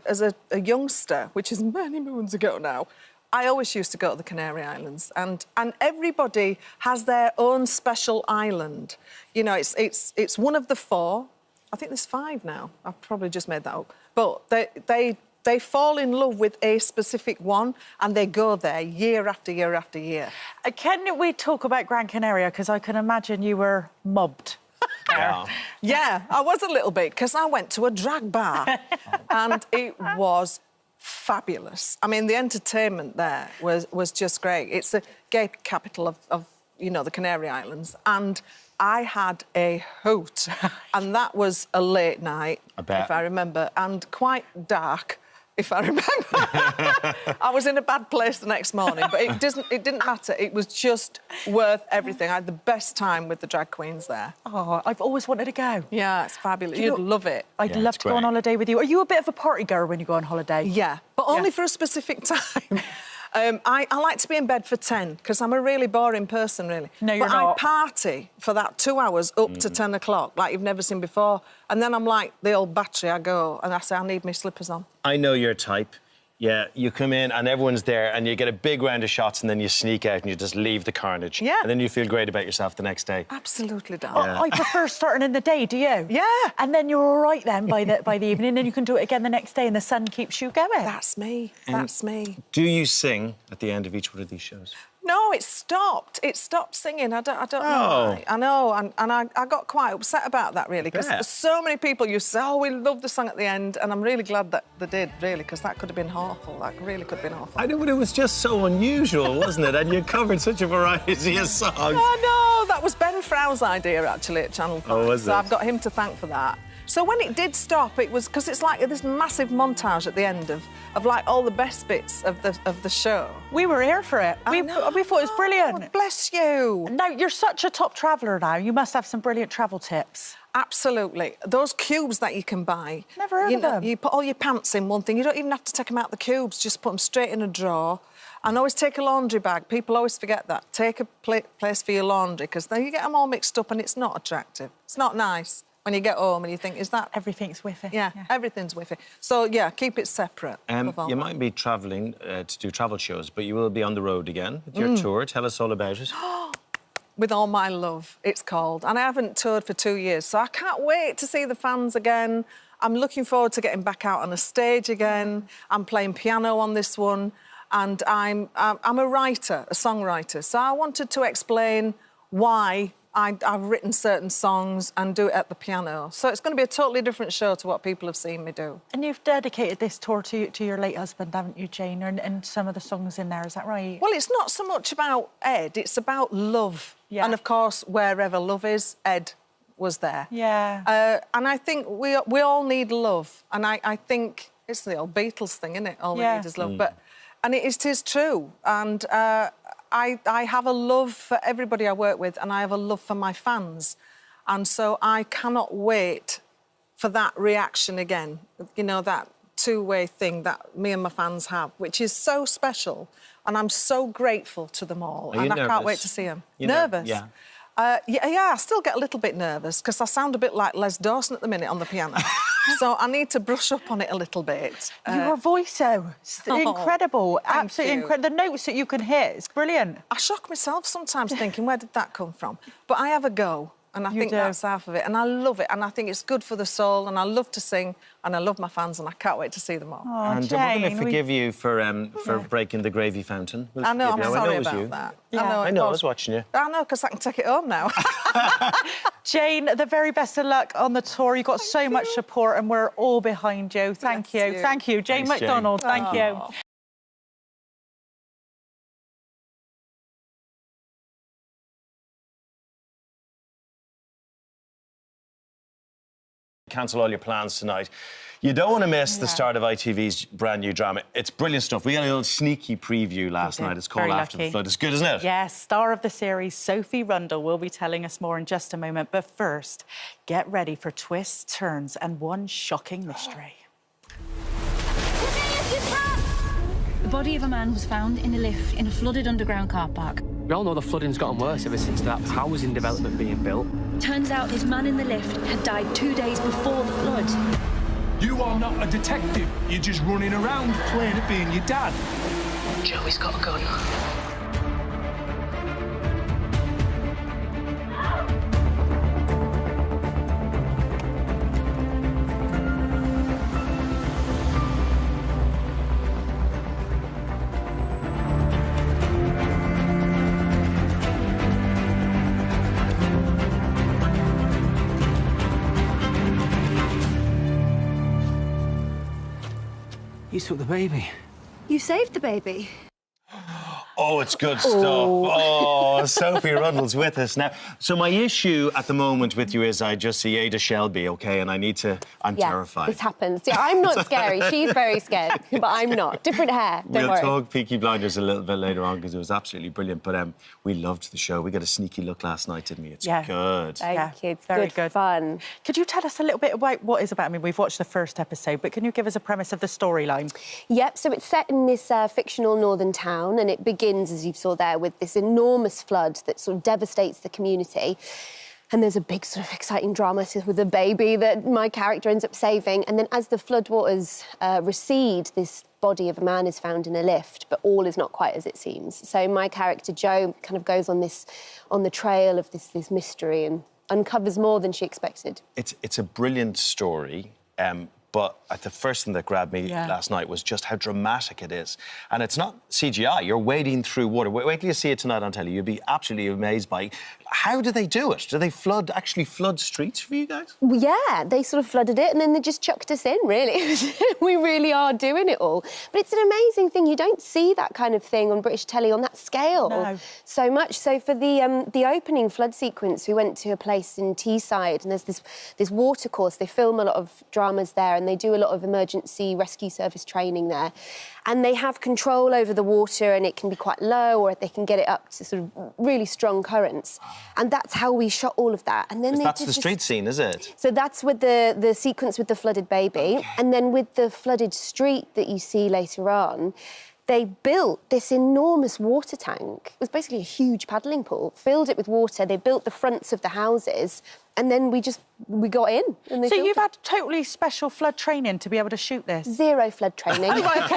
youngster, which is many moons ago now, I always used to go to the Canary Islands, and everybody has their own special island. You know, it's one of the 4. I think there's 5 now. I've probably just made that up. But they fall in love with a specific one, and they go there year after year after year. Can we talk about Gran Canaria? Because I can imagine you were mobbed. Yeah, I was a little bit, because I went to a drag bar and it was fabulous. I mean, the entertainment there was just great. It's the gay capital of you know, the Canary Islands, and I had a hoot. And that was a late night, if I remember, and quite dark, if I remember. I was in a bad place the next morning, but it didn't matter. It was just worth everything. I had the best time with the drag queens there. Oh, I've always wanted to go. Yeah, it's fabulous. You'd love it. I'd love to go on holiday with you. Are you a bit of a party girl when you go on holiday? Yeah, but only for a specific time. I like to be in bed for 10, because I'm a really boring person, really. No, you're but not. I party for that 2 hours up to 10 o'clock, like you've never seen before. And then I'm like the old battery. I go and I say, I need my slippers on. I know your type. Yeah, you come in and everyone's there, and you get a big round of shots, and then you sneak out and you just leave the carnage. Yeah. And then you feel great about yourself the next day. Absolutely, Dan. Yeah. I prefer starting in the day, do you? Yeah. And then you're all right then by the evening, and you can do it again the next day, and the sun keeps you going. That's me. That's me. Do you sing at the end of each one of these shows? No, it stopped. It stopped singing. I don't know Oh. why. I know, and I got quite upset about that, really, because bet. so many people used to say, oh, we love the song at the end, and I'm really glad that they did, really, because that could have been awful. That really could have been awful. I know, but it was just so unusual, wasn't it? And you covered such a variety of songs. Oh, no, that was Ben Frau's idea, actually, at Channel 5. Oh, was so it? I've got him to thank for that. So when it did stop, it was because it's like this massive montage at the end of like all the best bits of the show. We were here for it. We thought it was brilliant. Oh, bless you. Now, you're such a top traveller now. You must have some brilliant travel tips. Absolutely. Those cubes that you can buy. Never heard of them. You put all your pants in one thing. You don't even have to take them out the cubes. Just put them straight in a drawer. And always take a laundry bag. People always forget that. Take a place for your laundry, because then you get them all mixed up and it's not attractive. It's not nice when you get home and you think, is that... Everything's whiffy. Yeah, everything's whiffy. So, yeah, keep it separate. You might be travelling to do travel shows, but you will be on the road again with your tour. Tell us all about it. With All My Love, it's called. And I haven't toured for 2 years, so I can't wait to see the fans again. I'm looking forward to getting back out on a stage again. I'm playing piano on this one, and I'm a writer, a songwriter. So I wanted to explain why I've written certain songs and do it at the piano. So it's going to be a totally different show to what people have seen me do. And you've dedicated this tour to your late husband, haven't you, Jane? And some of the songs in there, is that right? Well, it's not so much about Ed, it's about love. Yeah. And, of course, wherever love is, Ed was there. Yeah. And I think we all need love. And I think it's the old Beatles thing, isn't it? All we need is love. And it is true. And I have a love for everybody I work with, and I have a love for my fans. And so I cannot wait for that reaction again. You know, that two-way thing that me and my fans have, which is so special. And I'm so grateful to them all. Are you nervous? I can't wait to see them. You're Nervous? Yeah. Yeah, I still get a little bit nervous because I sound a bit like Les Dawson at the minute on the piano. So I need to brush up on it a little bit. Your voice, though, incredible, absolutely incredible. The notes that you can hit, it's brilliant. I shock myself sometimes thinking, where did that come from? But I have a go, and I think that's half of it. And I love it, and I think it's good for the soul, and I love to sing, and I love my fans, and I can't wait to see them all. Oh, And we're going to forgive you for breaking the gravy fountain. I know, I'm sorry it was about you. that. Yeah. I know, I was watching you. I know, because I can take it home now. Jane, the very best of luck on the tour. You've got so much support, and we're all behind you. Thank you. Thank you. Jane Thanks, Jane. McDonald, thank you. Cancel all your plans tonight. You don't want to miss the start of ITV's brand new drama. It's brilliant stuff. We got a little sneaky preview last night. It's called Very After the lucky. Flood. It's good, isn't it? Yes, star of the series, Sophie Rundle, will be telling us more in just a moment. But first, get ready for twists, turns, and one shocking mystery. The body of a man was found in a lift in a flooded underground car park. We all know the flooding's gotten worse ever since that housing development being built. Turns out this man in the lift had died 2 days before the flood. You are not a detective. You're just running around playing at being your dad. Joey's got a gun. You took the baby. You saved the baby. Oh, it's good stuff. Oh, Sophie Rundle's with us now. So my issue at the moment with you is I just see Ada Shelby, OK, and I'm terrified. This happens. Yeah, I'm not scary. She's very scared, but I'm not. Different hair, don't worry. We'll talk Peaky Blinders a little bit later on because it was absolutely brilliant. But we loved the show. We got a sneaky look last night, didn't we? It's good. Thank you. It's Very good fun. Could you tell us a little bit about what it's about? I mean, we've watched the first episode, but can you give us a premise of the storyline? Yep, so it's set in this fictional northern town, and it begins, as you saw there, with this enormous flood that sort of devastates the community. And there's a big sort of exciting drama with a baby that my character ends up saving. And then as the floodwaters recede, this body of a man is found in a lift, but all is not quite as it seems. So my character, Jo, kind of goes on the trail of this mystery and uncovers more than she expected. It's a brilliant story, But the first thing that grabbed me last night was just how dramatic it is. And it's not CGI. You're wading through water. Wait till you see it tonight on telly. You'll be absolutely amazed by how do they do it? Do they actually flood streets for you guys? Well, yeah, they sort of flooded it and then they just chucked us in, really. We really are doing it all. But it's an amazing thing. You don't see that kind of thing on British telly on that scale so much. So for the opening flood sequence, we went to a place in Teesside and there's this water course. They film a lot of dramas there and they do a lot of emergency rescue service training there. And they have control over the water and it can be quite low or they can get it up to sort of really strong currents. And that's how we shot all of that. And then that's the street scene, is it? So that's with the sequence with the flooded baby. And then with the flooded street that you see later on, they built this enormous water tank. It was basically a huge paddling pool, filled it with water. They built the fronts of the houses and then we got in. And they so you've had totally special flood training to be able to shoot this? Zero flood training. Oh, right, OK.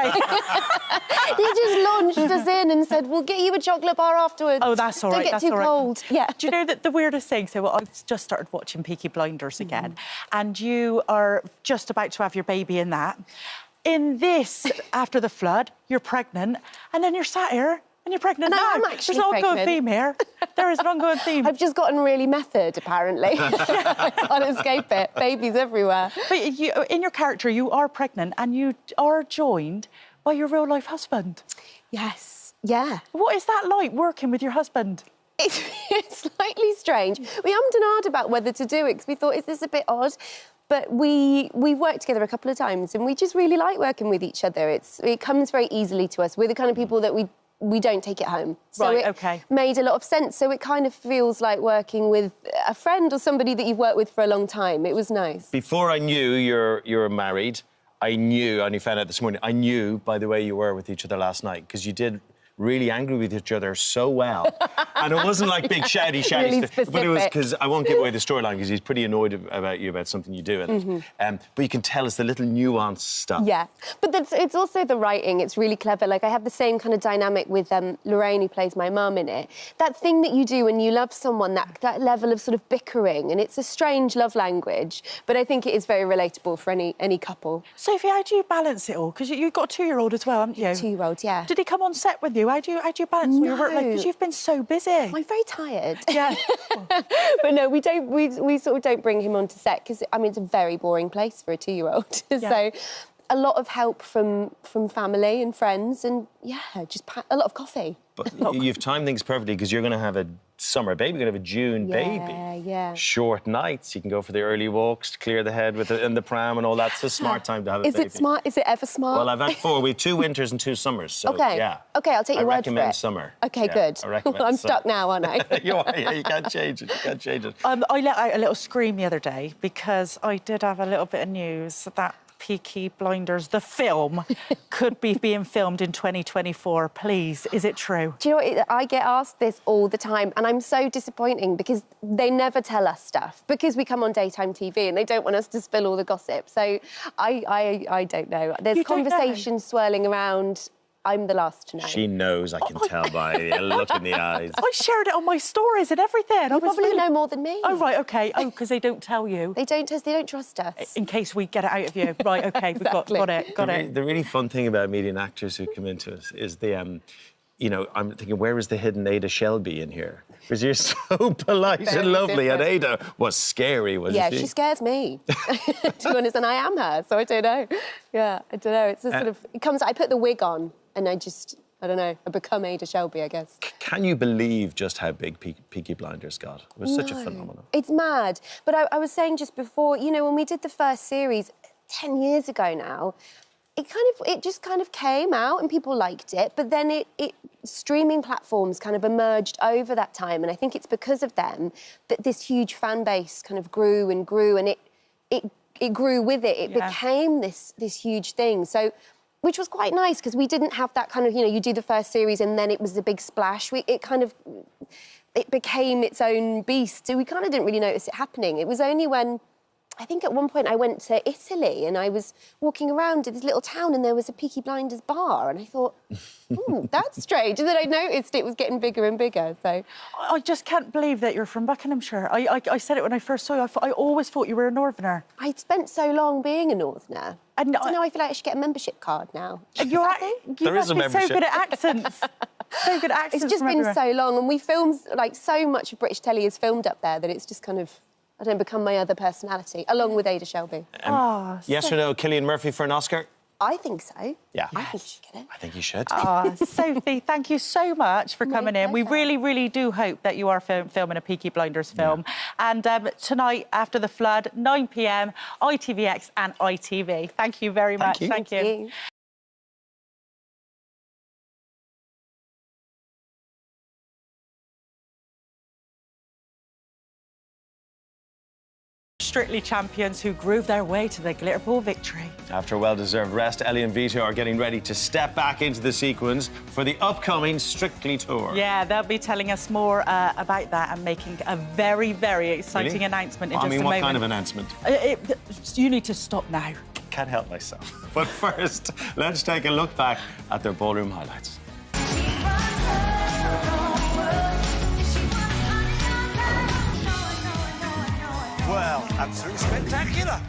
They just launched us in and said, we'll get you a chocolate bar afterwards. Oh, that's all right. Don't get too cold. Yeah. Do you know that the weirdest thing? So I've just started watching Peaky Blinders again, and you are just about to have your baby in that. In this, after the flood, you're pregnant, and then you're sat here and you're pregnant and now. I'm actually There's an pregnant. ongoing theme here. There is an ongoing theme. I've just gotten really method, apparently. I can't escape it. Babies everywhere. But you, in your character, you are pregnant and you are joined by your real-life husband. Yes, yeah. What is that like, working with your husband? It's slightly strange. We ummed and ahed about whether to do it because we thought, is this a bit odd? But we've worked together a couple of times and we just really like working with each other. It comes very easily to us. We're the kind of people that we don't take it home. So right, it made a lot of sense. So it kind of feels like working with a friend or somebody that you've worked with for a long time. It was nice. Before I knew you're married, I only found out this morning, I knew by the way you were with each other last night, because you did really angry with each other so well. And it wasn't like big shouty really stuff. But it was because, I won't give away the storyline, because he's pretty annoyed about you about something you do in it. But you can tell it's the little nuanced stuff. Yeah, but it's also the writing. It's really clever. Like, I have the same kind of dynamic with Lorraine, who plays my mum in it. That thing that you do when you love someone, that level of sort of bickering, and it's a strange love language, but I think it is very relatable for any couple. Sophie, how do you balance it all? Because you've got a 2-year-old as well, haven't you? 2-year-old, yeah. Did he come on set with you? How do you balance your work life? Because you've been so busy. I'm very tired. Yeah. But no, we sort of don't bring him onto set because, I mean, it's a very boring place for a 2-year-old. Yeah. So a lot of help from family and friends and, yeah, just a lot of coffee. But you've timed things perfectly, because you're going to have a summer baby, you're going to have a June baby. Yeah. Short nights, you can go for the early walks to clear the head in the pram and all that. It's a smart time to have a baby. Is it smart? Is it ever smart? Well, I've had 4. We have 2 winters and 2 summers, so okay. yeah. OK, I'll take your word for it. I recommend summer. OK, yeah, good. I recommend I'm summer. stuck now, aren't I? You are, yeah, you can't change it. You can't change it. I let out a little scream the other day because I did have a little bit of news that Peaky Blinders, the film, could be being filmed in 2024. Please, is it true? Do you know what? I get asked this all the time, and I'm so disappointing because they never tell us stuff, because we come on daytime TV and they don't want us to spill all the gossip. So I don't know. There's conversations swirling around. I'm the last to know. She knows, I can tell by the look in the eyes. I shared it on my stories and everything. You probably know more than me. Oh, right, OK. Oh, because they don't tell you. They don't trust us. In case we get it out of you. Right, OK, Exactly. got it. The really fun thing about meeting actors who come into us is you know, I'm thinking, where is the hidden Ada Shelby in here? Because you're so polite and lovely, and Ada was scary, wasn't she? Yeah, she scares me, to be honest, and I am her, so I don't know. Yeah, I don't know. It's a sort of... I put the wig on, and I don't know, I become Ada Shelby, I guess. Can you believe just how big Peaky Blinders got? It was such a phenomenon. It's mad. But I was saying just before, you know, when we did the first series 10 years ago now, it just kind of came out and people liked it, but then streaming platforms kind of emerged over that time, and I think it's because of them that this huge fan base kind of grew and grew, and it grew with it. It became this huge thing. So, which was quite nice, because we didn't have that kind of, you know, you do the first series and then it was a big splash. It became its own beast, so we kind of didn't really notice it happening. It was only when I think at one point I went to Italy and I was walking around in this little town and there was a Peaky Blinders bar and I thought, that's strange. And then I noticed it was getting bigger and bigger, so... I just can't believe that you're from Buckinghamshire. I said it when I first saw you. I always thought you were a northerner. I'd spent so long being a northerner. And I don't know, I feel like I should get a membership card now. You must be so good at accents. So good at accents. It's just been so long and we filmed, like, so much of British telly is filmed up there that it's just kind of... I don't become my other personality, along with Ada Shelby. Yes or no, Cillian Murphy for an Oscar? I think so. Yeah. I think you should get it. I think you should. Sophie, thank you so much for coming in. We really, really do hope that you are filming a Peaky Blinders film. And tonight, after the flood, 9 p.m, ITVX and ITV. Thank you very much. Thank you. Strictly champions who groove their way to the glitter ball victory. After a well-deserved rest, Ellie and Vito are getting ready to step back into the sequence for the upcoming Strictly tour. Yeah, they'll be telling us more about that and making a very, very exciting announcement in just a moment. I mean, what kind of announcement? You need to stop now. Can't help myself. But first, let's take a look back at their ballroom highlights. Well, absolutely spectacular.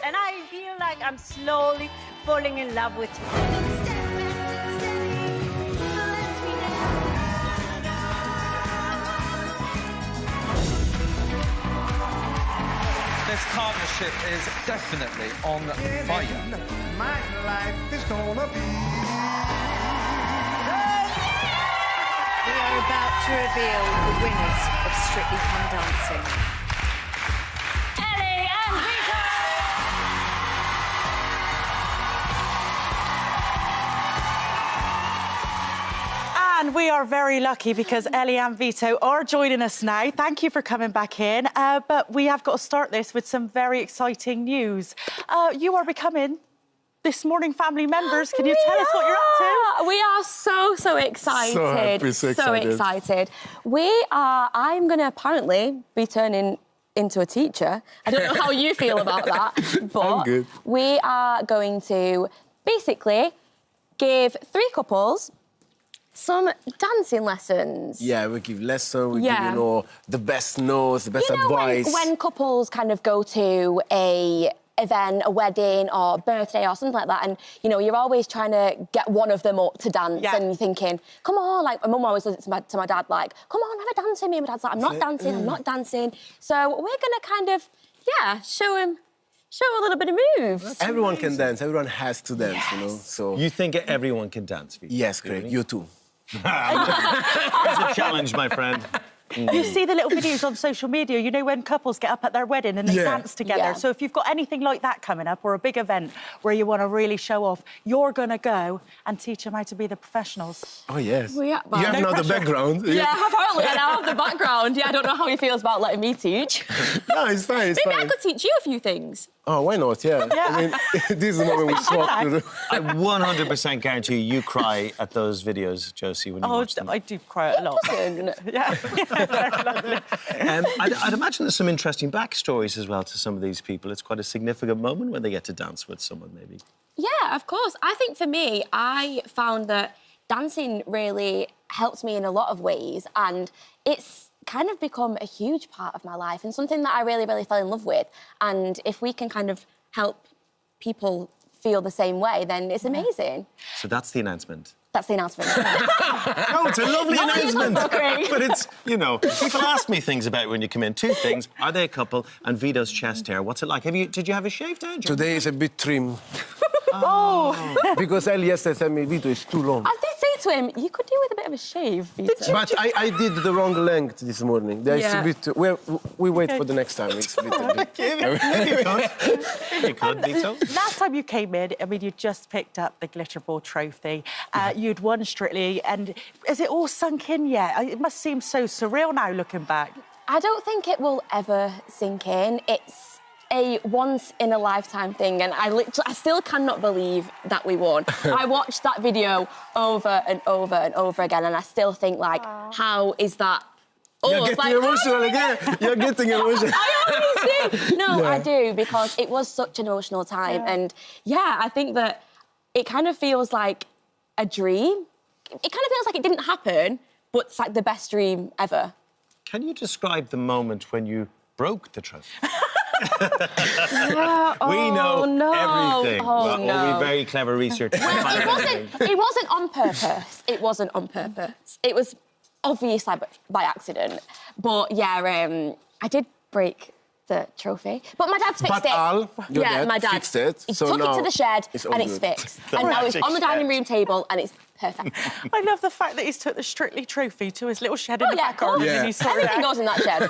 And I feel like I'm slowly falling in love with you. This partnership is definitely on fire. My life is gonna be... We are about to reveal the winners of Strictly Come Dancing. Ellie and Vito! And we are very lucky because Ellie and Vito are joining us now. Thank you for coming back in. But we have got to start this with some very exciting news. You are becoming This Morning family members. Can you tell us what you're up to? We are so excited. So happy, so excited. I'm going to apparently be turning into a teacher. I don't know how you feel about that, but I'm good. We are going to basically give 3 couples some dancing lessons. Yeah, we give lessons, we give, you know, the best notes, the best advice. When couples kind of go to a event, a wedding or birthday or something like that, and, you know, you're always trying to get one of them up to dance and you're thinking, come on, like, my mum always says it to my dad, like, come on, have a dance with me. And my dad's like, I'm not dancing. So we're going to kind of, show a little bit of moves. Everyone can dance. Everyone has to dance, you know. So you think everyone can dance, Vito? Yes, Craig. You too. It's a challenge, my friend. You see the little videos on social media, you know, when couples get up at their wedding and they dance together. Yeah. So if you've got anything like that coming up or a big event where you want to really show off, you're going to go and teach them how to be the professionals. Oh, yes. You have now the background. Yeah, apparently I now have the background. Yeah, I don't know how he feels about letting me teach. No, it's fine, it's Maybe fine. I could teach you a few things. Oh, why not? Yeah. I mean, this is the moment we swap. I 100% guarantee you cry at those videos, Josie, when you watch them. I do cry a lot. I'd imagine there's some interesting backstories as well to some of these people. It's quite a significant moment when they get to dance with someone, maybe. Yeah, of course. I think for me, I found that dancing really helped me in a lot of ways, and it's kind of become a huge part of my life and something that I really fell in love with. And if we can kind of help people feel the same way, then it's amazing. So that's the announcement. That's the announcement. No, it's a lovely announcement. But it's, you know, people ask me things about when you come in. 2 things. Are they a couple? And Vito's chest hair. What's it like? Did you have a shaved head? Today is a bit trim. Oh! Because Ellie yesterday said me, Vito, it's too long. I did say to him, you could do with a bit of a shave, Vito. But I did the wrong length this morning. There is a bit... We wait for the next time. It's a bit... You could, Vito. Last time you came in, I mean, you just picked up the Glitter Ball trophy. You'd won Strictly, and is it all sunk in yet? It must seem so surreal now, looking back. I don't think it will ever sink in. It's a once-in-a-lifetime thing, and I still cannot believe that we won. I watched that video over and over and over again, and I still think, like, how is that Oh, You're getting emotional again. You're getting emotional. I always do. No, Yeah. I do, because it was such an emotional time. And, yeah, I think that it kind of feels like a dream. It kind of feels like it didn't happen, but it's like the best dream ever. Can you describe the moment when you broke the trophy? Yeah, We know everything. Oh, Well, no. we're very clever researchers. It wasn't on purpose. It wasn't on purpose. It was obviously by accident. But, yeah, I did break the trophy. But my dad's fixed But it. Al, your dad my dad fixed it, He so took it now to the shed it's all and it's good. fixed. And now it's on the dining room table and it's perfect. I love the fact that he's took the Strictly trophy to his little shed in the back garden. Yeah. And he's sorted Everything out. goes in that shed.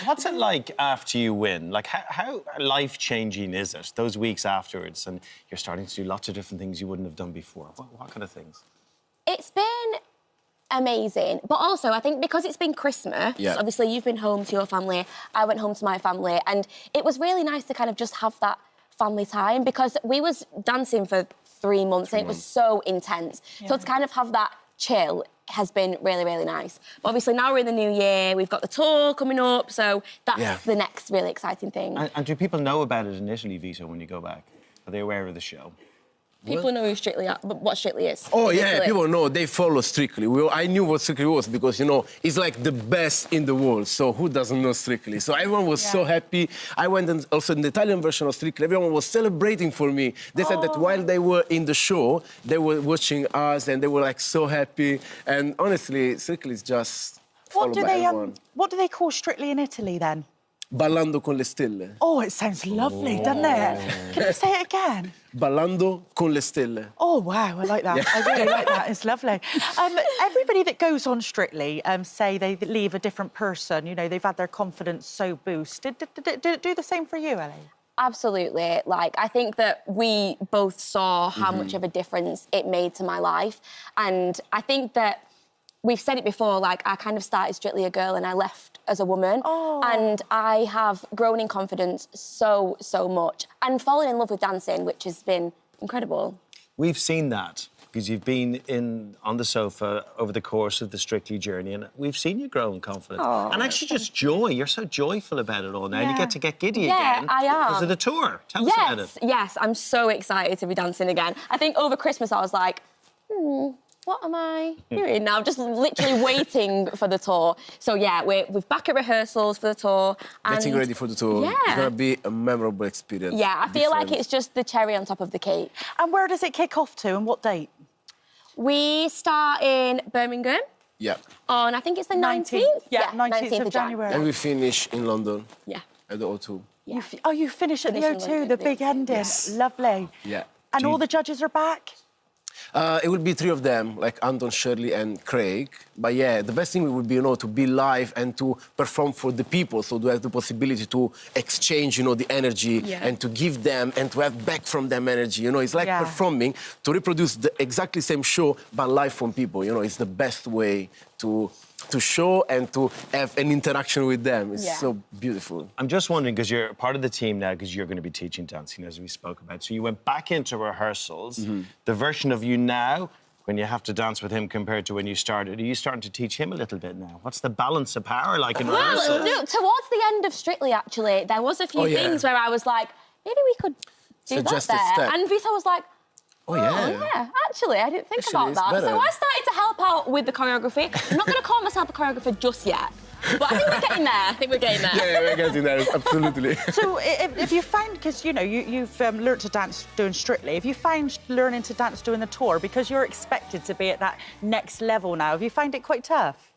What's it like after you win? Like, how life-changing is it, those weeks afterwards, and you're starting to do lots of different things you wouldn't have done before? What kind of things? It's been amazing. But also, I think because it's been Christmas, Yeah. obviously you've been home to your family, I went home to my family, and it was really nice to kind of just have that family time, because we was dancing for 3 months and it was so intense. So to kind of have that chill has been really, really nice. But obviously now we're in the new year, we've got the tour coming up, so that's the next really exciting thing. And do people know about it in Italy, Vito, when you go back? Are they aware of the show? People know who Strictly are, but what Strictly is. Oh, yeah, Literally. people know. They follow Strictly. I knew what Strictly was because, you know, it's like the best in the world. So who doesn't know Strictly? So everyone was so happy. I went and also in the Italian version of Strictly, everyone was celebrating for me. They said that while they were in the show, they were watching us and they were, like, so happy. And honestly, Strictly is just followed by everyone. What do they call Strictly in Italy, then? Ballando con le stelle. Oh, it sounds lovely, doesn't it? Can you say it again? Ballando con le stelle. Oh, wow, I like that. Yeah. I really like that. It's lovely. Everybody that goes on Strictly say they leave a different person. You know, they've had their confidence so boosted. Did it do the same for you, Ellie? Absolutely. Like, I think that we both saw how much of a difference it made to my life. And I think that we've said it before, like, I kind of started Strictly a girl and I left as a woman. And I have grown in confidence so, so much. And fallen in love with dancing, which has been incredible. We've seen that, because you've been on the sofa over the course of the Strictly journey, and we've seen you grow in confidence. Oh. And actually just joy. You're so joyful about it all now. And you get giddy Yeah, again. I am. Because of the tour. Tell us about it. Yes, I'm so excited to be dancing again. I think over Christmas I was like, what am I doing now? Just literally waiting for the tour. So, yeah, we're back at rehearsals for the tour. And Getting ready for the tour. Yeah. It's going to be a memorable experience. Yeah, I feel like it's just the cherry on top of the cake. And where does it kick off to and what date? We start in Birmingham Yeah. on, I think it's the 19th? Yeah, 19th of January. And we finish in London. Yeah. At the O2. You finish at the Finish in O2, London, the big ending. Yes. Lovely. Yeah. And all the judges are back? It will be 3 of them, like Anton, Shirley and Craig. But yeah, the best thing would be, you know, to be live and to perform for the people. So to have the possibility to exchange, you know, the energy and to give them and to have back from them energy. You know, it's like performing, to reproduce the exactly same show, but live from people. You know, it's the best way to show and to have an interaction with them. It's so beautiful. I'm just wondering, because you're part of the team now, because you're going to be teaching dancing, as we spoke about. So you went back into rehearsals. The version of you now, when you have to dance with him compared to when you started, are you starting to teach him a little bit now? What's the balance of power like in rehearsals? Well, no, towards the end of Strictly, actually, there was a few things where I was like, maybe we could do Suggest that a there. step. And Vito was like, Oh, yeah. Actually, I didn't think Actually, about it's that. better. So I started to help out with the choreography. I'm not going to call myself a choreographer just yet, but I think we're getting there. I think we're getting there. Yeah, we're getting there, absolutely. So if you find, because, you know, you've learnt to dance doing Strictly, have you found learning to dance doing the tour, because you're expected to be at that next level now, have you found it quite tough?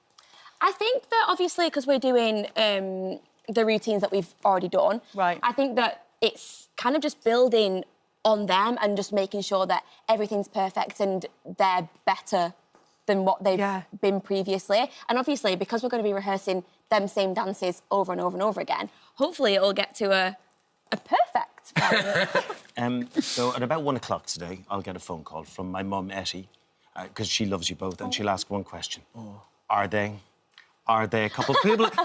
I think that, obviously, because we're doing the routines that we've already done, I think that it's kind of just building on them and just making sure that everything's perfect and they're better than what they've been previously. And obviously, because we're going to be rehearsing them same dances over and over and over again, hopefully it'll get to a perfect. So at about 1 o'clock today, I'll get a phone call from my mum, Etty, because she loves you both, and she'll ask one question. Are they a couple?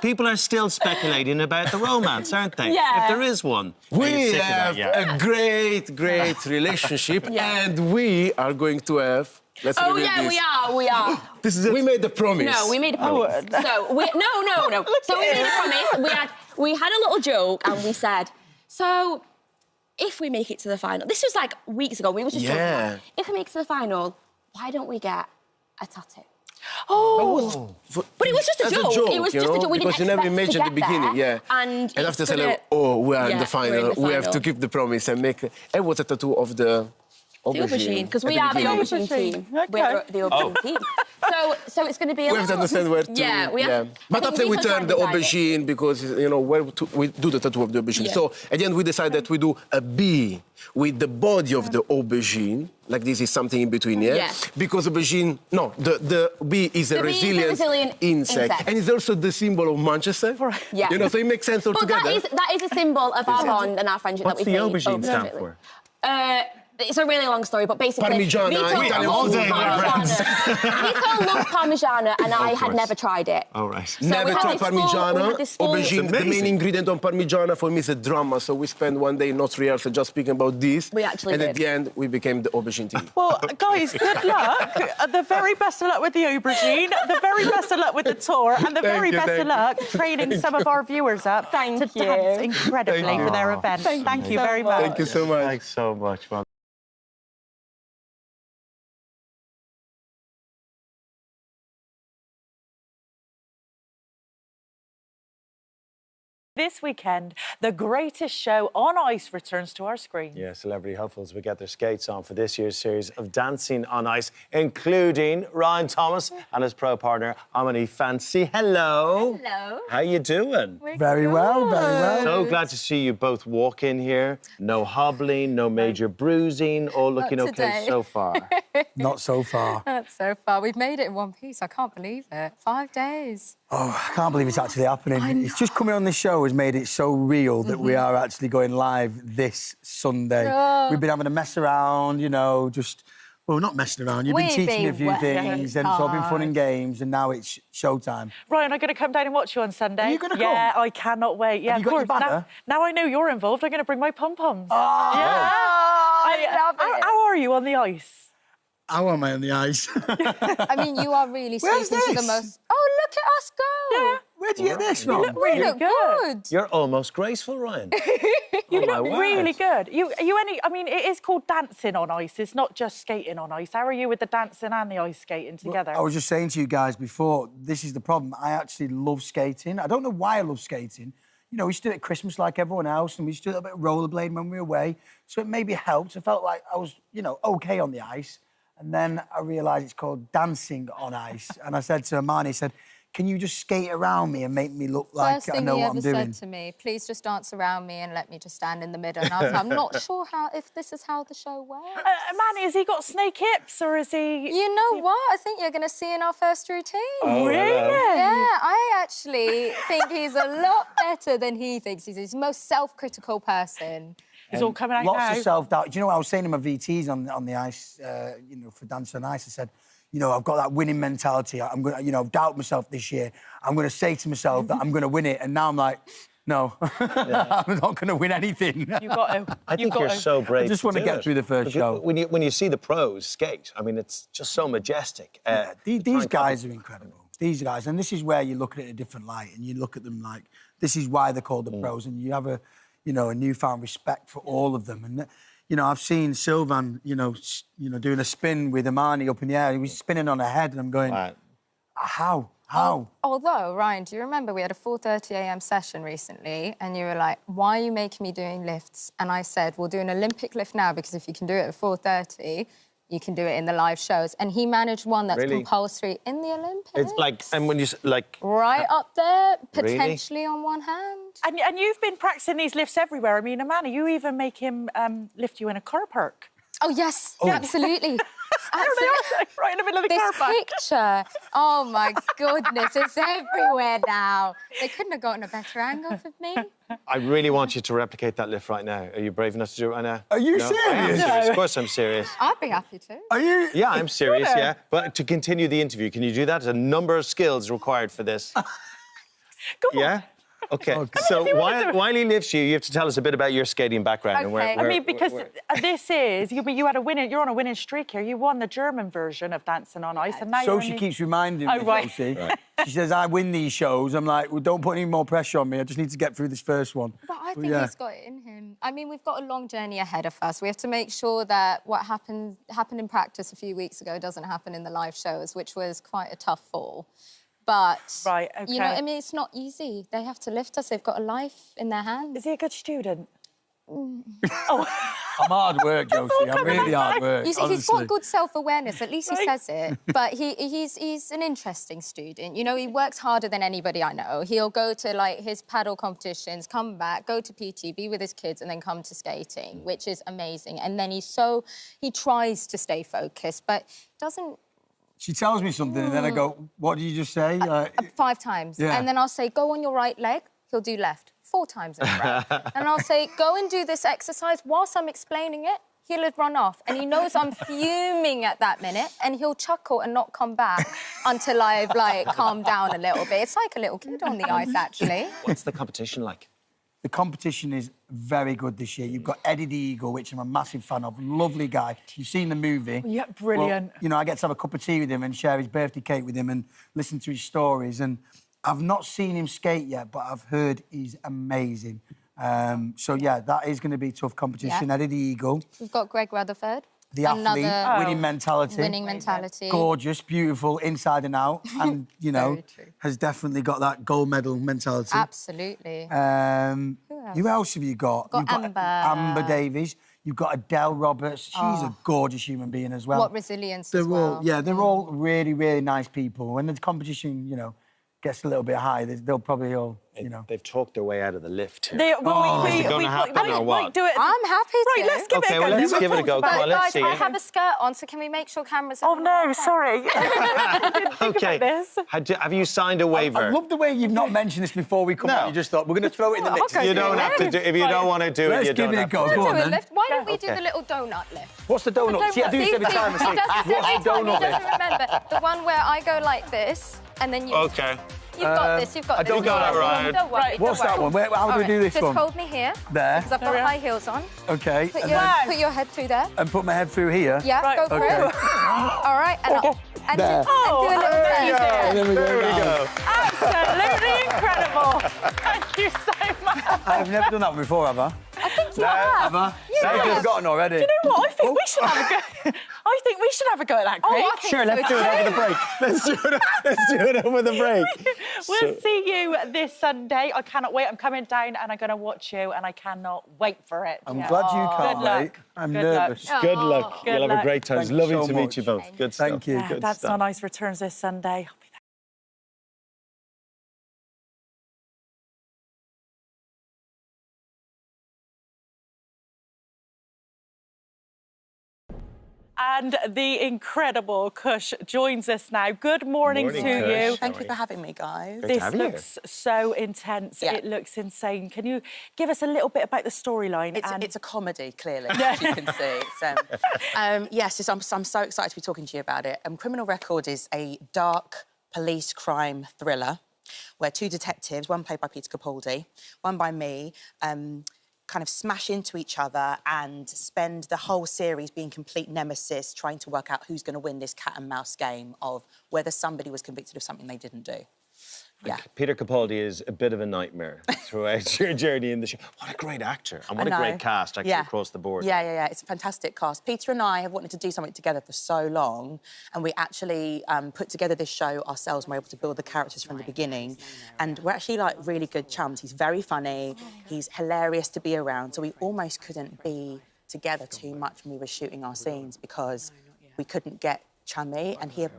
People are still speculating about the romance, aren't they? Yeah. If there is one. Are you We sick of that have yet? a great relationship, and we are going to have Let's Oh, reveal yeah, this. we are. This is it. We made the promise. No, we made a promise. No. So, we made a promise. We had a little joke and we said, so if we make it to the final, this was like weeks ago, we were just joking about, if we make it to the final, why don't we get a tattoo? Oh, but it was just a joke. It was just a joke. We because didn't you never expect imagined to at the get beginning, there. And after it's saying, gonna- oh, we are in the we're in final. the We have to final. keep the promise and make it. It was a tattoo of the aubergine. Because at we the are the beginning. aubergine team. We're the aubergine team. So it's going to be a We have to understand where to. Yeah, we have. But after we turned the aubergine because where we do the tattoo of the aubergine. Yeah. So at the end we decided that we do a bee with the body of the aubergine. Like this is something in between, yeah? Yeah. Because aubergine, no, the bee is a The bee is a resilient resilient insect, insect. and it's also the symbol of Manchester. Yeah. So it makes sense all But together. that is a symbol of our bond and our friendship What's that we've the made. aubergine stand for? It's a really long story, but basically... Parmigiana, Italian loves food. Vito loves Parmigiana, and I had never tried it. All right. So Never we had tried this full- we Parmigiana. had this full- Aubergine, the main ingredient on Parmigiana for me is a drama. So we spent one day not rehearsal just speaking about this. We actually And did. at the end, we became the aubergine team. Well, guys, good luck. The very best of luck with the aubergine, the very best of luck with the tour, and the very best of luck training some of our viewers up to dance incredibly for their event. Thank you very much. Thank you so much. Thanks so much, man. This weekend, the greatest show on ice returns to our screen. Yeah, celebrity hopefuls will get their skates on for this year's series of Dancing on Ice, including Ryan Thomas and his pro partner, Amity Fancy. Hello. Hello. How you doing? Very well, very well. So glad to see you both walk in here. No hobbling, no major bruising, all looking Not okay today. so far. Not so far. Not so far. We've made it in one piece. I can't believe it. 5 days. Oh, I can't believe it's actually happening. It's just coming on this show has made it so real that we are actually going live this Sunday. Oh. We've been having a mess around, well, not messing around. You've been We've teaching me a been few working things, and it's all been fun hard. and games, and now it's showtime. Ryan, I'm going to come down and watch you on Sunday. Are you going to Yeah, I cannot wait. Yeah, Have you of got your course. banner? Now I know you're involved, I'm going to bring my pom-poms. Oh. Yeah. I love it. How are you on the ice? How am I on the ice? I mean, you are really Where's speaking to the this? most... Oh, look at us go. Yeah. Where do you get this You from? look really good. You're almost graceful, Ryan. You my look word. really good. I mean, it is called dancing on ice. It's not just skating on ice. How are you with the dancing and the ice skating together? I was just saying to you guys before, this is the problem. I actually love skating. I don't know why I love skating. We used to do it at Christmas like everyone else, and we used to do a bit of rollerblading when we were away. So it maybe helped. I felt like I was, OK on the ice. And then I realised it's called dancing on ice. And I said to Amani, I said, can you just skate around me and make me look like First I thing know he what ever I'm doing? said to me, please just dance around me and let me just stand in the middle. And I was like, I'm not sure if this is how the show works. Manny, has he got snake hips or is he... You know what? I think you're going to see in our first routine. Oh, really? Yeah, I actually think he's a lot better than he thinks. He's the most self-critical person. It's all coming out Lots now. of self-doubt. Do you know what I was saying to my VTs on the ice, for Dancing on Ice? I said, I've got that winning mentality. I'm going to, doubt myself this year. I'm going to say to myself that I'm going to win it. And now I'm like, no, I'm not going to win anything. You've got to. I think you're so brave. I just want to do get it. through the first Because show. When you see the pros skate, I mean, it's just so majestic. These guys are incredible. These guys, and this is where you look at it in a different light, and you look at them like this is why they're called the pros, and you have a newfound respect for all of them. And I've seen Sylvan, doing a spin with Amani up in the air. He was spinning on her head, and I'm going, how? Although, Ryan, do you remember we had a 4:30 a.m. session recently and you were like, why are you making me doing lifts? And I said, we'll do an Olympic lift now because if you can do it at 4:30, you can do it in the live shows. And he managed one that's Really? compulsory in the Olympics. It's like, and when you Right up there, Really? potentially on one hand. And you've been practicing these lifts everywhere. I mean, Amanda, you even make him lift you in a car park. Oh, yes, absolutely. Right in the middle of the car This park. picture, oh, my goodness, it's everywhere now. They couldn't have gotten a better angle for me. I really want you to replicate that lift right now. Are you brave enough to do it right now? Are you No? I am serious? serious. Of course I'm serious. I'd be happy to. Are you? Yeah, I'm serious, yeah. But to continue the interview, can you do that? There's a number of skills required for this. Come on. Yeah? Okay, so while he lifts you, you have to tell us a bit about your skating background. And I mean, because this is, you had a winning, you're on a winning streak here. You won the German version of Dancing on Ice. And now So she keeps reminding me, Josie. She says, I win these shows. I'm like, well, don't put any more pressure on me. I just need to get through this first one. But I think he's got it in him. I mean, we've got a long journey ahead of us. We have to make sure that what happened in practice a few weeks ago doesn't happen in the live shows, which was quite a tough fall. But, you know, I mean, it's not easy. They have to lift us. They've got a life in their hands. Is he a good student? I'm hard work, Josie. I'm really hard work. He's got good self-awareness, at least he says it. But he's an interesting student. You know, he works harder than anybody I know. He'll go to, like, his paddle competitions, come back, go to PT, be with his kids, and then come to skating, which is amazing. And then he tries to stay focused, but doesn't... She tells me something, and then I go, what did you just say? 5 times. Yeah. And then I'll say, go on your right leg. He'll do left. 4 times in a row. And I'll say, go and do this exercise. Whilst I'm explaining it, he'll have run off. And he knows I'm fuming at that minute, and he'll chuckle and not come back until I've, like, calmed down a little bit. It's like a little kid on the ice, actually. What's the competition like? The competition is very good this year. You've got Eddie the Eagle, which I'm a massive fan of. Lovely guy. You've seen the movie. Yeah, brilliant. Well, you know, I get to have a cup of tea with him and share his birthday cake with him and listen to his stories. And I've not seen him skate yet, but I've heard he's amazing. So, yeah, that is going to be a tough competition. Yeah. Eddie the Eagle. We've got Greg Rutherford. The athlete, winning mentality. Winning mentality. Gorgeous, beautiful, inside and out. And, you know, has definitely got that gold medal mentality. Absolutely. Who else have you got? You've got Amber Davies. You've got Adele Roberts. She's a gorgeous human being as well. What resilience as well. They're all really, really nice people. When the competition, you know, gets a little bit high, they'll probably all, you know... They've talked their way out of the lift here. Is it going to happen or what? Do it. I'm happy to. Right, let's give it a go. Well, let's give it a go. Come on, let's Guys, see I it. have a skirt on, so can we make sure cameras... Oh, no, sorry. OK. Have you signed a waiver? I love the way you've not mentioned this before we come on. You just thought, we're going to throw it in the mix. You don't have to do... If you don't want to do it, you don't have to. Let's give it a go. Go on, then. Why don't we do the little donut lift? What's the donut? See, I do this every time. What's the donut lift? He doesn't remember. The one where I go like this, and then you... OK. You've got this, you've got this. You got it right. Don't worry, What's that one? How do we do this Just one? hold me here. There. Because I've got high heels on. OK. Put your head through there. And put my head through here? Yeah, go for it. All right, and do a little There we go. Absolutely incredible. Thank you so much. I've never done that one before, have I? I think you have. Have I? I've forgotten already. Do you know what? I think we should have a go. I think we should have a go at that, Craig. Sure, let's do it over the break. Let's do it over the break. We'll see you this Sunday. I cannot wait. I'm coming down and I'm going to watch you, and I cannot wait for it. I'm glad you can't wait. I'm nervous. Good luck. You'll have a great time. It's lovely to meet you both. Good stuff. Thank you. That's on Ice returns this Sunday. And the incredible Kush joins us now. Good morning to you. Thank you for having me, guys. This looks so intense. Yeah. It looks insane. Can you give us a little bit about the storyline? It's a comedy, clearly, as you can see. Yes, I'm so excited to be talking to you about it. Criminal Record is a dark police crime thriller where 2 detectives, one played by Peter Capaldi, one by me, kind of smash into each other and spend the whole series being complete nemesis, trying to work out who's going to win this cat and mouse game of whether somebody was convicted of something they didn't do. Yeah. Peter Capaldi is a bit of a nightmare throughout your journey in the show. What a great actor and what a great cast actually across the board. Yeah. It's a fantastic cast. Peter and I have wanted to do something together for so long, and we actually put together this show ourselves and we're able to build the characters from the beginning. And we're actually like really good chums. He's very funny. He's hilarious to be around. So we almost couldn't be together too much when we were shooting our scenes because we couldn't get chummy, and he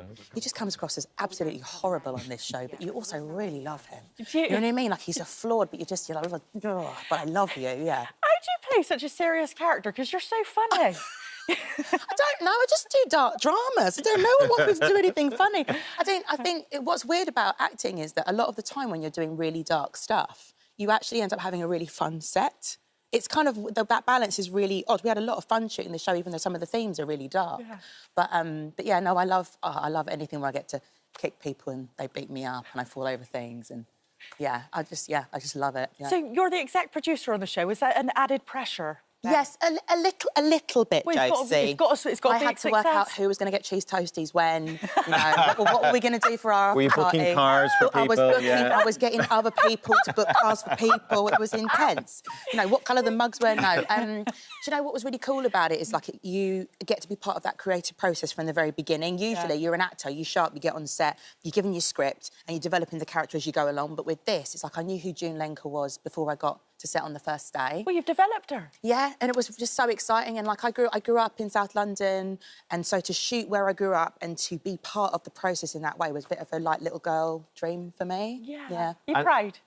just comes across as absolutely horrible on this show, but you also really love him. You know what I mean? Like, he's a flawed, but you're like, oh, but I love you, yeah. How do you play such a serious character? Because you're so funny. I don't know, I just do dark dramas. I don't know what wants me to do anything funny. I think what's weird about acting is that a lot of the time when you're doing really dark stuff, you actually end up having a really fun set. It's kind of, that balance is really odd. We had a lot of fun shooting the show, even though some of the themes are really dark. Yeah. But yeah, no, I love anything where I get to kick people and they beat me up and I fall over things. And Yeah, I just love it. Yeah. So you're the exec producer on the show. Is that an added pressure? Yes, a little bit, Well, Josie. it's got I to be had to work out who was going to get cheese toasties when, you know, what were we going to do for our Were you party? booking cars for people? I was getting other people to book cars for people. It was intense. You know, what colour the mugs were? No. Do you know what was really cool about it is, like, you get to be part of that creative process from the very beginning. Usually, you're an actor, you show up, you get on set, you're given your script, and you're developing the character as you go along. But with this, it's like I knew who June Lenker was before I got to set on the first day. Well, you've developed her. Yeah, and it was just so exciting. And, like, I grew up in South London, and so to shoot where I grew up and to be part of the process in that way was a bit of a, like, little girl dream for me. Yeah. You're proud?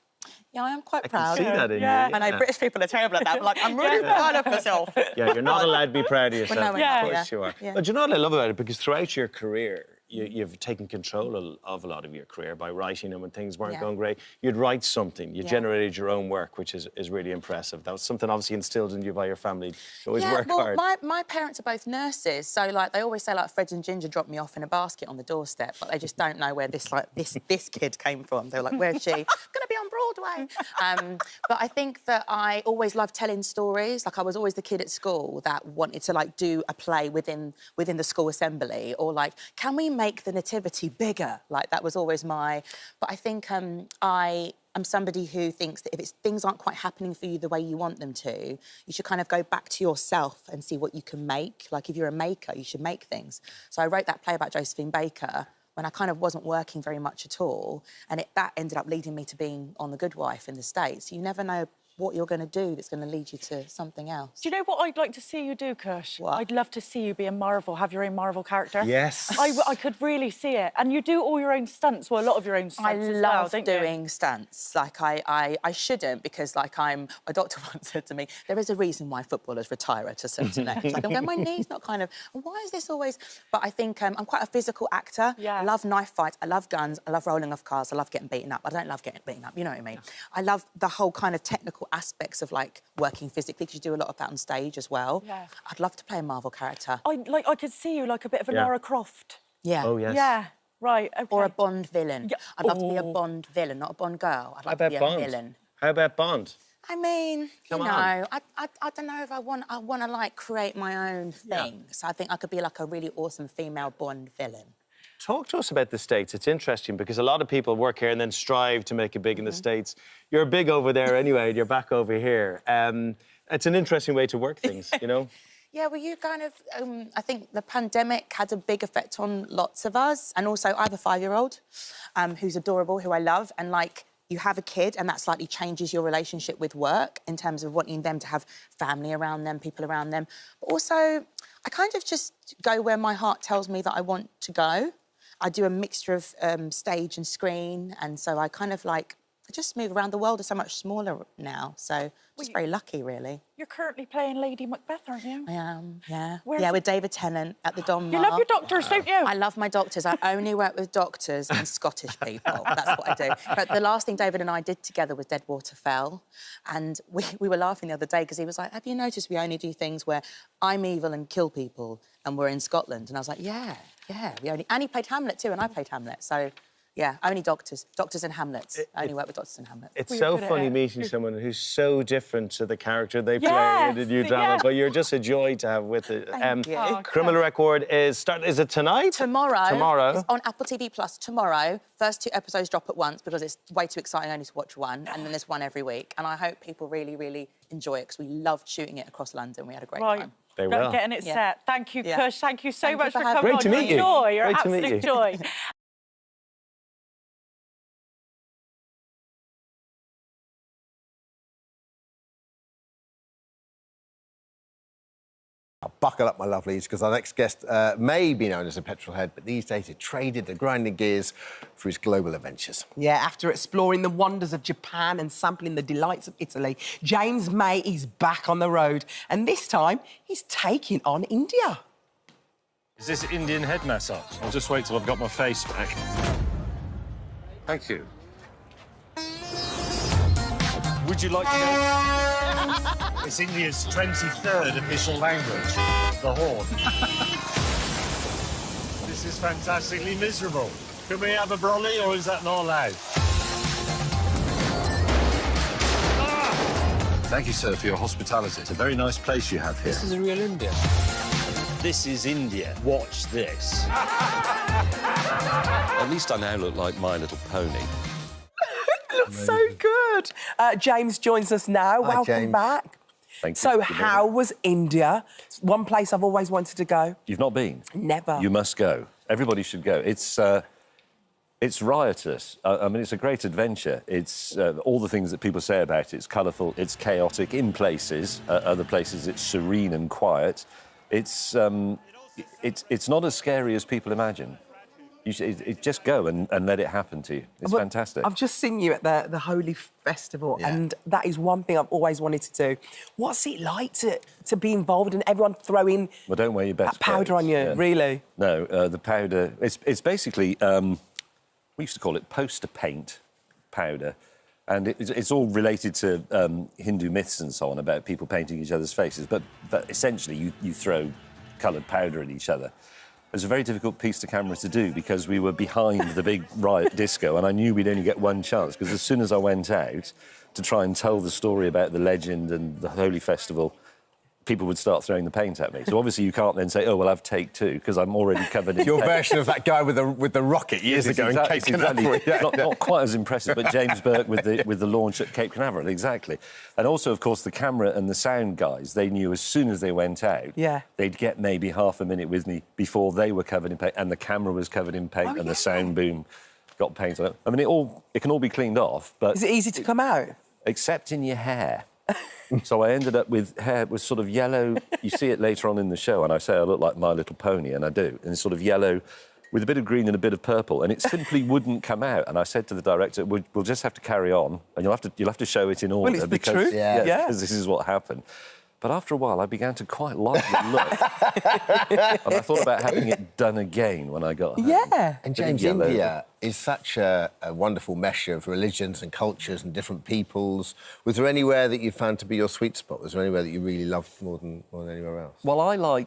Yeah, I am quite proud. I can see that in you. I know British people are terrible at that, but, like, I'm really proud of myself. Yeah, you're not allowed to be proud of yourself. Well, no, we're not, Of course you are. Yeah. But do you know what I love about it? Because throughout your career, you've taken control of a lot of your career by writing, and when things weren't going great, you'd write something. You generated your own work, which is really impressive. That was something obviously instilled in you by your family. You always work hard. My parents are both nurses, so, like, they always say, like, Fred and Ginger dropped me off in a basket on the doorstep, but they just don't know where this kid came from. They were like, where's she? I'm going to be on Broadway. But I think that I always loved telling stories. Like, I was always the kid at school that wanted to, like, do a play within the school assembly, or, like, can we make the nativity bigger? Like, that was always my... But I think I'm somebody who thinks that if things aren't quite happening for you the way you want them to, you should kind of go back to yourself and see what you can make. Like, if you're a maker, you should make things. So I wrote that play about Josephine Baker when I kind of wasn't working very much at all, and that ended up leading me to being on The Good Wife in the States. You never know what you're going to do that's going to lead you to something else. Do you know what I'd like to see you do, Kush? What? I'd love to see you be a Marvel, have your own Marvel character. Yes. I could really see it. And you do all your own stunts, well, a lot of your own stunts as well, I love don't you? doing stunts. Like, I shouldn't, because, like, a doctor once said to me, there is a reason why footballers retire at a certain age. Like, I'm going, my knee's not kind of... Why is this always... But I think I'm quite a physical actor. Yeah. I love knife fights, I love guns, I love rolling off cars, I love getting beaten up. I don't love getting beaten up, you know what I mean? I love the whole kind of technical aspects of, like, working physically, because you do a lot of that on stage as well. Yeah. I'd love to play a Marvel character. I could see you like a bit of a Lara Croft. Yeah. Oh, yes. Yeah, right, OK. Or a Bond villain. Yeah. I'd love to be a Bond villain, not a Bond girl. I'd like to be a villain. How about Bond? I mean, Come you know, on. I don't know if I want to, like, create my own thing. So I think I could be, like, a really awesome female Bond villain. Talk to us about the States. It's interesting because a lot of people work here and then strive to make it big in the States. You're big over there anyway, and you're back over here. It's an interesting way to work things, you know? Yeah, well, you kind of... I think the pandemic had a big effect on lots of us. And also, I have a 5-year-old who's adorable, who I love. And, like, you have a kid and that slightly changes your relationship with work in terms of wanting them to have family around them, people around them. But also, I kind of just go where my heart tells me that I want to go. I do a mixture of stage and screen, and so I kind of, like, I just move around the world. It's so much smaller now, so just very lucky, really. You're currently playing Lady Macbeth, aren't you? I am, yeah. Where's with David Tennant at the Donmar. You love your doctors, don't you? I love my doctors. I only work with doctors and Scottish people. That's what I do. But the last thing David and I did together was Deadwater Fell, and we were laughing the other day because he was like, have you noticed we only do things where I'm evil and kill people and we're in Scotland? And I was like, yeah, and he played Hamlet too, and I played Hamlet, so... Yeah, only doctors and Hamlets. I only work with doctors and Hamlets. It's so funny meeting someone who's so different to the character they play in the new drama, but you're just a joy to have with it. Thank you. Criminal Record is it tonight? Tomorrow. It's on Apple TV Plus tomorrow. First 2 episodes drop at once because it's way too exciting only to watch one, and then there's one every week. And I hope people really, really enjoy it because we loved shooting it across London. We had a great time. They will. Getting it set. Thank you, Kush. Thank you so much for coming on. Great to meet you. Joy. You're Great to meet absolute you. joy. Buckle up, my lovelies, because our next guest may be known as a petrolhead, but these days he traded the grinding gears for his global adventures. Yeah, after exploring the wonders of Japan and sampling the delights of Italy, James May is back on the road, and this time he's taking on India. Is this Indian head massage? I'll just wait till I've got my face back. Thank you. Would you like to know? It's India's 23rd official language, the horn. This is fantastically miserable. Can we have a brolly, or is that not allowed? Thank you, sir, for your hospitality. It's a very nice place you have here. This is a real India. This is India. Watch this. At least I now look like My Little Pony. Looks so good. James joins us now. Hi, Welcome James. back. Thank you. So, Good how morning. was India? It's one place I've always wanted to go. You've not been? Never. You must go. Everybody should go. It's riotous. I mean, it's a great adventure. It's all the things that people say about it. It's colourful, it's chaotic in places. Other places, it's serene and quiet. It's not as scary as people imagine. You should just go and let it happen to you. It's fantastic. I've just seen you at the Holy Festival, and that is one thing I've always wanted to do. What's it like to be involved and everyone throwing Well, don't wear your best powder clothes. on you, really? No, the powder... It's basically... we used to call it poster paint powder. And it's all related to Hindu myths and so on about people painting each other's faces. But essentially, you throw coloured powder at each other. It was a very difficult piece to camera to do because we were behind the big riot disco and I knew we'd only get one chance because as soon as I went out to try and tell the story about the legend and the Holy Festival, people would start throwing the paint at me. So obviously you can't then say, oh, well, I've take two because I'm already covered in Your paint. version of that guy with the rocket years ago in Cape Canaveral. Yeah, not quite as impressive, but James Burke with the launch at Cape Canaveral, exactly. And also, of course, the camera and the sound guys, they knew as soon as they went out, they'd get maybe half a minute with me before they were covered in paint and the camera was covered in paint and the sound boom got paint on it. I mean, it can all be cleaned off, but... Is it easy to come out? Except in your hair. So I ended up with hair was sort of yellow. You see it later on in the show, and I say I look like My Little Pony, and I do. And it's sort of yellow with a bit of green and a bit of purple, and it simply wouldn't come out. And I said to the director, we'll just have to carry on, and you'll have to show it in order. Well, it's because, the truth. because this is what happened. But after a while, I began to quite like the look. And I thought about having it done again when I got home. Yeah. And James, India is such a wonderful mesh of religions and cultures and different peoples. Was there anywhere that you found to be your sweet spot? Was there anywhere that you really loved more than anywhere else? Well, I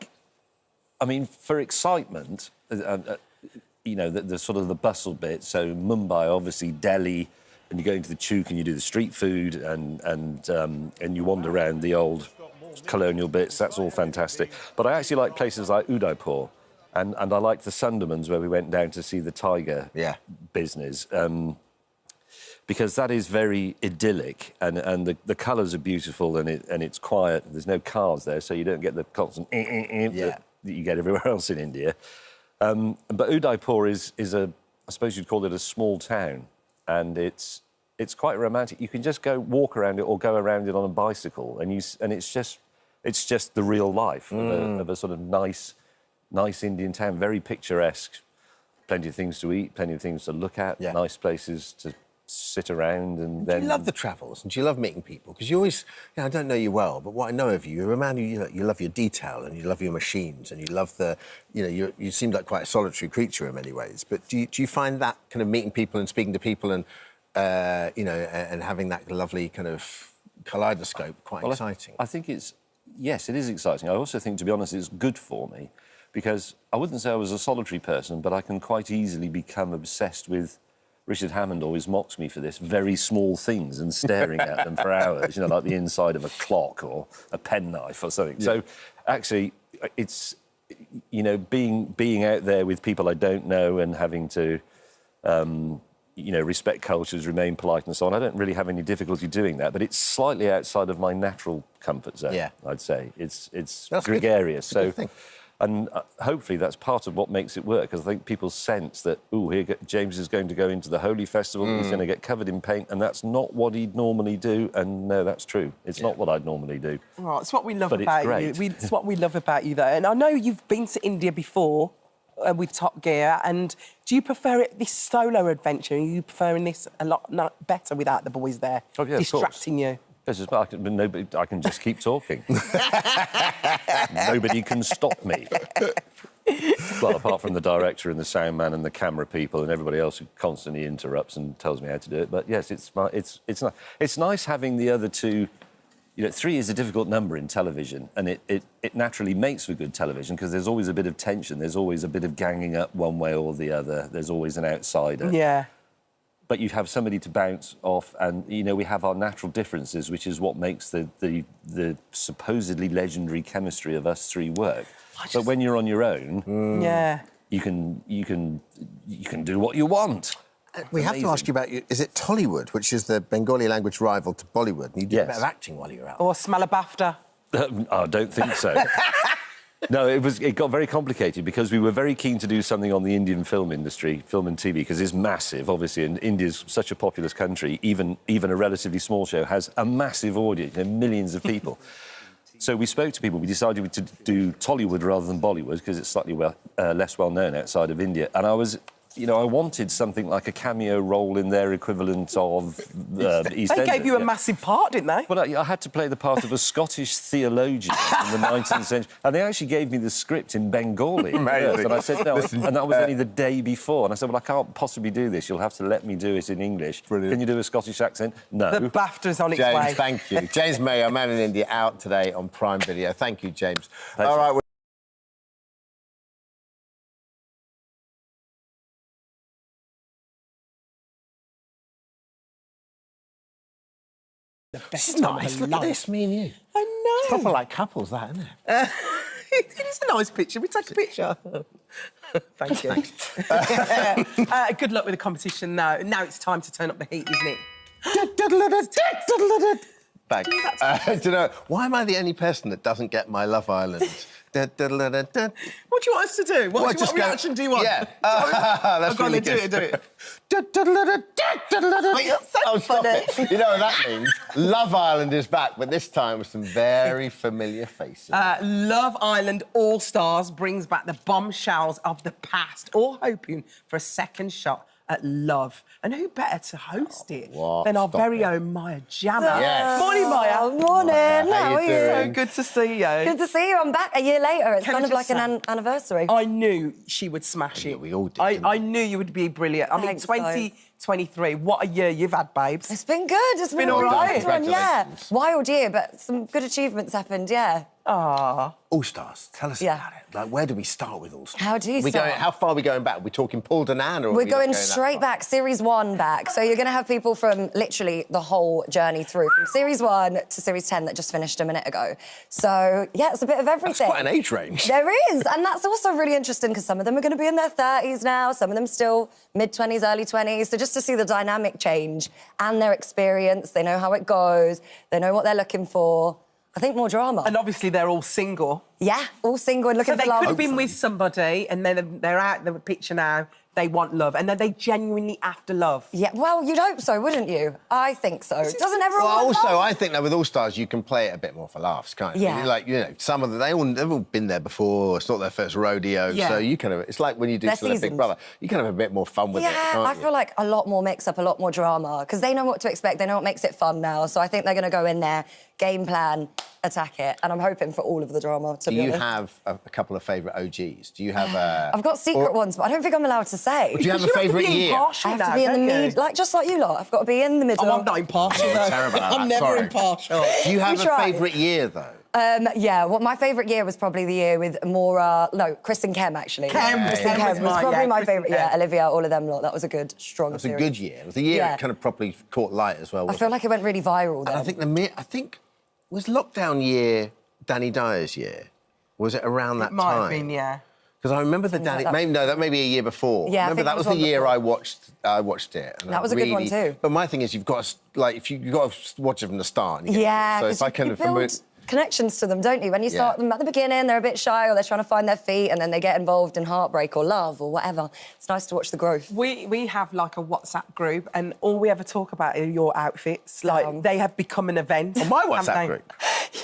mean, for excitement, you know, the sort of the bustle bit. So Mumbai, obviously, Delhi, and you go into the chouk and you do the street food and you wander around the old colonial bits. That's all fantastic. But I actually like places like Udaipur, and I like the Sundarbans where we went down to see the tiger business. Because that is very idyllic, and the colours are beautiful, and it's quiet. There's no cars there, so you don't get the constant that you get everywhere else in India. But Udaipur is I suppose you'd call it a small town, and it's quite romantic. You can just go walk around it or go around it on a bicycle, and it's just the real life of a sort of nice Indian town, very picturesque. Plenty of things to eat, plenty of things to look at, nice places to sit around, and then... Do you love the travels and do you love meeting people? Because you always... You know, I don't know you well, but what I know of you, you're a man who, you love your detail and you love your machines and you love the... You know, you seem like quite a solitary creature in many ways, but do you find that kind of meeting people and speaking to people and, you know, and having that lovely kind of kaleidoscope quite exciting? I think it's... Yes, it is exciting. I also think, to be honest, it's good for me because I wouldn't say I was a solitary person, but I can quite easily become obsessed with... Richard Hammond always mocks me for this, very small things and staring at them for hours, you know, like the inside of a clock or a penknife or something. Yeah. So, actually, it's, you know, being out there with people I don't know and having to, you know, respect cultures, remain polite and so on, I don't really have any difficulty doing that, but it's slightly outside of my natural comfort zone, I'd say. It's gregarious. Good. So. And hopefully that's part of what makes it work, because I think people sense that, James is going to go into the Holy Festival, he's going to get covered in paint, and that's not what he'd normally do. And no, that's true. It's not what I'd normally do. Right, it's what we love but about it's you. It's what we love about you, though. And I know you've been to India before with Top Gear, and do you prefer this solo adventure? Are you preferring this a lot better without the boys there, distracting you? I can just keep talking. Nobody can stop me. Well, apart from the director and the sound man and the camera people and everybody else who constantly interrupts and tells me how to do it. But yes, it's nice. It's nice having the other two. You know, 3 is a difficult number in television, and it naturally makes for good television because there's always a bit of tension. There's always a bit of ganging up one way or the other. There's always an outsider. Yeah. but you have somebody to bounce off, and you know we have our natural differences, which is what makes the supposedly legendary chemistry of us three work. But when you're on your own, yeah, you can do what you want. We have to ask you about, is it Tollywood, which is the Bengali language rival to Bollywood? And you did a bit of acting while you were out. Or smell a BAFTA. I don't think so. No, it got very complicated because we were very keen to do something on the Indian film industry, film and TV, because it's massive, obviously, and India's such a populous country. Even a relatively small show has a massive audience, you know, millions of people. So we spoke to people. We decided to do Tollywood rather than Bollywood because it's slightly less well known outside of India. And I wanted something like a cameo role in their equivalent of EastEnders. They gave you a massive part, didn't they? Well, I had to play the part of a Scottish theologian in the 19th century. And they actually gave me the script in Bengali. First, and I said, no, and that was only the day before. And I said, well, I can't possibly do this. You'll have to let me do it in English. Brilliant. Can you do a Scottish accent? No. The BAFTA's on its way. James, thank you. James May, our Man in India, out today on Prime Video. Thank you, James. Pleasure. All right. This is nice. Look at this, me and you. I know. It's proper like couples, that, isn't it? It is a nice picture. We take a picture. Thank you. Good luck with the competition now. Now it's time to turn up the heat, isn't it? Back. Do you know, why am I the only person that doesn't get my Love Island? What do you want us to do? What reaction do you want? Yeah. That's really good. Do it. So funny. You know what that means? Love Island is back, but this time with some very familiar faces. Love Island All-Stars brings back the bombshells of the past, all hoping for a second shot at love. And who better to host it than our very own Maya Jama? Yes. Morning, Maya. Morning. How are you doing? So good to see you. Good to see you. I'm back a year later. It's Can I kind of like just an anniversary. I knew she would smash it. We all did. I knew you would be brilliant. I mean, Thanks, guys. 2023, what a year you've had, babes. It's been good. It's been all right. Good one, yeah. Wild year, but some good achievements happened, yeah. Ah. All-Stars, tell us about it. Like, where do we start with All-Stars? How do you start? How far are we going back? Are we talking Paul Danan or... We're going straight back, Series 1 back. So you're going to have people from literally the whole journey through, from Series 1 to Series 10 that just finished a minute ago. So, yeah, it's a bit of everything. That's quite an age range. There is, and that's also really interesting because some of them are going to be in their 30s now, some of them still mid-20s, early 20s. So just to see the dynamic change and their experience, they know how it goes, they know what they're looking for. I think more drama. And obviously they're all single. Yeah, all single and looking for love. So they could have been with somebody and then they're out the picture now, they want love, and then they genuinely after love. Yeah, well, you'd hope so, wouldn't you? I think so. Doesn't everyone Well, want also, love? I think that with All-Stars, you can play it a bit more for laughs, can't you? Yeah. Like, you know, some of them, they've all been there before. It's not their first rodeo. Yeah. So you kind of... It's like when you do Celebrity Big Brother. You can have a bit more fun with it, Yeah, can't I you? feel like a lot more mix-up, a lot more drama, because they know what to expect, they know what makes it fun now, so I think they're going to go in there, game plan, attack it, and I'm hoping for all of the drama, to be honest. Do you have a couple of favourite OGs? Do you have... I've got secret ones, but I don't think I'm allowed to say. Do you have a favourite year? I have to be in the middle, just like you lot. I've got to be in the middle. Oh, I'm not impartial, though. Terrible at I'm that, never sorry. impartial. Do you have We a try. favourite year, though? Yeah, well, my favourite year was probably the year with Chris and Kem, actually. Chris and Kem was probably my favourite year. Kem. Olivia, all of them lot. That was a good, strong It was a series. good year. It was a year it kind of properly caught light as well. I feel like it went really viral then. And I think was lockdown year Danny Dyer's year? Was it around that It might time? have been, yeah. Because I remember the Danny... that may be a year before. Yeah, I remember think that that was was the one year before. I watched it. And That was a good one too. But my thing is, you've got to watch it from the start. And you get Yeah, it. So if I you can... build connections to them, don't you? When you start them at the beginning, they're a bit shy or they're trying to find their feet and then they get involved in heartbreak or love or whatever. It's nice to watch the growth. We have like a WhatsApp group and all we ever talk about are your outfits. Like they have become an event. On my haven't WhatsApp they? group?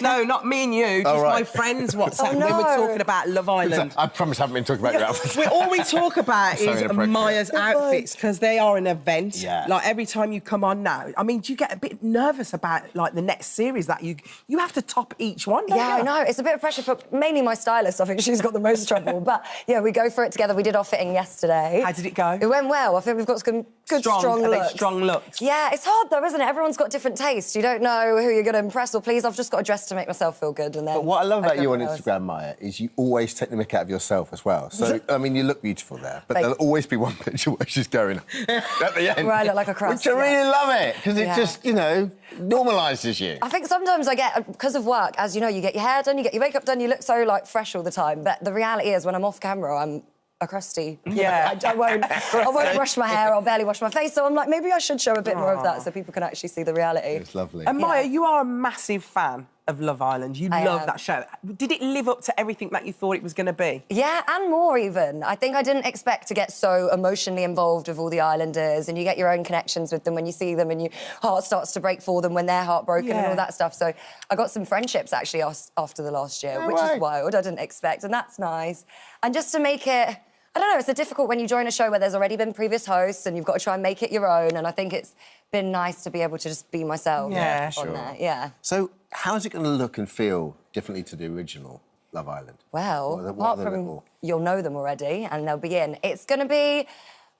No, not me and you, just my friends' WhatsApp. Oh, no. We were talking about Love Island. I promise I haven't been talking about your outfits. All we talk about So is inappropriate. Maya's outfits because they are an event. Yeah. Like every time you come on now, I mean, do you get a bit nervous about like the next series that you have to top each one, don't Yeah, you? I know. It's a bit of pressure for mainly my stylist. I think she's got the most trouble. But, yeah, we go for it together. We did our fitting yesterday. How did it go? It went well. I think we've got some good, strong Are they looks. strong looks? Yeah, it's hard, though, isn't it? Everyone's got different tastes. You don't know who you're going to impress or please. I've just got to dress to make myself feel good. And then But what I love about you on everyone else. Instagram, Maya, is you always take the mick out of yourself as well. So, I mean, you look beautiful there, but Thank there'll always be one picture where she's going at the end. Where I look like a crust, Which I really love it, because it just, you know, normalises you. I think sometimes I get, because of work, as you know, you get your hair done, you get your makeup done, you look so, like, fresh all the time. But the reality is, when I'm off camera, I'm a crusty. Yeah. I won't brush my hair, I'll barely wash my face. So I'm like, maybe I should show a bit more of that so people can actually see the reality. It's lovely. And Maya, you are a massive fan of Love Island. You I love am. that show. Did it live up to everything that you thought it was going to be? Yeah, and more even. I think I didn't expect to get so emotionally involved with all the Islanders, and you get your own connections with them when you see them and your heart starts to break for them when they're heartbroken and all that stuff. So I got some friendships actually after the last year, which is wild. I didn't expect, and that's nice. And just to make it... I don't know, it's difficult when you join a show where there's already been previous hosts and you've got to try and make it your own, and I think it's been nice to be able to just be myself on there. Yeah. So how's it going to look and feel differently to the original Love Island? Well, What apart are the from little- you'll know them already and they'll be in, it's going to be,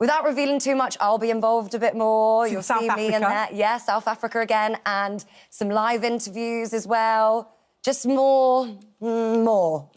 without revealing too much, I'll be involved a bit more. You'll South see me in Africa? there. Yeah, South Africa again, and some live interviews as well. Just more.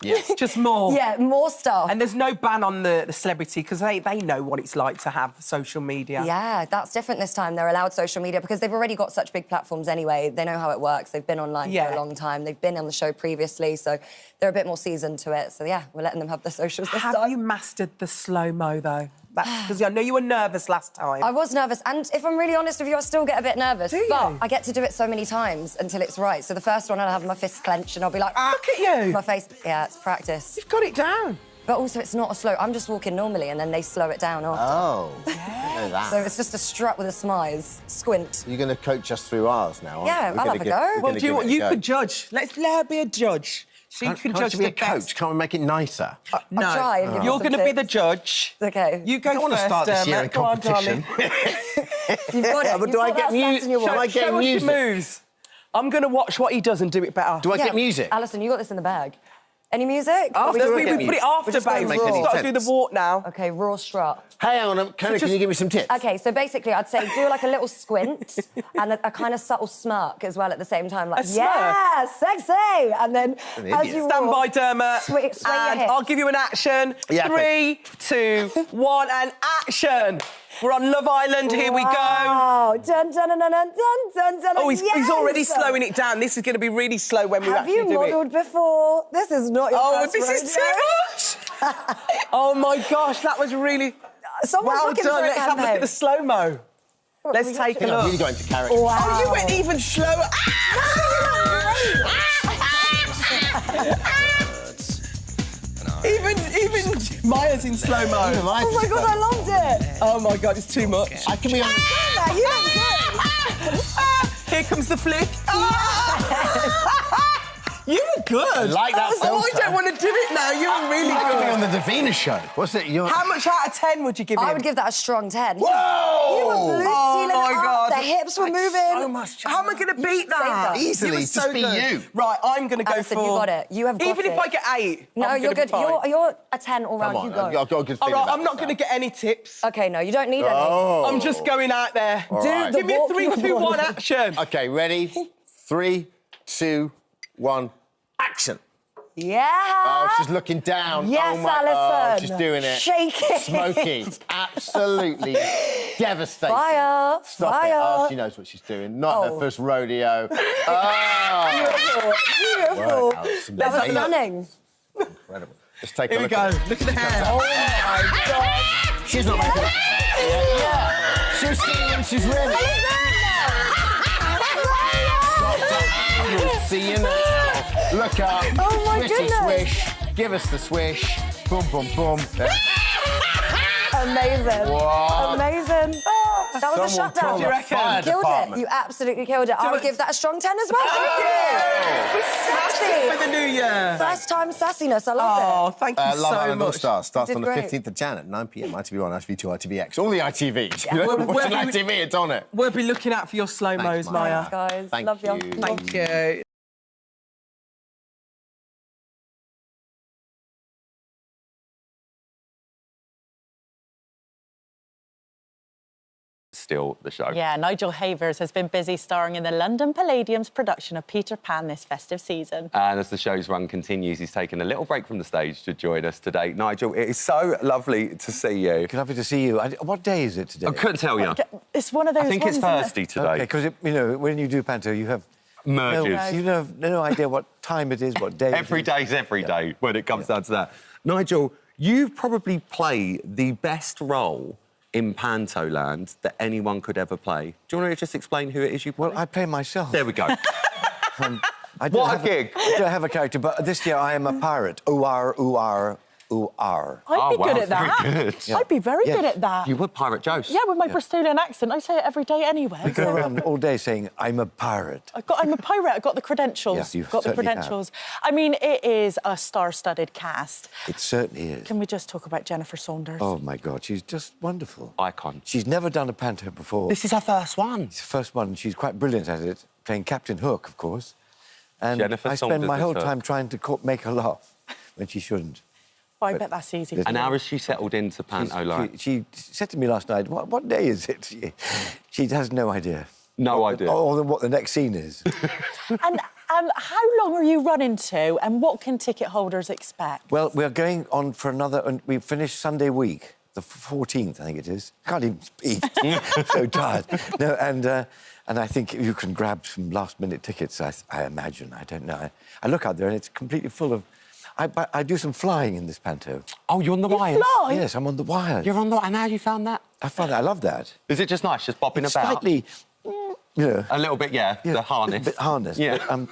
Yeah. Just more. Yeah, more stuff. And there's no ban on the celebrity, because they know what it's like to have social media. Yeah, that's different this time. They're allowed social media because they've already got such big platforms anyway. They know how it works. They've been online for a long time. They've been on the show previously, so they're a bit more seasoned to it. So, yeah, we're letting them have their socials this time. Have you mastered the slow-mo, though? Because I know you were nervous last time. I was nervous, and if I'm really honest with you, I still get a bit nervous. Do you? But I get to do it so many times until it's right. So the first one, I'll have my fists clenched and I'll be like, look at you. My face, yeah, it's practice. You've got it down. But also, it's not a slow. I'm just walking normally, and then they slow it down after. Oh, I know that. So it's just a strut with a smize, squint. You're going to coach us through ours now, aren't Yeah, you? I'll have a go. Well, do you want you could judge? Let her be a judge. She can Can't judge you be the a coach? best. Can't we make it nicer? No, I'll try and give you you're some going to be tips. the judge. Okay. You go I don't first, want to start this year in Go on, competition. You've got it. But do I get music? Show us your moves. I'm going to watch what he does and do it better. Do I get music? Alison, you got this in the bag. Any music? After we get put it music. after, We're just gonna babe. make We've any got to do sense. the walk now. Okay, raw strut. Hey, Anna, can you give me some tips? Okay, so basically, I'd say do like a little squint and a kind of subtle smirk as well at the same time. Like, A smirk? yeah, sexy! And then as you Stand by, walk, Dermot. sway your And hips. I'll give you an action. Yeah, 3, 2, 1, and action. We're on Love Island. Here we go. Wow. Dun, dun, dun, dun, dun, dun, dun. Oh, he's already Yes! slowing it down. This is going to be really slow when we Have actually you do it. modelled before? This is not your Oh, first this is rodeo. too much! Oh, my gosh, that was really... Someone's well looking done. for a Let's have a look at campaign. the slow-mo. Let's take a I've look. really got into character. Wow. Oh, you went even slower. Even Maya's in slow-mo. Oh my God, I loved it. Oh, my God, it's too much. I can be on the... You look good. Here comes the flick. You were good. I like that Oh, I filter. don't want to do it now. You were really I can be on good. the Davina show. What's it? You're... How much out of 10 would you give him? I would give that a strong 10. Whoa! You were blue Oh, stealing my up, God. the hips were moving. So much. How am I going to beat that? that. Easily, You were just so be good. you. Right, I'm going to go Alison, for... you got it. You have got Even it. if I get 8, No, I'm you're gonna good. be fine. You're a 10 all round. Come on, You go. I've got a good All feeling right, about I'm not this going to now. get any tips. Okay, no, you don't need Oh. I'm just going out there. All Do right. the Give me a walk 3, you 2, 1 want. action. Okay, ready? 3, 2, 1, action. Yeah. Oh, she's looking down. Yes, oh my, Alison. Oh, she's doing it. Shake it. Smoky. Absolutely devastating. Fire. Stop Fire. it. Oh, she knows what she's doing. Not her Oh. first rodeo. Oh. Beautiful. Wow, that's That was amazing. stunning. Incredible. Let's take Here a we look go. at it. Look at the hair. Oh, my God. She's not making it. Yeah. She's seeing, she's ready. You'll see you now. Look up. Oh, my Swishy goodness. swish. Give us the swish. Boom, boom, boom. Amazing. What? Amazing. That was a Someone shutdown. call the fire Killed department. it. You absolutely killed it. I would give that a strong 10 as well. We're Sassy. for the new year. First time sassiness. I love Oh, it. thank you Love so Island All much. Stars starts You on did the great. 15th of Jan at 9 p.m. ITV1, ITV2, ITVX. All the ITVs. Yeah. You know, We're- watching we're- ITV, it's on it. We'll be looking out for your slow-mos, Thanks, Maya. Maya. Guys, Thank love you. you. Thank you. steal the show. Yeah, Nigel Havers has been busy starring in the London Palladium's production of Peter Pan this festive season. And as the show's run continues, he's taken a little break from the stage to join us today. Nigel, it is so lovely to see you. Lovely to see you. What day is it today? I couldn't tell you. It's one of those I think it's Thursday today. Okay, because, you know, when you do panto, you have... merges. You have no idea what time it is, what day Every day's every day when it comes down to that. Nigel, you probably play the best role in Pantoland that anyone could ever play. Do you want to just explain who it is you play? Well, I play myself. There we go. What a gig! I don't have a character, but this year I am a pirate. Ooh-ar, ooh-ar, ooh-ar. I'd be good at that. Very good. Yeah. I'd be very good at that. You would Pirate Jost. Yeah, with my Bristolian accent. I say it every day anyway. We go around all day saying, I'm a pirate. I'm a pirate. I've got the credentials. Yes, you've got the certainly credentials. I mean, it is a star-studded cast. It certainly is. Can we just talk about Jennifer Saunders? Oh, my God, she's just wonderful. Icon. She's never done a panto before. This is her first one. It's her first one. She's quite brilliant at it, playing Captain Hook, of course. And Jennifer I spend Saunders my whole is time trying to make her laugh when she shouldn't. Well, I bet that's easy. And how has she settled into Panto like? She said to me last night, what day is it? She has no idea. No idea. Or what the next scene is. And how long are you running to, and what can ticket holders expect? Well, we're going on for another... And we finish Sunday week, the 14th, I think it is. Can't even speak. So tired. No, and I think you can grab some last-minute tickets, I imagine. I don't know. I look out there and it's completely full of... I do some flying in this panto. Oh, you're on the wires? Fly? Yes, I'm on the wires. You're on the... And how you found that? I found that. I love that. Is it just nice, just bopping It's about? slightly... You know, a little bit, yeah. The harness. A bit harness. Yeah.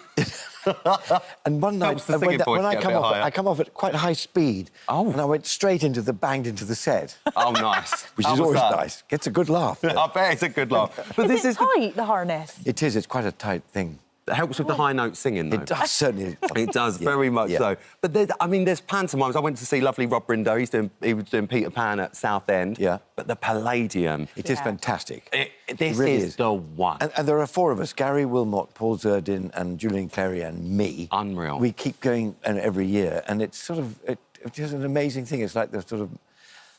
But, and one night, when I come off at quite high speed, and I went straight banged into the set. Oh, nice. Which is always nice. Gets a good laugh. I bet it's a good laugh. But is it tight, the harness? It is. It's quite a tight thing. It helps with the high note singing, though. It does, certainly. It does, very much so. But there's pantomimes. I went to see lovely Rob Brindle. He was doing Peter Pan at Southend. Yeah. But the Palladium... It is fantastic. This really is the one. And there are four of us, Gary Wilmot, Paul Zerdin and Julian Clary and me. Unreal. We keep going every year, and it's sort of... It's just an amazing thing. It's like the sort of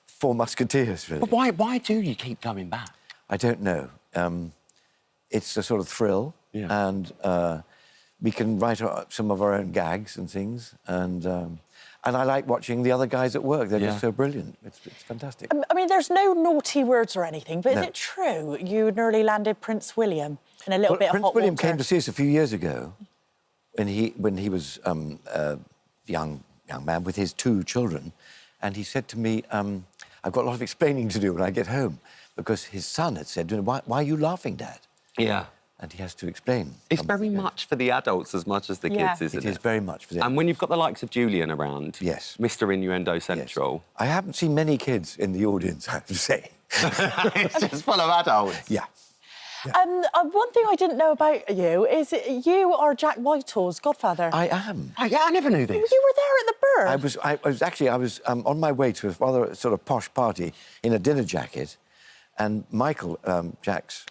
Four Musketeers, really. But why do you keep coming back? I don't know. It's a sort of thrill, and we can write some of our own gags and things, and I like watching the other guys at work. They're just so brilliant. It's fantastic. I mean, there's no naughty words or anything, but is it true you nearly landed Prince William in a little bit of Prince hot William water? came to see us a few years ago, when he was a young man with his two children, and he said to me, "I've got a lot of explaining to do when I get home," because his son had said to him, "Why are you laughing, Dad?" Yeah. And he has to explain. It's very much for the adults as much as the kids, isn't it? It is very much for them. And when you've got the likes of Julian around, yes, Mr. Innuendo Central. Yes. I haven't seen many kids in the audience, I have to say. It's just full of adults. Yeah. One thing I didn't know about you is you are Jack Whitehall's godfather. I am. I never knew this. You were there at the birth. I was on my way to a rather sort of posh party in a dinner jacket, and Michael, Jack's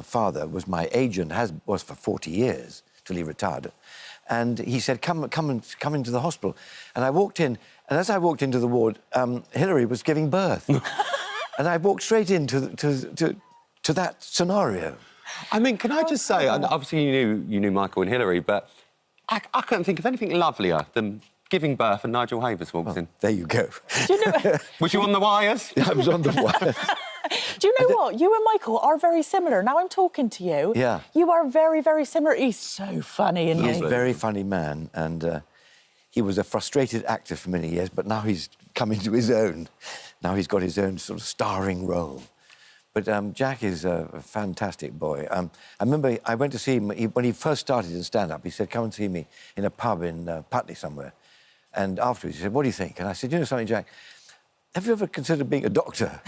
father, was my agent, was for 40 years till he retired, and he said, "Come into the hospital," and I walked in, and as I walked into the ward, Hilary was giving birth, and I walked straight into that scenario. I mean, can I just say, obviously you knew Michael and Hilary, but I couldn't think of anything lovelier than giving birth and Nigel Havers walks in. There you go. Do you know... Was you on the wires? I was on the wires. Do you know what? You and Michael are very similar. Now I'm talking to you. Yeah. You are very, very similar. He's so funny, isn't he? He's a very funny man, and he was a frustrated actor for many years, but now he's come into his own. Now he's got his own sort of starring role. But Jack is a fantastic boy. I remember I went to see him when he first started in stand-up. He said, "Come and see me in a pub in Putney somewhere." And afterwards he said, "What do you think?" And I said, "You know something, Jack? Have you ever considered being a doctor?"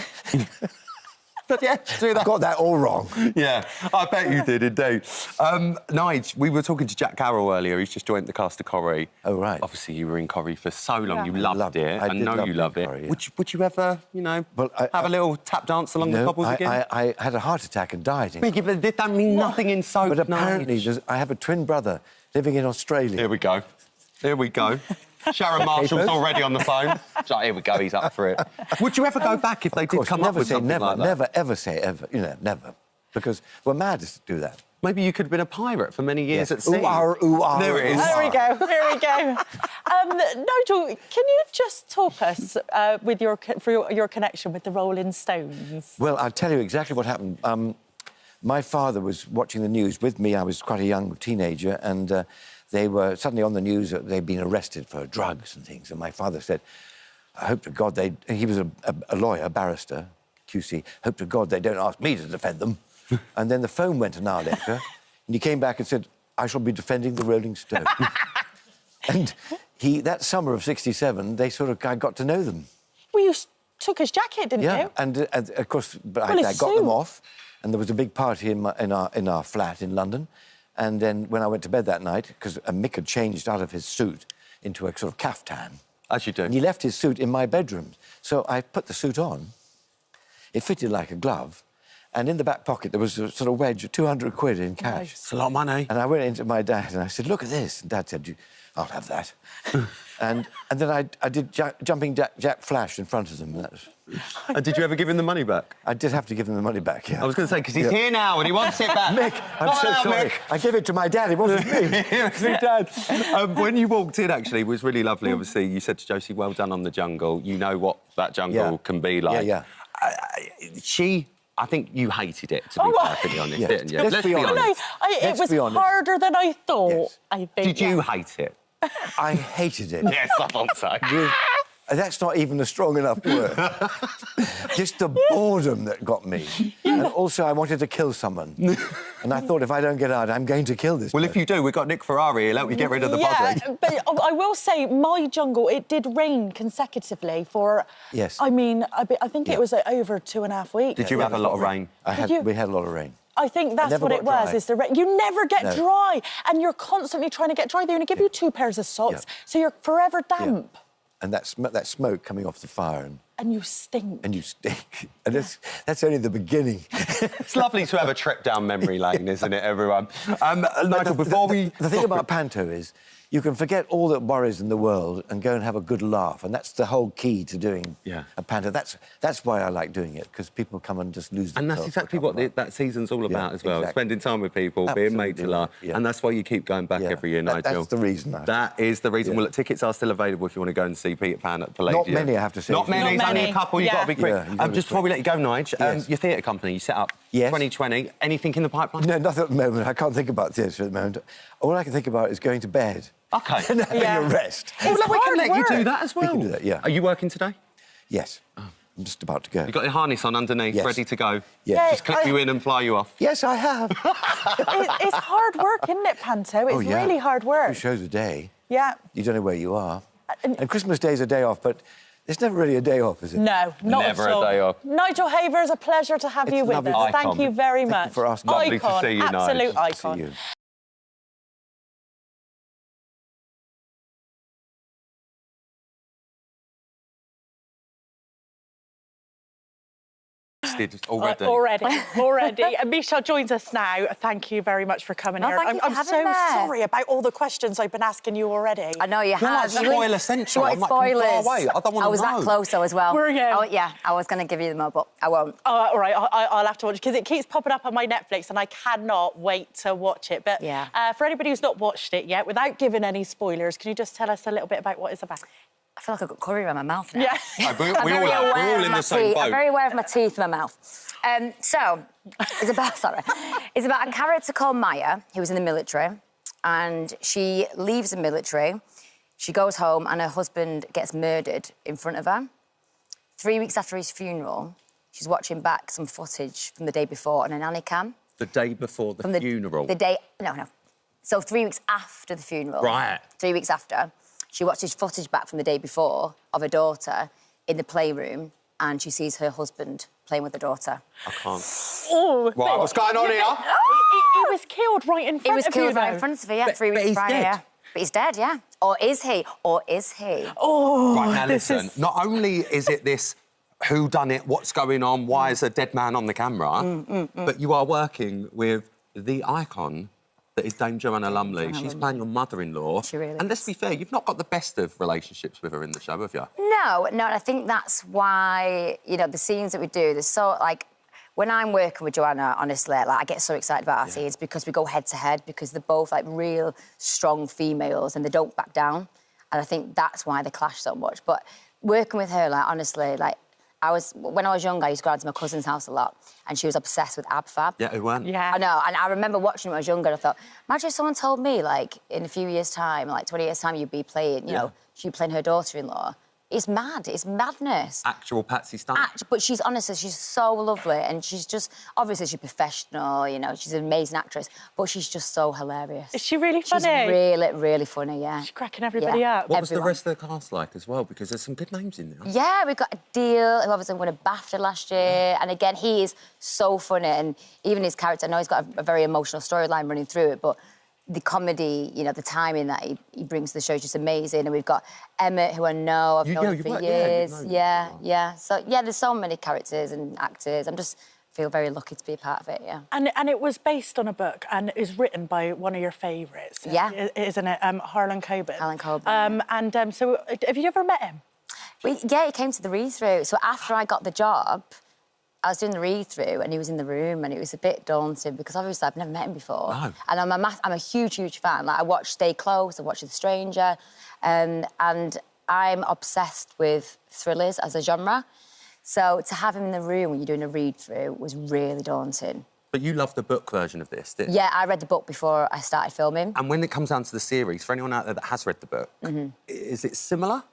But yeah, do that. I got that all wrong. Yeah, I bet you did indeed. Nige, we were talking to Jack Carroll earlier. He's just joined the cast of Corrie. Oh, right. Obviously, you were in Corrie for so long. Yeah. You loved it. I know you love it. Corrie, yeah. Would you ever, have a little tap dance along the cobbles again? I had a heart attack and died. But did that mean nothing in soap? But apparently, I have a twin brother living in Australia. Here we go. Here we go. Sharon Marshall's already on the phone. She's like, here we go, he's up for it. Would you ever go back if they did come up with something like that? Never, ever say ever, you know, never. Because we're mad to do that. Maybe you could have been a pirate for many years at sea. Ooh, there it is. There we go, here we go. Nigel, can you just talk us with your connection with the Rolling Stones? Well, I'll tell you exactly what happened. My father was watching the news with me. I was quite a young teenager, and they were suddenly on the news that they'd been arrested for drugs and things. And my father said, I hope to God they... He was a lawyer, a barrister, QC. Hope to God they don't ask me to defend them. And then the phone went an hour later, and he came back and said, I shall be defending the Rolling Stones. And that summer of '67, I got to know them. Well, you took his jacket, didn't you? Yeah, and of course, I got them off, and there was a big party in our flat in London. And then when I went to bed that night, because Mick had changed out of his suit into a sort of caftan. As you do. And he left his suit in my bedroom. So I put the suit on. It fitted like a glove. And in the back pocket, there was a sort of wedge of 200 quid in cash. Nice. It's a lot of money. And I went into my dad and I said, look at this. And Dad said, I'll have that. and then I did jumping jack flash in front of them. That was... And did you ever give him the money back? I did have to give him the money back, yeah. I was going to say, because he's here now and he wants it back. Mick, I'm so sorry. Mick. I gave it to my dad, it wasn't me. It was me, Dad. When you walked in, actually, it was really lovely, obviously. You said to Josie, well done on the jungle. You know what that jungle can be like. Yeah. I think you hated it, to be perfectly honest, didn't you? Let's be honest. No, it was harder than I thought, Yes. I think. Did you hate it? I hated it. Yes, I thought so. That's not even a strong enough word. Just the boredom that got me. And also, I wanted to kill someone. And I thought, if I don't get out, I'm going to kill this person. If you do, we've got Nick Ferrari. He'll help you get rid of the body. But I will say, my jungle, it did rain consecutively for... Yes. I mean, I think it was over 2.5 weeks. Did you have a lot of rain? We had a lot of rain. I think that's what it was, is the rain. You never get dry, and you're constantly trying to get dry. They only give you 2 pairs of socks, so you're forever damp. Yeah. And that smoke coming off the fire. And you stink. And you stink. And that's only the beginning. It's lovely to have a trip down memory lane, isn't it, everyone? Nigel, before we... The thing about Panto is you can forget all the worries in the world and go and have a good laugh, and that's the whole key to doing a Panto. That's why I like doing it, because people come and just lose themselves. And that's exactly what that season's all about as well. Exactly. Spending time with people, being made to laugh. Yeah. And that's why you keep going back every year, Nigel. That's the reason. That is the reason. Well, look, tickets are still available if you want to go and see Peter Pan at Palladium. Not many, I have to say. Not many, only a couple. You've got to be quick. Just before we let you go, Nigel, your theatre company, you set up 2020. Anything in the pipeline? No, nothing at the moment. I can't think about theatre at the moment. All I can think about is going to bed. OK. And having a rest. Well, we can let you do that as well. We can do that, yeah. Are you working today? Yes. I'm just about to go. You've got your harness on underneath, ready to go? Yeah. Just clip you in and fly you off? Yes, I have. It's hard work, isn't it, Panto? It's really hard work. 2 shows a day. Yeah. You don't know where you are. And Christmas Day's a day off, but there's never really a day off, is it? No, not never at all. a day off. Nigel Haver, it's a pleasure to have you with us. Thank you very much. Thank you for asking. Lovely to see you, Nigel. Absolute icon. See you. Already. And Misha joins us now. Thank you very much for coming here. Thank you for I'm having so me. sorry about all the questions I've been asking you already. I know you have. Spoiler central. You want spoilers. I don't want to I was that close though as well. Were you? Oh yeah, I was going to give you them all, but I won't. Oh, all right, I'll have to watch it because it keeps popping up on my Netflix and I cannot wait to watch it. But for anybody who's not watched it yet, without giving any spoilers, can you just tell us a little bit about what it's about? I feel like I've got curry around my mouth now. Yeah. We're all in the same boat. I'm very aware of my teeth in my mouth. So, it's about a character called Maya, who was in the military, and she leaves the military, she goes home, and her husband gets murdered in front of her. 3 weeks after his funeral, she's watching back some footage from the day before on a nanny cam. The day before the funeral? No. So 3 weeks after the funeral. Right. 3 weeks after. She watches footage back from the day before of her daughter in the playroom, and she sees her husband playing with the daughter. I can't. Oh, right, what's going on here? He was killed right in front of you. He was killed right in front of her, 3 weeks prior. Yeah. But he's dead, yeah. Or is he? Oh, right, now listen. Not only is it this whodunit, what's going on, why is a dead man on the camera, but you are working with the icon that is Dame Joanna Lumley. She's playing your mother-in-law. She really And let's be fair, you've not got the best of relationships with her in the show, have you? No, and I think that's why, you know, the scenes that we do, there's so, like, when I'm working with Joanna, honestly, like, I get so excited about our scenes because we go head-to-head, because they're both, like, real strong females and they don't back down. And I think that's why they clash so much. But working with her, like, honestly, like, when I was younger, I used to go out to my cousin's house a lot, and she was obsessed with Ab Fab. Yeah, who won? Yeah. I know, and I remember watching when I was younger, and I thought, imagine if someone told me, like, in a few years' time, like 20 years' time, you'd be playing, you know, she'd be playing her daughter-in-law. It's mad, it's madness. Actual Patsy Stump. But she's, honestly, she's so lovely, and she's just, obviously she's professional, you know, she's an amazing actress, but she's just so hilarious. Is she really funny? She's really, really funny, yeah. She's cracking everybody up. What was the rest of the cast like as well? Because there's some good names in there. Yeah, we've got Deeley, who obviously won a BAFTA last year, and again, he is so funny, and even his character, I know he's got a very emotional storyline running through it, but the comedy, you know, the timing that he brings to the show is just amazing. And we've got Emmett, who I've known for years. Yeah. So, yeah, there's so many characters and actors. I'm just feel very lucky to be a part of it, yeah. And it was based on a book and is written by one of your favourites. Yeah. Isn't it? Harlan Coben. Harlan Coben. So have you ever met him? Yeah, he came to the read-through. So after I got the job, I was doing the read-through and he was in the room and it was a bit daunting because obviously I've never met him before. No. And I'm a huge, huge fan. Like, I watched Stay Close, I watched The Stranger, and I'm obsessed with thrillers as a genre. So to have him in the room when you're doing a read-through was really daunting. But you love the book version of this, didn't you? Yeah, I read the book before I started filming. And when it comes down to the series, for anyone out there that has read the book, is it similar?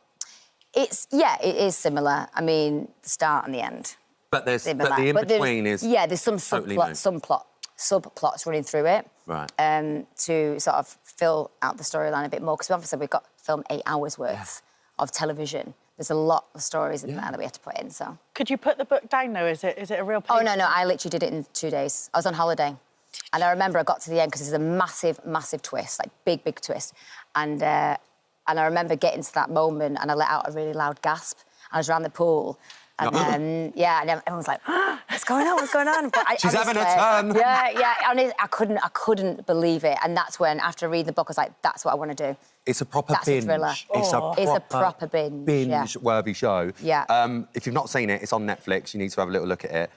Yeah, it is similar. I mean, the start and the end. But the in-between is there's some totally subplots running through it. Right. To sort of fill out the storyline a bit more, because obviously we've got to film 8 hours worth of television. There's a lot of stories in there that we have to put in, so... Could you put the book down, though? Is it a real... Oh, no, I literally did it in 2 days. I was on holiday. And I remember I got to the end, because there's a massive, massive twist, like, big, big twist. And I remember getting to that moment, and I let out a really loud gasp. I was around the pool, and then, and everyone was like, what's going on, what's going on? But She's having a turn. Yeah, honestly, I couldn't believe it. And that's when, after reading the book, I was like, that's what I want to do. It's a proper That's binge. a thriller. It's a proper binge. Binge-worthy show. Yeah. If you've not seen it, it's on Netflix. You need to have a little look at it.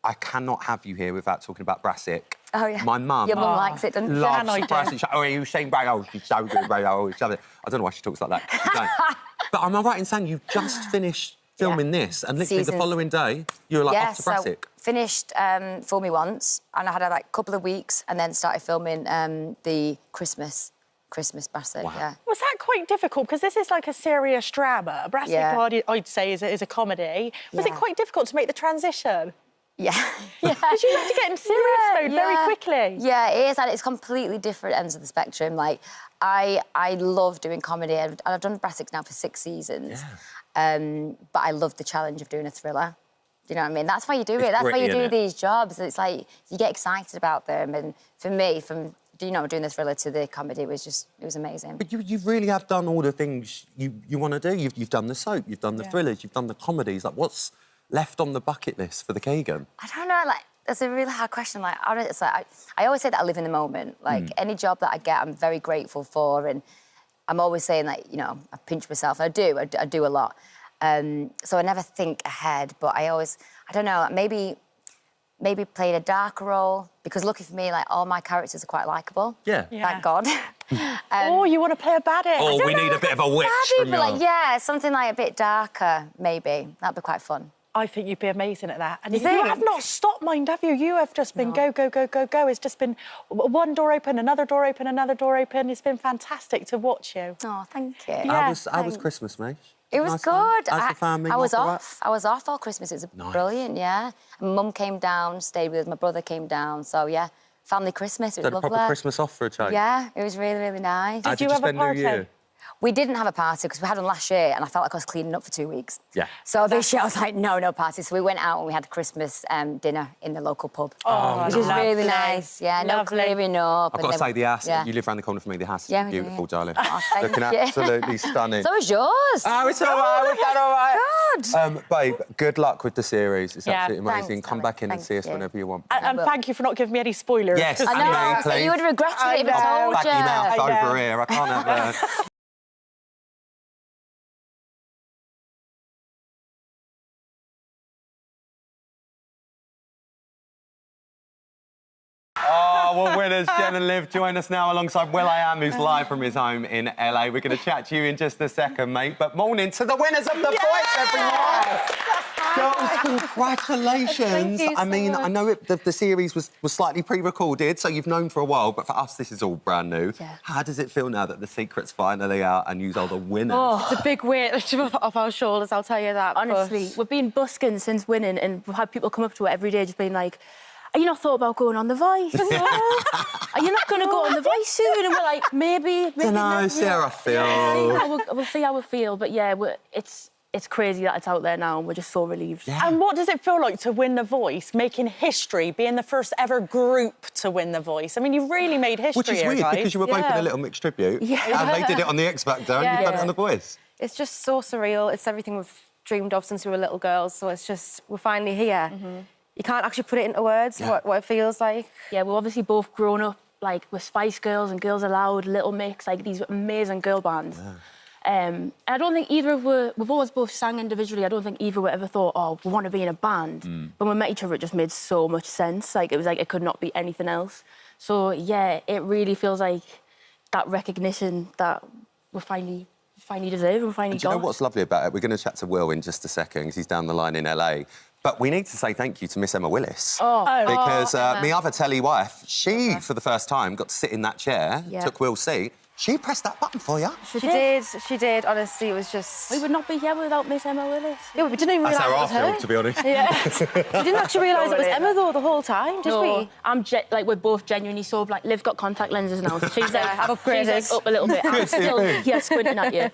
I cannot have you here without talking about Brassic. Oh, yeah. My mum... Your mum likes it, doesn't she? Loves Brassic. Oh, you saying Brassic? Oh, she's so good, Brassic. Oh, she's lovely. I don't know why she talks like that. But am I right in saying you've just finished filming this, and literally the following day, you were, like, off to Brassic? Finished Fool Me Once, and I had a couple of weeks, and then started filming the Christmas Brassic, yeah. Was that quite difficult? Because this is like a serious drama. Brassic, I'd say, is a comedy. Was it quite difficult to make the transition? Yeah. Because you have to get in serious mode very quickly. Yeah, it is, and it's completely different ends of the spectrum. Like, I love doing comedy, and I've done Brassic now for 6 seasons. Yeah. But I love the challenge of doing a thriller. Do you know what I mean? That's why you do it. That's why you do these jobs. It's like, you get excited about them. And for me, from doing the thriller to the comedy, it was amazing. But you really have done all the things you want to do. You've done the soap, you've done the thrillers, you've done the comedies. Like, what's left on the bucket list for the Kagan? I don't know, like, that's a really hard question. Like, it's like, I always say that I live in the moment. Like, any job that I get, I'm very grateful for, and I'm always saying, like, you know, I pinch myself. I do a lot. So I never think ahead, but I don't know, maybe played a darker role, because lucky for me, like, all my characters are quite likeable. Yeah. Thank God. You want to play a baddie? Oh, we need a bit of a witch from you. Like, something like a bit darker, maybe. That'd be quite fun. I think you'd be amazing at that. And you think? have not stopped, mind, have you? You have just been go, go, go, go, go. It's just been one door open, another door open, another door open. It's been fantastic to watch you. Oh, thank you. Yeah, how was Christmas, mate? It was good. How's the family? I was off. I was off all Christmas. It was brilliant, yeah. And Mum came down, stayed with us. My brother came down. So, yeah, family Christmas. It was lovely. Had a proper Christmas off for a change. Yeah, it was really, really nice. Did you spend New Year? We didn't have a party because we had one last year and I felt like I was cleaning up for 2 weeks. Yeah. So this year I was like, no party. So we went out and we had Christmas dinner in the local pub. Which is really nice. Yeah, no clearing up. I've got to say, the house, you live around the corner from me, the house is beautiful, darling. Oh, thank Looking you. absolutely stunning. So is yours. Oh, it's all right, we've done all right. Good. Babe, good luck with the series. It's absolutely amazing. Thanks, Come back in and see us whenever you want. And thank you for not giving me any spoilers. Yes, I know. please. You would have regretted it if I told Back you. your mouth over here. I can't have Oh, well, winners, Jen and Liv join us now alongside Will.i.am, who's live from his home in LA. We're going to chat to you in just a second, mate. But morning to the winners of The Voice, everyone! Girls, congratulations. Thank you so much. I know the series was slightly pre-recorded, so you've known for a while, but for us, this is all brand new. Yeah. How does it feel now that the secret's finally out and you are the winners? Oh, it's a big weight off our shoulders, I'll tell you that. Honestly, we've been busking since winning and we've had people come up to it every day just being like, are you not thought about going on The Voice? Are you not going to go on The Voice soon? And we're like, maybe Dunno, see how I feel. We'll see how we feel, but yeah, it's crazy that it's out there now and we're just so relieved. Yeah. And what does it feel like to win The Voice, making history, being the first ever group to win The Voice? I mean, you've really made history. Which is here, weird, guys. because you were both in a Little Mix tribute, and they did it on The X Factor, and you've done it on The Voice. It's just so surreal. It's everything we've dreamed of since we were little girls, so it's just, we're finally here. You can't actually put it into words, what it feels like. Yeah, we've obviously both grown up, like, with Spice Girls and Girls Aloud, Little Mix, like, these amazing girl bands. Yeah. And I don't think either of we've always both sang individually. I don't think either of ever thought, oh, we want to be in a band. When we met each other, it just made so much sense. Like, it was like it could not be anything else. So, yeah, it really feels like that recognition that we finally deserve and finally Do you got. know what's lovely about it? We're going to chat to Will in just a second, because he's down the line in LA. But we need to say thank you to Miss Emma Willis. Because my other telly wife, she, for the first time, got to sit in that chair, took Will's seat. She pressed that button for you. She did. Honestly, it was just... We would not be here without Miss Emma Willis. Yeah, we didn't even realise it was her. That's how I feel, to be honest. Yeah. We didn't actually realise it was Emma, though, the whole time, did we? We're both genuinely so, like, Liv's got contact lenses now, so she's like, I've upgraded. She's, like, up a little bit. I'm still squinting at you.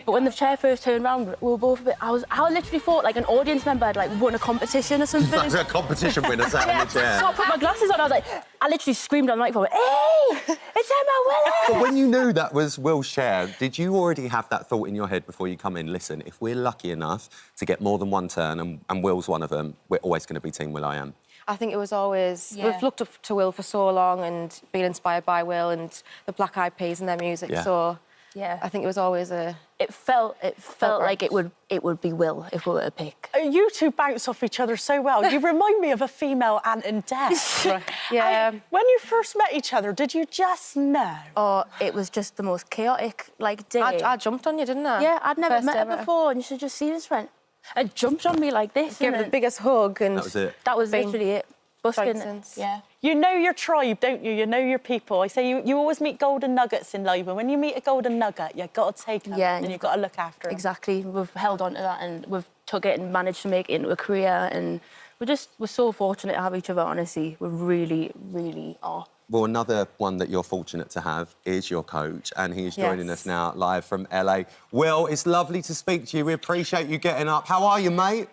But when the chair first turned round, we were both a bit... I literally thought, like, an audience member had, like, won a competition or something. That's a competition winner sat in the chair. So I put my glasses on, I was like... I literally screamed on the microphone, hey, it's Emma Willis! But when you knew that was Will's chair, did you already have that thought in your head before you come in? Listen, if we're lucky enough to get more than one turn, and Will's one of them, we're always going to be Team Will.i.am. I think it was always... We've looked up to Will for so long and been inspired by Will and the Black Eyed Peas and their music, so... Yeah. I think it was always a... It felt like it would be Will if we were to pick. You two bounce off each other so well. You remind me of a female Ant and Dec. Yeah. When you first met each other, did you just know? Oh, it was just the most chaotic, like, day. I jumped on you, didn't I? Yeah, I'd never First met her ever. before, and you should just see this friend. And jumped on me like this. Gave her the biggest hug, and... That was it. That was Been literally it. Busking. since. Yeah. You know your tribe, don't you? You know your people. I say you always meet golden nuggets in life, and when you meet a golden nugget, you've got to take them and you've got to look after them. Exactly. We've held on to that and we've took it and managed to make it into a career, and we're so fortunate to have each other, honestly. We really, really are. Well, another one that you're fortunate to have is your coach, and he's joining us now live from LA. Will, it's lovely to speak to you. We appreciate you getting up. How are you, mate?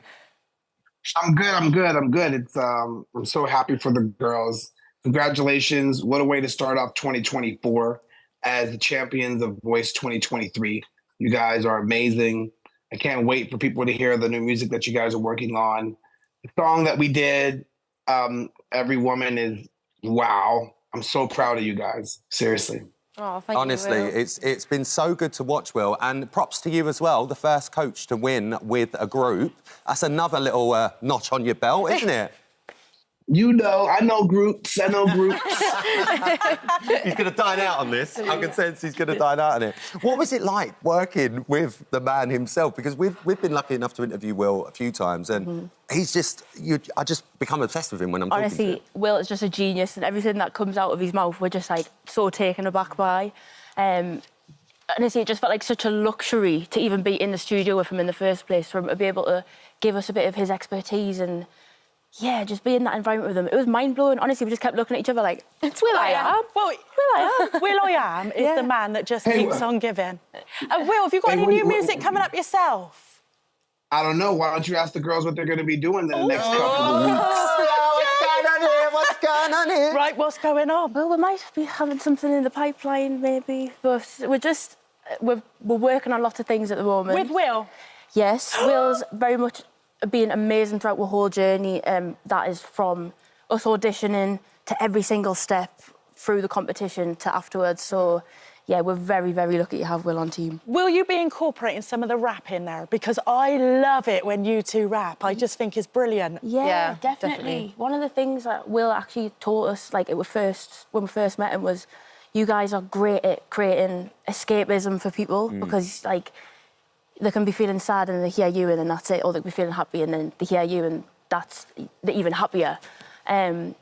I'm good. It's I'm so happy for the girls. Congratulations. What a way to start off 2024 as the champions of Voice 2023. You guys are amazing. I can't wait for people to hear the new music that you guys are working on. The song that we did, Every Woman, is wow. I'm so proud of you guys. Seriously. Oh, thank Honestly, you, Will. it's been so good to watch, Will, and props to you as well, the first coach to win with a group. That's another little notch on your belt, isn't it? You know, I know groups. He's going to dine out on this. I can sense he's going to dine out on it. What was it like working with the man himself? Because we've been lucky enough to interview Will a few times, and he's just... I just become obsessed with him when I'm talking to him. Honestly, Will is just a genius, and everything that comes out of his mouth, we're just, like, so taken aback by. Honestly, it just felt like such a luxury to even be in the studio with him in the first place, for him to be able to give us a bit of his expertise and yeah, just be in that environment with them. It was mind-blowing. Honestly, we just kept looking at each other like, it's Will.i.am. Well, Will.i.am. Will.i.am is the man that just keeps on giving. Will, have you got any new music coming up yourself? I don't know. Why don't you ask the girls what they're going to be doing in the next couple of weeks? What's going on here? Right, what's going on? Well, we might be having something in the pipeline, maybe. But we're working on lots of things at the moment. With Will? Yes, Will's very much been amazing throughout the whole journey. That is from us auditioning to every single step through the competition to afterwards. So, yeah, we're very, very lucky to have Will on team. Will you be incorporating some of the rap in there? Because I love it when you two rap. I just think it's brilliant. Yeah, definitely. One of the things that Will actually taught us, like when we first met him, was you guys are great at creating escapism for people because, like, they can be feeling sad and they hear you and then that's it, or they can be feeling happy and then they hear you and they're even happier. In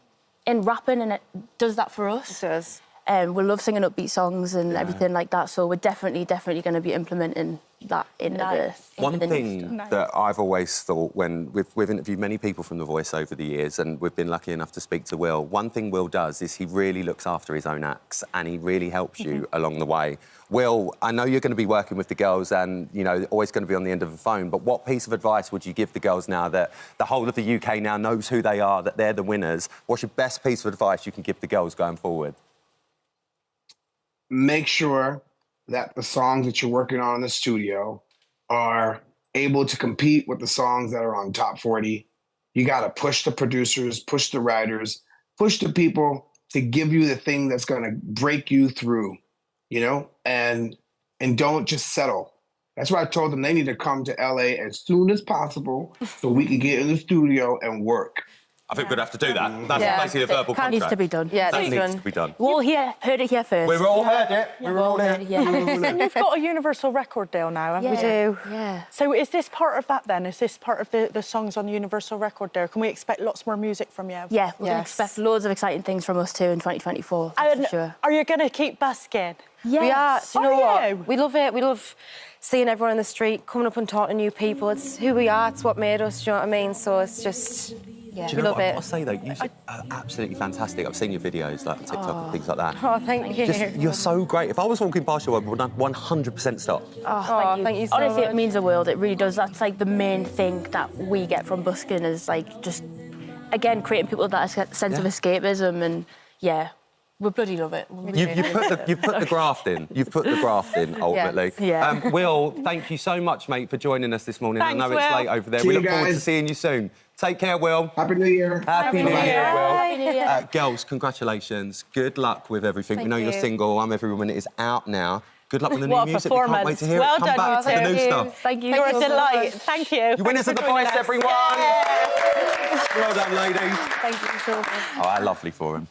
rapping, and it does that for us. It does. We love singing upbeat songs and everything like that, so we're definitely going to be implementing that in the One thing that I've always thought when we've interviewed many people from The Voice over the years, and we've been lucky enough to speak to Will, one thing Will does is he really looks after his own acts and he really helps you along the way. Will, I know you're going to be working with the girls and, you know, always going to be on the end of the phone, but what piece of advice would you give the girls now that the whole of the UK now knows who they are, that they're the winners? What's your best piece of advice you can give the girls going forward? Make sure that the songs that you're working on in the studio are able to compete with the songs that are on Top 40. You got to push the producers, push the writers, push the people to give you the thing that's going to break you through, you know, and don't just settle. That's why I told them they need to come to LA as soon as possible so we can get in the studio and work. I think we'd have to do that. That's basically a verbal contract. That needs to be done. Yeah, that needs to be done. We all heard it here first. We've all heard it. We've all heard it. And you've got a Universal record deal now, haven't we? We do. Yeah. So is this part of that then? Is this part of the songs on the Universal record deal? Can we expect lots more music from you? Yeah, we can expect loads of exciting things from us too in 2024, that's for sure. Are you going to keep busking? Yes. We are. Do you know Are what? We love it. We love seeing everyone in the street, coming up and talking to new people. It's who we are. It's what made us, do you know what I mean? So it's just... Do you we know love what it. I'll say though, you're absolutely fantastic. I've seen your videos, like TikTok and things like that. Oh, thank you. You're so great. If I was walking past you, I would 100% stop. Oh, thank you so Honestly, much. it means the world. It really does. That's like the main thing that we get from busking is like just, again, creating people that sense of escapism and, yeah, we bloody love it. You've put the graft in. You've put the graft in, ultimately. Yeah. Will, thank you so much, mate, for joining us this morning. Thanks, I know it's Will. late over there. See We you look forward to guys. seeing you soon. Take care, Will. Happy New Year. Happy New Year, Will. Happy New Year. Girls, congratulations. Good luck with everything. Thank we know you're you. single. I'm Every Woman is out now. Good luck with the new What a music. We can't wait performance. to hear Well it. Come done, back you to the two. new stuff. Thank you. You're a so much. delight. Thank you. You winners of The Voice, everyone. Well done, ladies. Thank you so much. Oh, lovely for him.